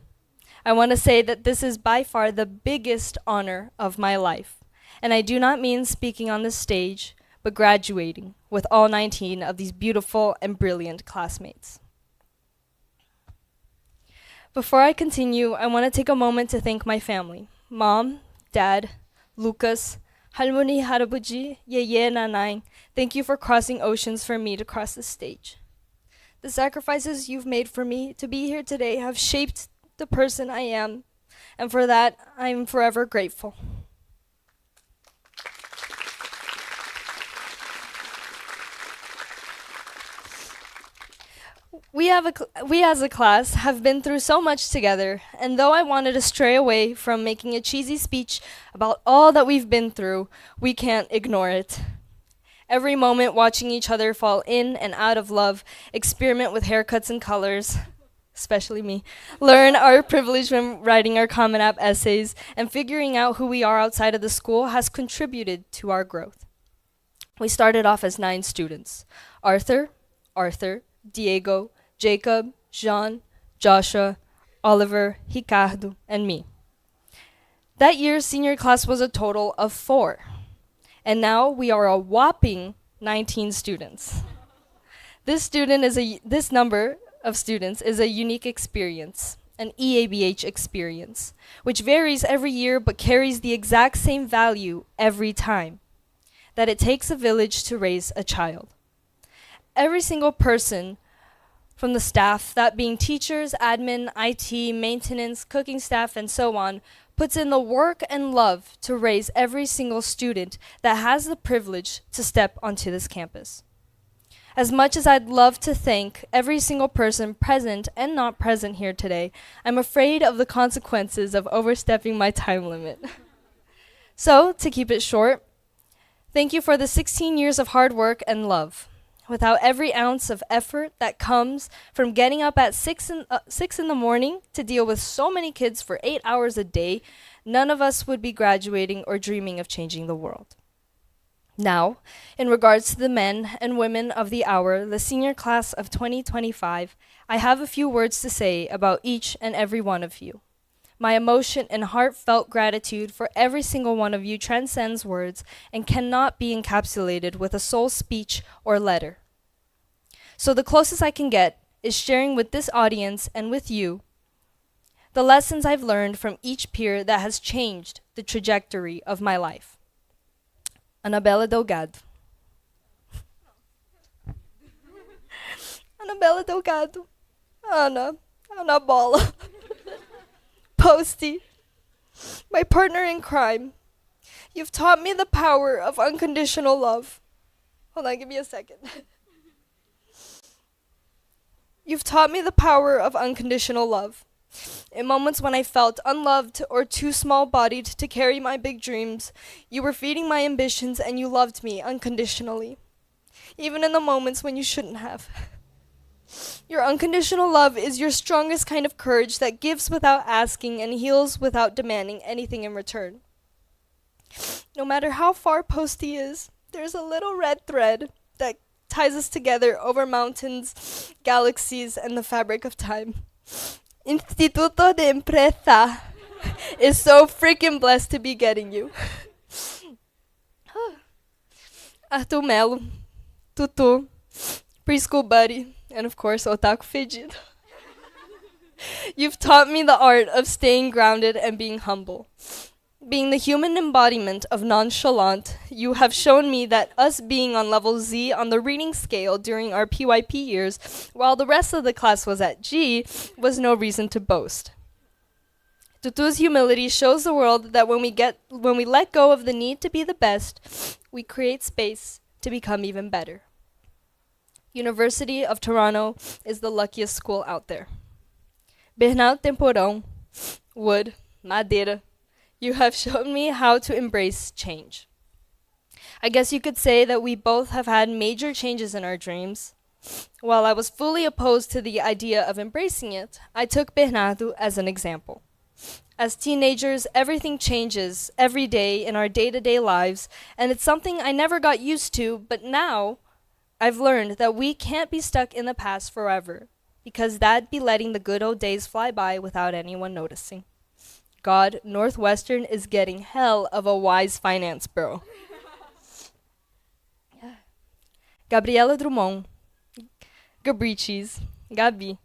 I want to say that this is by far the biggest honor of my life. And I do not mean speaking on the stage, but graduating with all 19 of these beautiful and brilliant classmates. Before I continue, I want to take a moment to thank my family. Mom, Dad, Lucas, Halmoni Harabuji, Yeye Nanay, thank you for crossing oceans for me to cross the stage. The sacrifices you've made for me to be here today have shaped the person I am, and for that, I'm forever grateful. We as a class have been through so much together, and though I wanted to stray away from making a cheesy speech about all that we've been through, we can't ignore it. Every moment watching each other fall in and out of love, experiment with haircuts and colors, especially me, learn our privilege when writing our Common App essays, and figuring out who we are outside of the school has contributed to our growth. We started off as 9 students: Arthur, Diego, Jacob, Jean, Joshua, Oliver, Ricardo, and me. That year's senior class was a total of 4. And now we are a whopping 19 students. This number of students is a unique experience, an EABH experience, which varies every year but carries the exact same value every time, that it takes a village to raise a child. Every single person from the staff, that being teachers, admin, IT, maintenance, cooking staff, and so on, puts in the work and love to raise every single student that has the privilege to step onto this campus. As much as I'd love to thank every single person present and not present here today, I'm afraid of the consequences of overstepping my time limit. So, to keep it short, thank you for the 16 years of hard work and love. Without every ounce of effort that comes from getting up at 6 in the morning to deal with so many kids for 8 hours a day, none of us would be graduating or dreaming of changing the world. Now, in regards to the men and women of the hour, the senior class of 2025, I have a few words to say about each and every one of you. My emotion and heartfelt gratitude for every single one of you transcends words and cannot be encapsulated with a sole speech or letter. So the closest I can get is sharing with this audience and with you the lessons I've learned from each peer that has changed the trajectory of my life. Anabela Delgado. Anabela Delgado. Ana Bola. Posty, my partner in crime. You've taught me the power of unconditional love. Hold on, give me a second. You've taught me the power of unconditional love. In moments when I felt unloved or too small-bodied to carry my big dreams, you were feeding my ambitions and you loved me unconditionally, even in the moments when you shouldn't have. Your unconditional love is your strongest kind of courage that gives without asking and heals without demanding anything in return. No matter how far Posty is, there's a little red thread that ties us together over mountains, galaxies, and the fabric of time. Instituto de Empresa is so freaking blessed to be getting you. Arthur Melo, Tutu, preschool buddy, and of course, Otaku Fedido. You've taught me the art of staying grounded and being humble. Being the human embodiment of nonchalant, you have shown me that us being on level Z on the reading scale during our PYP years, while the rest of the class was at G, was no reason to boast. Tutu's humility shows the world that when we let go of the need to be the best, we create space to become even better. University of Toronto is the luckiest school out there. Bernardo Temporão, wood, madeira, you have shown me how to embrace change. I guess you could say that we both have had major changes in our dreams. While I was fully opposed to the idea of embracing it, I took Bernardo as an example. As teenagers, everything changes every day in our day-to-day lives, and it's something I never got used to, but now I've learned that we can't be stuck in the past forever, because that'd be letting the good old days fly by without anyone noticing. God, Northwestern is getting hell of a wise finance bro. Gabriela Drummond, Gabriches, Gabi.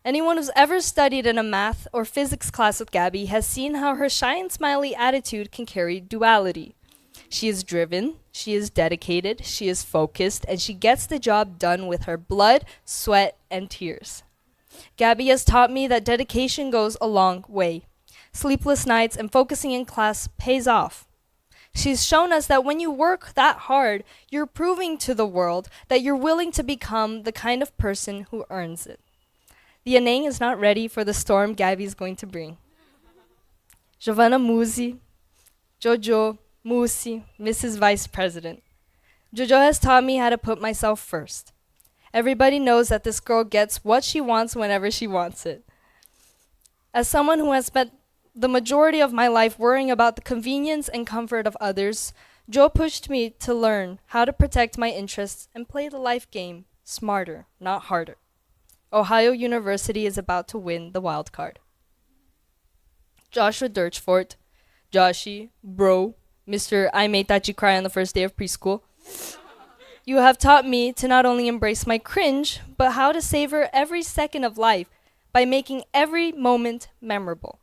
Anyone who's ever studied in a math or physics class with Gabby has seen how her shy and smiley attitude can carry duality. She is driven, she is dedicated, she is focused, and she gets the job done with her blood, sweat, and tears. Gabby has taught me that dedication goes a long way. Sleepless nights and focusing in class pays off. She's shown us that when you work that hard, you're proving to the world that you're willing to become the kind of person who earns it. The Enem is not ready for the storm Gabby is going to bring. Giovanna Musi, Jojo, Musi, Mrs. Vice President. Jojo has taught me how to put myself first. Everybody knows that this girl gets what she wants whenever she wants it. As someone who has spent the majority of my life worrying about the convenience and comfort of others, Jo pushed me to learn how to protect my interests and play the life game smarter, not harder. Ohio University is about to win the wild card. Joshua Dirchfort, Joshi, Bro, Mr. I made Tachi cry on the first day of preschool. You have taught me to not only embrace my cringe, but how to savor every second of life by making every moment memorable.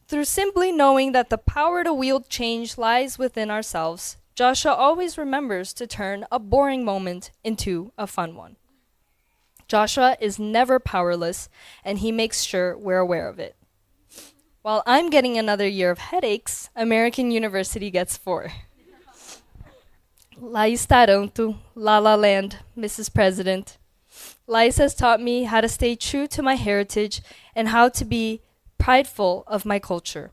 Through simply knowing that the power to wield change lies within ourselves, Joshua always remembers to turn a boring moment into a fun one. Joshua is never powerless, and he makes sure we're aware of it. While I'm getting another year of headaches, American University gets 4. Lais Taranto, La La Land, Mrs. President. Lais has taught me how to stay true to my heritage and how to be prideful of my culture.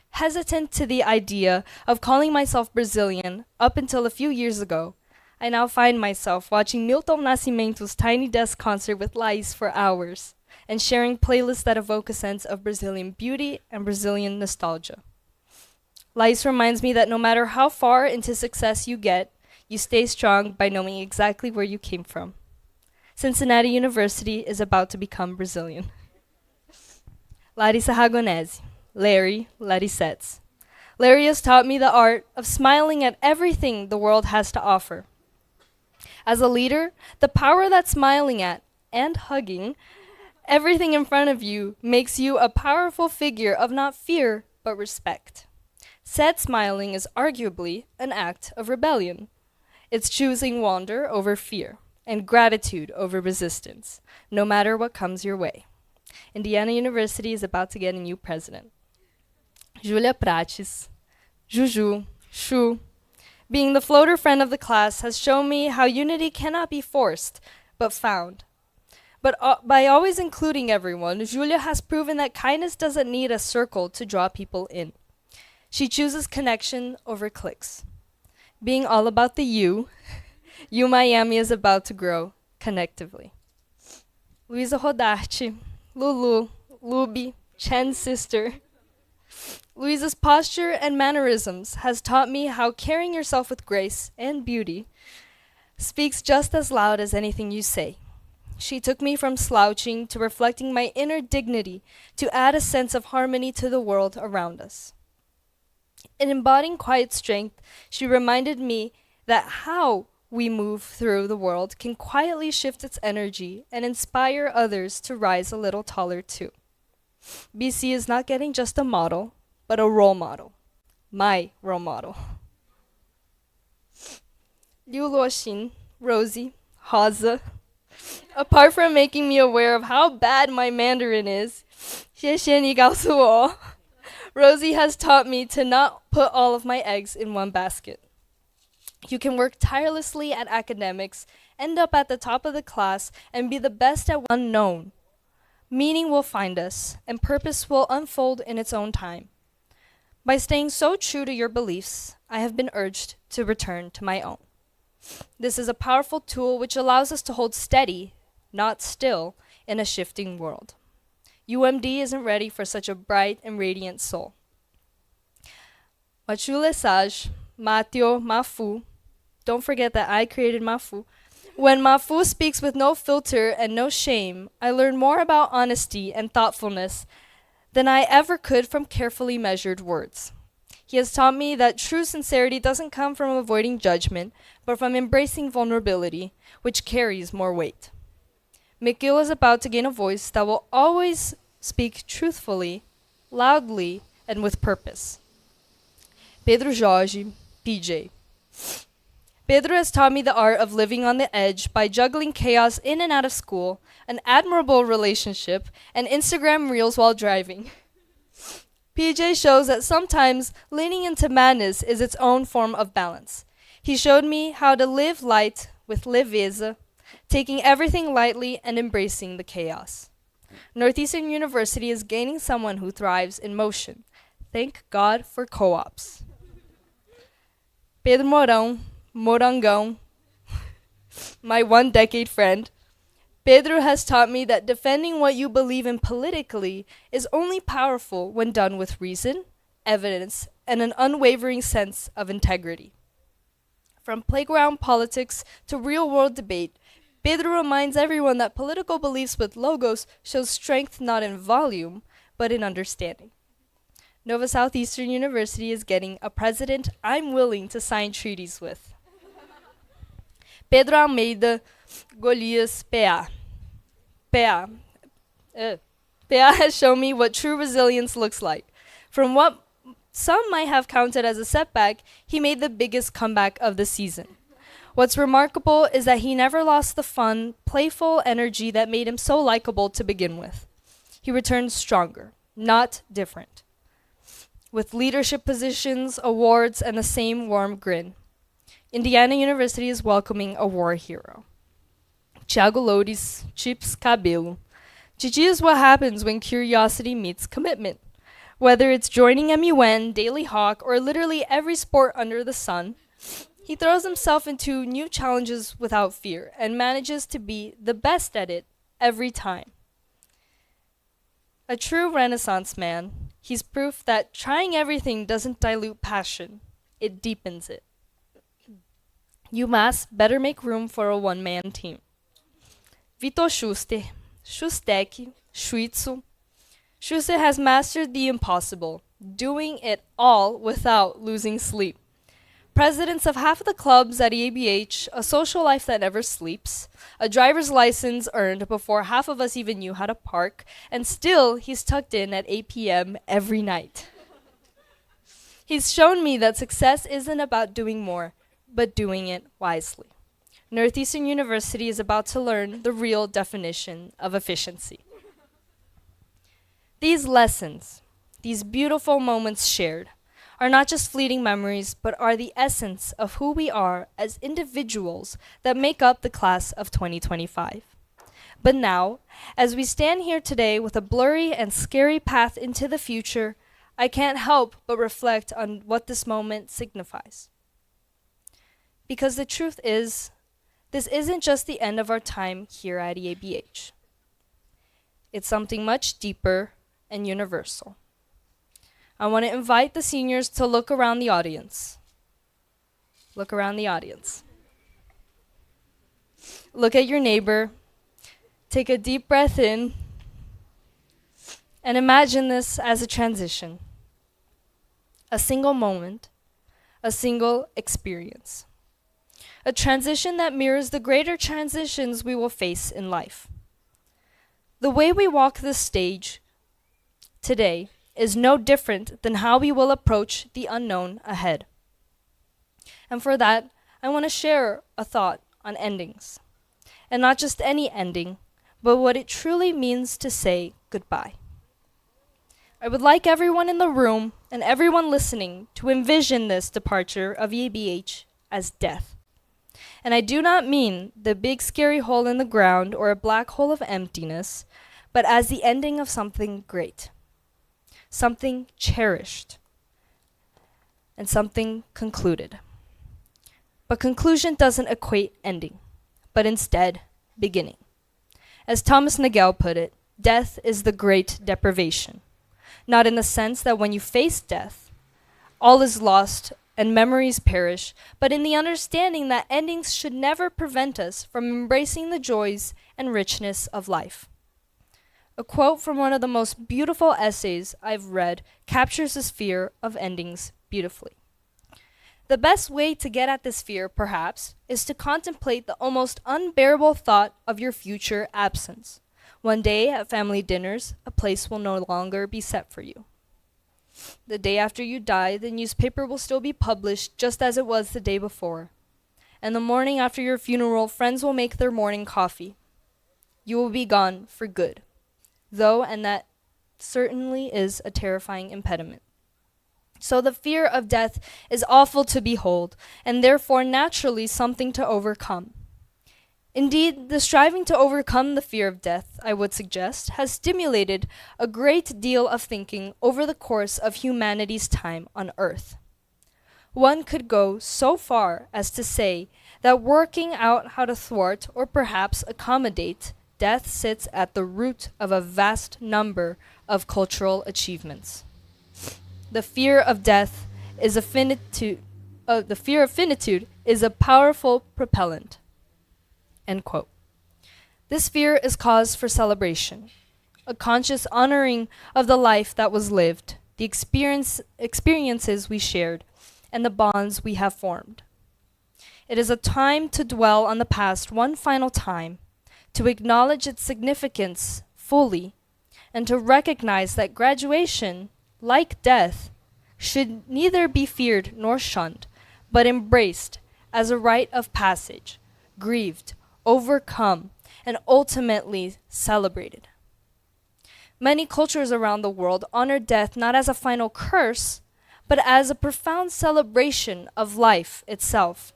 Hesitant to the idea of calling myself Brazilian up until a few years ago, I now find myself watching Milton Nascimento's Tiny Desk concert with Lais for hours and sharing playlists that evoke a sense of Brazilian beauty and Brazilian nostalgia. Lais reminds me that no matter how far into success you get, you stay strong by knowing exactly where you came from. Cincinnati University is about to become Brazilian. Larissa Ragonese, Larry, Larissettes. Larry has taught me the art of smiling at everything the world has to offer. As a leader, the power that smiling at and hugging everything in front of you makes you a powerful figure of not fear, but respect. Sad smiling is arguably an act of rebellion. It's choosing wonder over fear and gratitude over resistance, no matter what comes your way. Indiana University is about to get a new president. Julia Prates, Juju, Shu. Being the floater friend of the class has shown me how unity cannot be forced, but found. But by always including everyone, Julia has proven that kindness doesn't need a circle to draw people in. She chooses connection over clicks. Being all about the U Miami is about to grow connectively. Luisa Rodarte, Lulu, Luby, Chen's sister. Luisa's posture and mannerisms has taught me how carrying yourself with grace and beauty speaks just as loud as anything you say. She took me from slouching to reflecting my inner dignity to add a sense of harmony to the world around us. In embodying quiet strength, she reminded me that how we move through the world can quietly shift its energy and inspire others to rise a little taller too. BC is not getting just a model, but a role model. My role model. Liu Luoxin, Rosie, Haza. Apart from making me aware of how bad my Mandarin is, 谢谢你告诉我, Rosie has taught me to not put all of my eggs in one basket. You can work tirelessly at academics, end up at the top of the class, and be the best at unknown. Meaning will find us, and purpose will unfold in its own time. By staying so true to your beliefs, I have been urged to return to my own. This is a powerful tool which allows us to hold steady, not still, in a shifting world. UMD isn't ready for such a bright and radiant soul. Machu Lesage, Mateo, Mafu. Don't forget that I created Mafu. When Mafu speaks with no filter and no shame, I learn more about honesty and thoughtfulness than I ever could from carefully measured words. He has taught me that true sincerity doesn't come from avoiding judgment, but from embracing vulnerability, which carries more weight. McGill is about to gain a voice that will always speak truthfully, loudly, and with purpose. Pedro Jorge, PJ. Pedro has taught me the art of living on the edge by juggling chaos in and out of school, an admirable relationship, and Instagram reels while driving. PJ shows that sometimes leaning into madness is its own form of balance. He showed me how to live light with leveza, taking everything lightly and embracing the chaos. Northeastern University is gaining someone who thrives in motion. Thank God for co-ops. Pedro Morangão, my 1-decade friend. Pedro has taught me that defending what you believe in politically is only powerful when done with reason, evidence, and an unwavering sense of integrity. From playground politics to real-world debate, Pedro reminds everyone that political beliefs with logos show strength not in volume, but in understanding. Nova Southeastern University is getting a president I'm willing to sign treaties with. Pedro Almeida, Golias, PA. PA has shown me what true resilience looks like. From what some might have counted as a setback, he made the biggest comeback of the season. What's remarkable is that he never lost the fun, playful energy that made him so likable to begin with. He returned stronger, not different, with leadership positions, awards, and the same warm grin. Indiana University is welcoming a war hero. Thiago Loures, Chips Cabelo. Gigi is what happens when curiosity meets commitment. Whether it's joining MUN, Daily Hawk, or literally every sport under the sun, he throws himself into new challenges without fear and manages to be the best at it every time. A true Renaissance man, he's proof that trying everything doesn't dilute passion, it deepens it. UMass better make room for a one-man team. Vitor Schuster, Schustek, Schwitzu. Schuster has mastered the impossible, doing it all without losing sleep. Presidents of half of the clubs at EABH, a social life that never sleeps, a driver's license earned before half of us even knew how to park, and still he's tucked in at 8 p.m. every night. He's shown me that success isn't about doing more, but doing it wisely. Northeastern University is about to learn the real definition of efficiency. These lessons, these beautiful moments shared, are not just fleeting memories, but are the essence of who we are as individuals that make up the class of 2025. But now, as we stand here today with a blurry and scary path into the future, I can't help but reflect on what this moment signifies. Because the truth is, this isn't just the end of our time here at EABH. It's something much deeper and universal. I want to invite the seniors to look around the audience. Look around the audience. Look at your neighbor. Take a deep breath in. And imagine this as a transition. A single moment. A single experience. A transition that mirrors the greater transitions we will face in life. The way we walk this stage today is no different than how we will approach the unknown ahead. And for that, I want to share a thought on endings. And not just any ending, but what it truly means to say goodbye. I would like everyone in the room and everyone listening to envision this departure of EABH as death. And I do not mean the big scary hole in the ground or a black hole of emptiness, but as the ending of something great, something cherished, and something concluded. But conclusion doesn't equate ending, but instead beginning. As Thomas Nagel put it, death is the great deprivation, not in the sense that when you face death, all is lost and memories perish, but in the understanding that endings should never prevent us from embracing the joys and richness of life. A quote from one of the most beautiful essays I've read captures this fear of endings beautifully. The best way to get at this fear, perhaps, is to contemplate the almost unbearable thought of your future absence. One day at family dinners, a place will no longer be set for you. The day after you die, the newspaper will still be published just as it was the day before. And the morning after your funeral, friends will make their morning coffee. You will be gone for good, though, and that certainly is a terrifying impediment. So the fear of death is awful to behold, and therefore naturally something to overcome. Indeed, the striving to overcome the fear of death, I would suggest, has stimulated a great deal of thinking over the course of humanity's time on Earth. One could go so far as to say that working out how to thwart or perhaps accommodate death sits at the root of a vast number of cultural achievements. The fear of death is a finitude. The fear of finitude is a powerful propellant. End quote. This fear is cause for celebration, a conscious honoring of the life that was lived, the experiences we shared, and the bonds we have formed. It is a time to dwell on the past one final time, to acknowledge its significance fully, and to recognize that graduation, like death, should neither be feared nor shunned, but embraced as a rite of passage, grieved, overcome, and ultimately celebrated. Many cultures around the world honor death not as a final curse, but as a profound celebration of life itself,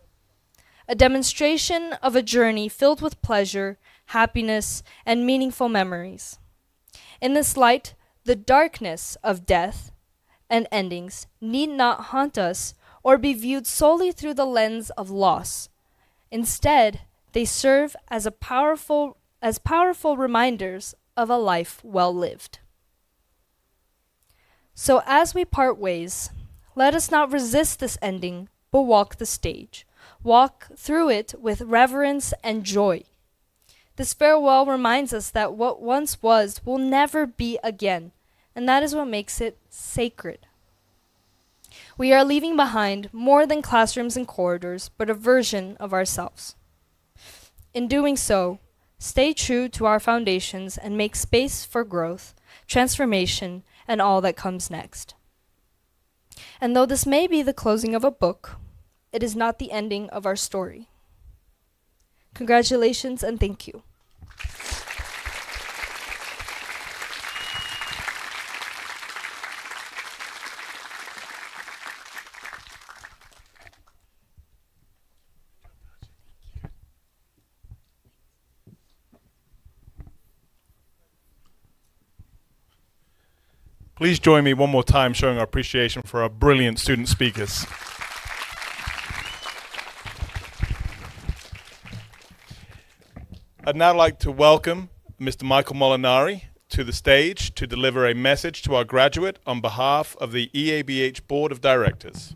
a demonstration of a journey filled with pleasure, happiness, and meaningful memories. In this light, the darkness of death and endings need not haunt us or be viewed solely through the lens of loss. Instead, they serve as powerful reminders of a life well lived. So as we part ways, let us not resist this ending, but walk the stage. Walk through it with reverence and joy. This farewell reminds us that what once was will never be again, and that is what makes it sacred. We are leaving behind more than classrooms and corridors, but a version of ourselves. In doing so, stay true to our foundations and make space for growth, transformation, and all that comes next. And though this may be the closing of a book, it is not the ending of our story. Congratulations and thank you. Please join me one more time showing our appreciation for our brilliant student speakers. I'd now like to welcome Mr. Michael Molinari to the stage to deliver a message to our graduate on behalf of the EABH Board of Directors.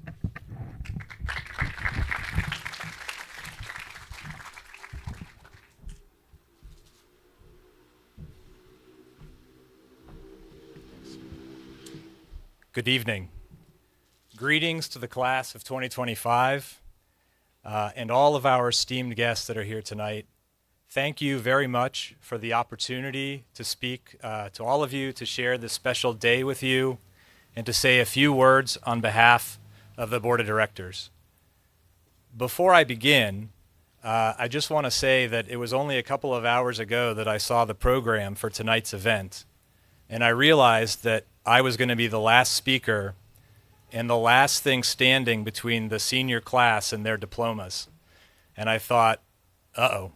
Good evening. Greetings to the class of 2025 and all of our esteemed guests that are here tonight. Thank you very much for the opportunity to speak to all of you, to share this special day with you, and to say a few words on behalf of the Board of Directors. Before I begin, I just want to say that it was only a couple of hours ago that I saw the program for tonight's event, and I realized that I was going to be the last speaker and the last thing standing between the senior class and their diplomas. And I thought, uh-oh.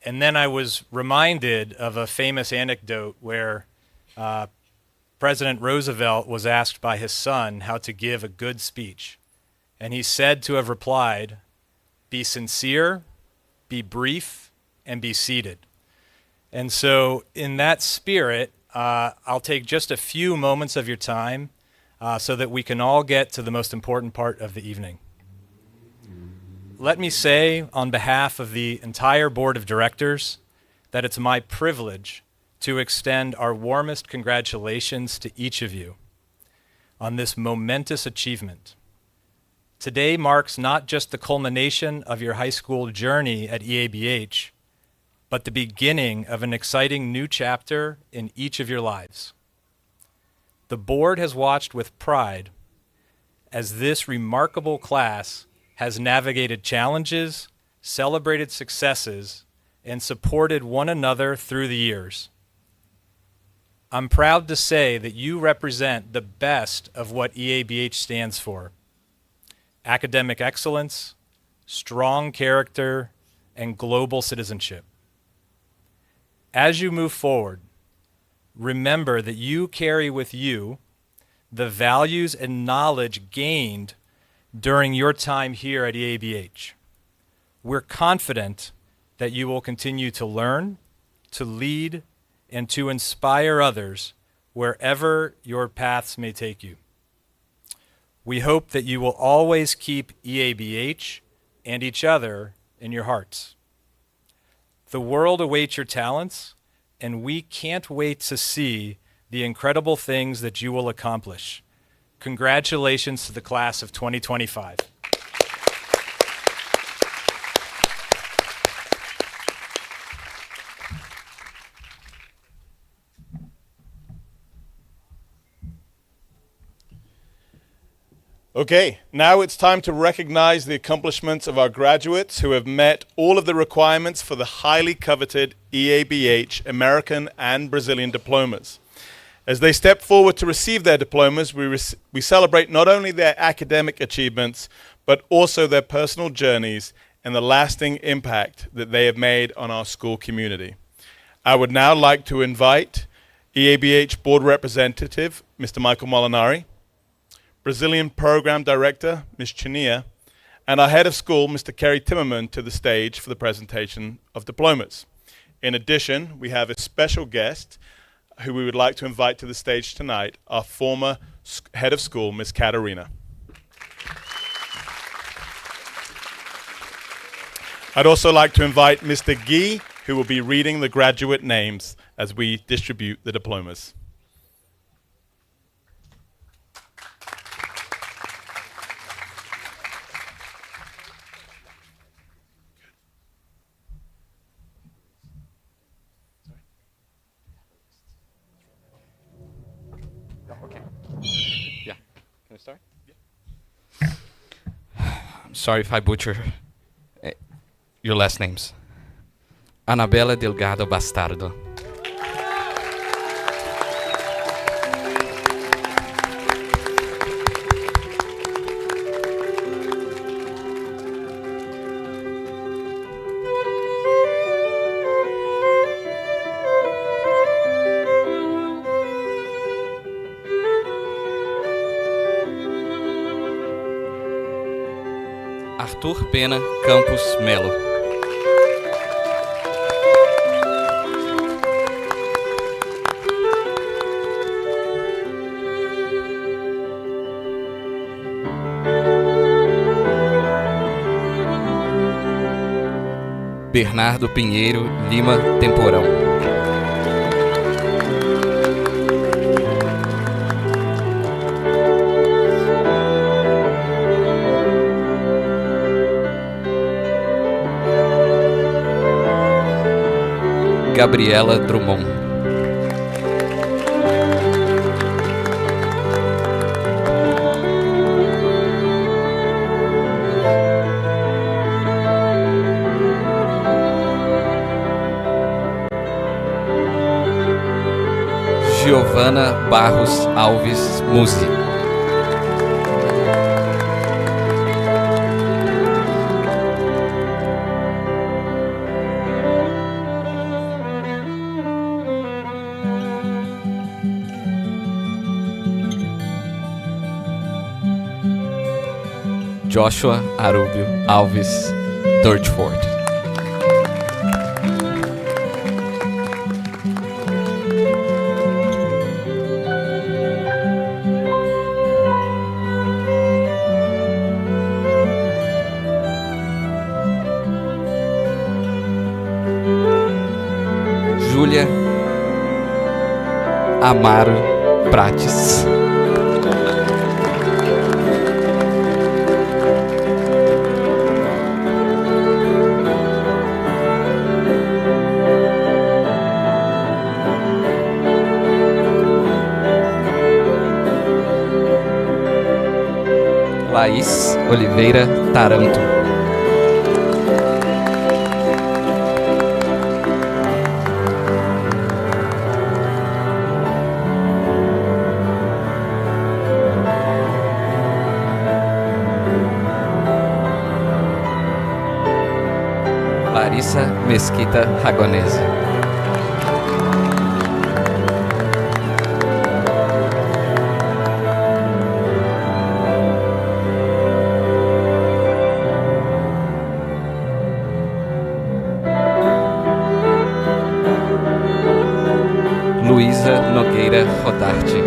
And then I was reminded of a famous anecdote where President Roosevelt was asked by his son how to give a good speech. And he's said to have replied, "Be sincere, be brief, and be seated." And so in that spirit, I'll take just a few moments of your time so that we can all get to the most important part of the evening. Let me say on behalf of the entire Board of Directors that it's my privilege to extend our warmest congratulations to each of you. on this momentous achievement. Today marks not just the culmination of your high school journey at EABH, but the beginning of an exciting new chapter in each of your lives. The board has watched with pride as this remarkable class has navigated challenges, celebrated successes, and supported one another through the years. I'm proud to say that you represent the best of what EABH stands for: academic excellence, strong character, and global citizenship. As you move forward, remember that you carry with you the values and knowledge gained during your time here at EABH. We're confident that you will continue to learn, to lead, and to inspire others wherever your paths may take you. We hope that you will always keep EABH and each other in your hearts. The world awaits your talents, and we can't wait to see the incredible things that you will accomplish. Congratulations to the class of 2025. Okay, now it's time to recognize the accomplishments of our graduates who have met all of the requirements for the highly coveted EABH American and Brazilian diplomas. As they step forward to receive their diplomas, we celebrate not only their academic achievements, but also their personal journeys and the lasting impact that they have made on our school community. I would now like to invite EABH Board Representative, Mr. Michael Molinari, Brazilian Program Director, Ms. Chania, and our Head of School, Mr. Kerry Timmerman, to the stage for the presentation of diplomas. In addition, we have a special guest who we would like to invite to the stage tonight, our former Head of School, Ms. Katarina. I'd also like to invite Mr. Guy, who will be reading the graduate names as we distribute the diplomas. Sorry if I butcher your last names. Anabela Delgado Bastardo. Arthur Pena Campos Melo. Bernardo Pinheiro Lima Temporão. Gabriela Drummond. Giovana Barros Alves Musi. Joshua Arúbio Alves Dortford. Júlia Amaro Prates. Laís Oliveira Taranto. Larissa Mesquita Ragonese. Luísa Nogueira Rodarte.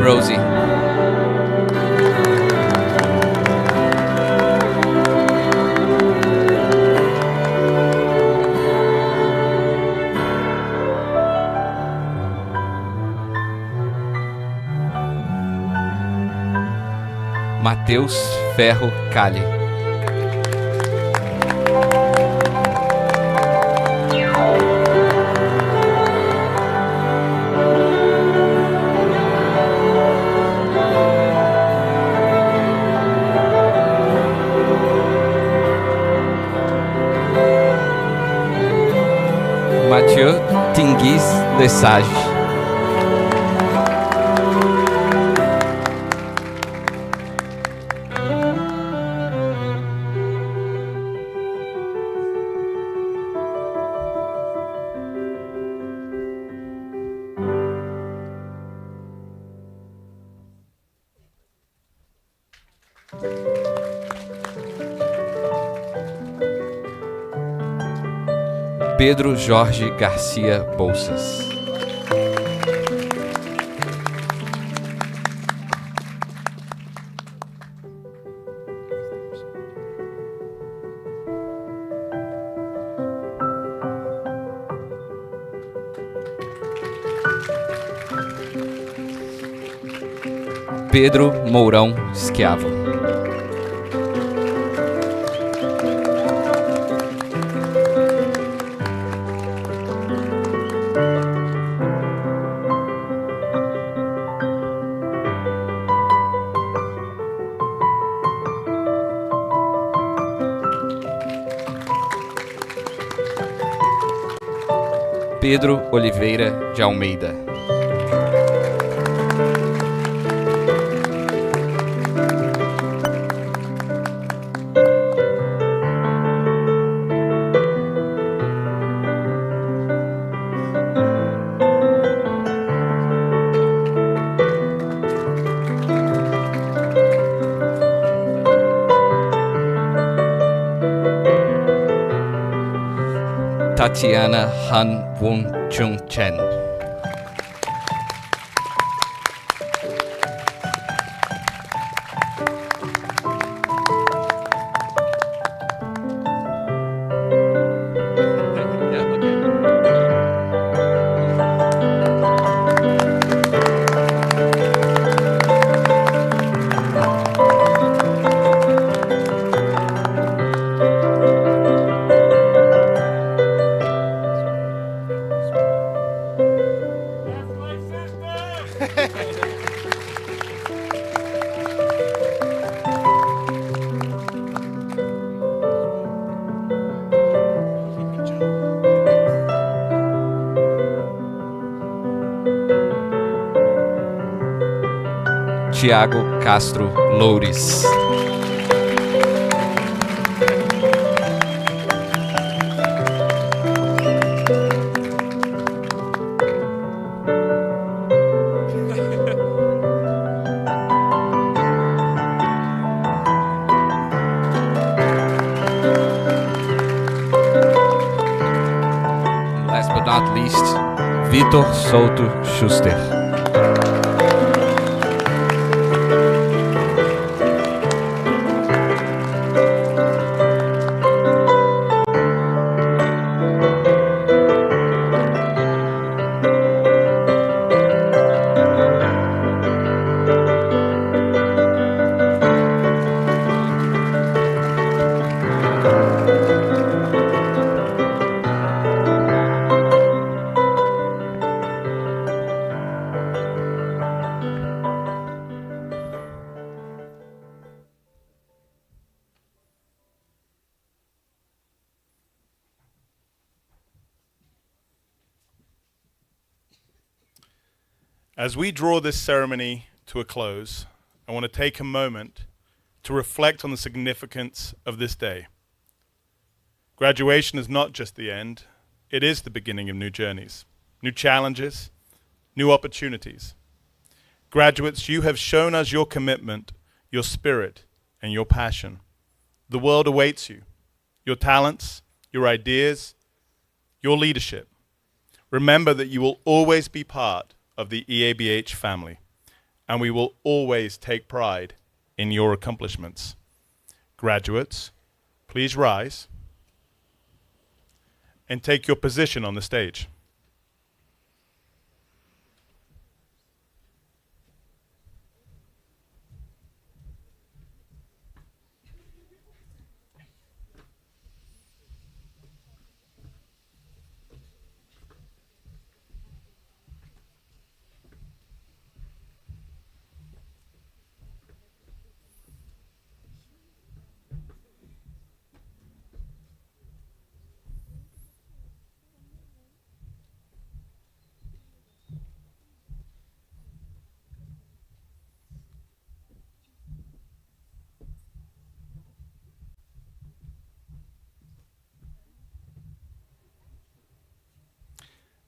Rosie. Matheus Ferro Cali. Mathieu Tinguis Lesage. Pedro Jorge Garcia Bolsas. Pedro Mourão Schiavo. Pedro Oliveira de Almeida. Tatiana Han Won Chung Chen. Tiago Castro Loures. Last but not least, Vitor Souto Schuster. As we draw this ceremony to a close, I want to take a moment to reflect on the significance of this day. Graduation is not just the end, it is the beginning of new journeys, new challenges, new opportunities. Graduates, you have shown us your commitment, your spirit, and your passion. The world awaits you, your talents, your ideas, your leadership. Remember that you will always be part of the EABH family, and we will always take pride in your accomplishments. Graduates, please rise and take your position on the stage.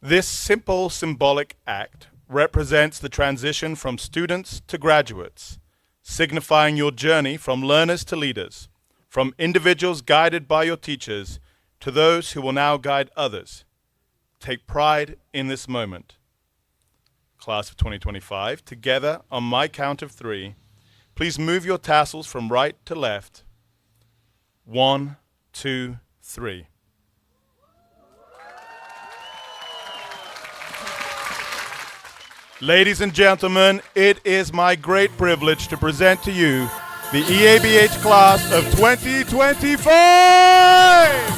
This simple symbolic act represents the transition from students to graduates, signifying your journey from learners to leaders, from individuals guided by your teachers to those who will now guide others. Take pride in this moment. Class of 2025, together on my count of 3, please move your tassels from right to left. 1, 2, 3. Ladies and gentlemen, it is my great privilege to present to you the EABH class of 2025!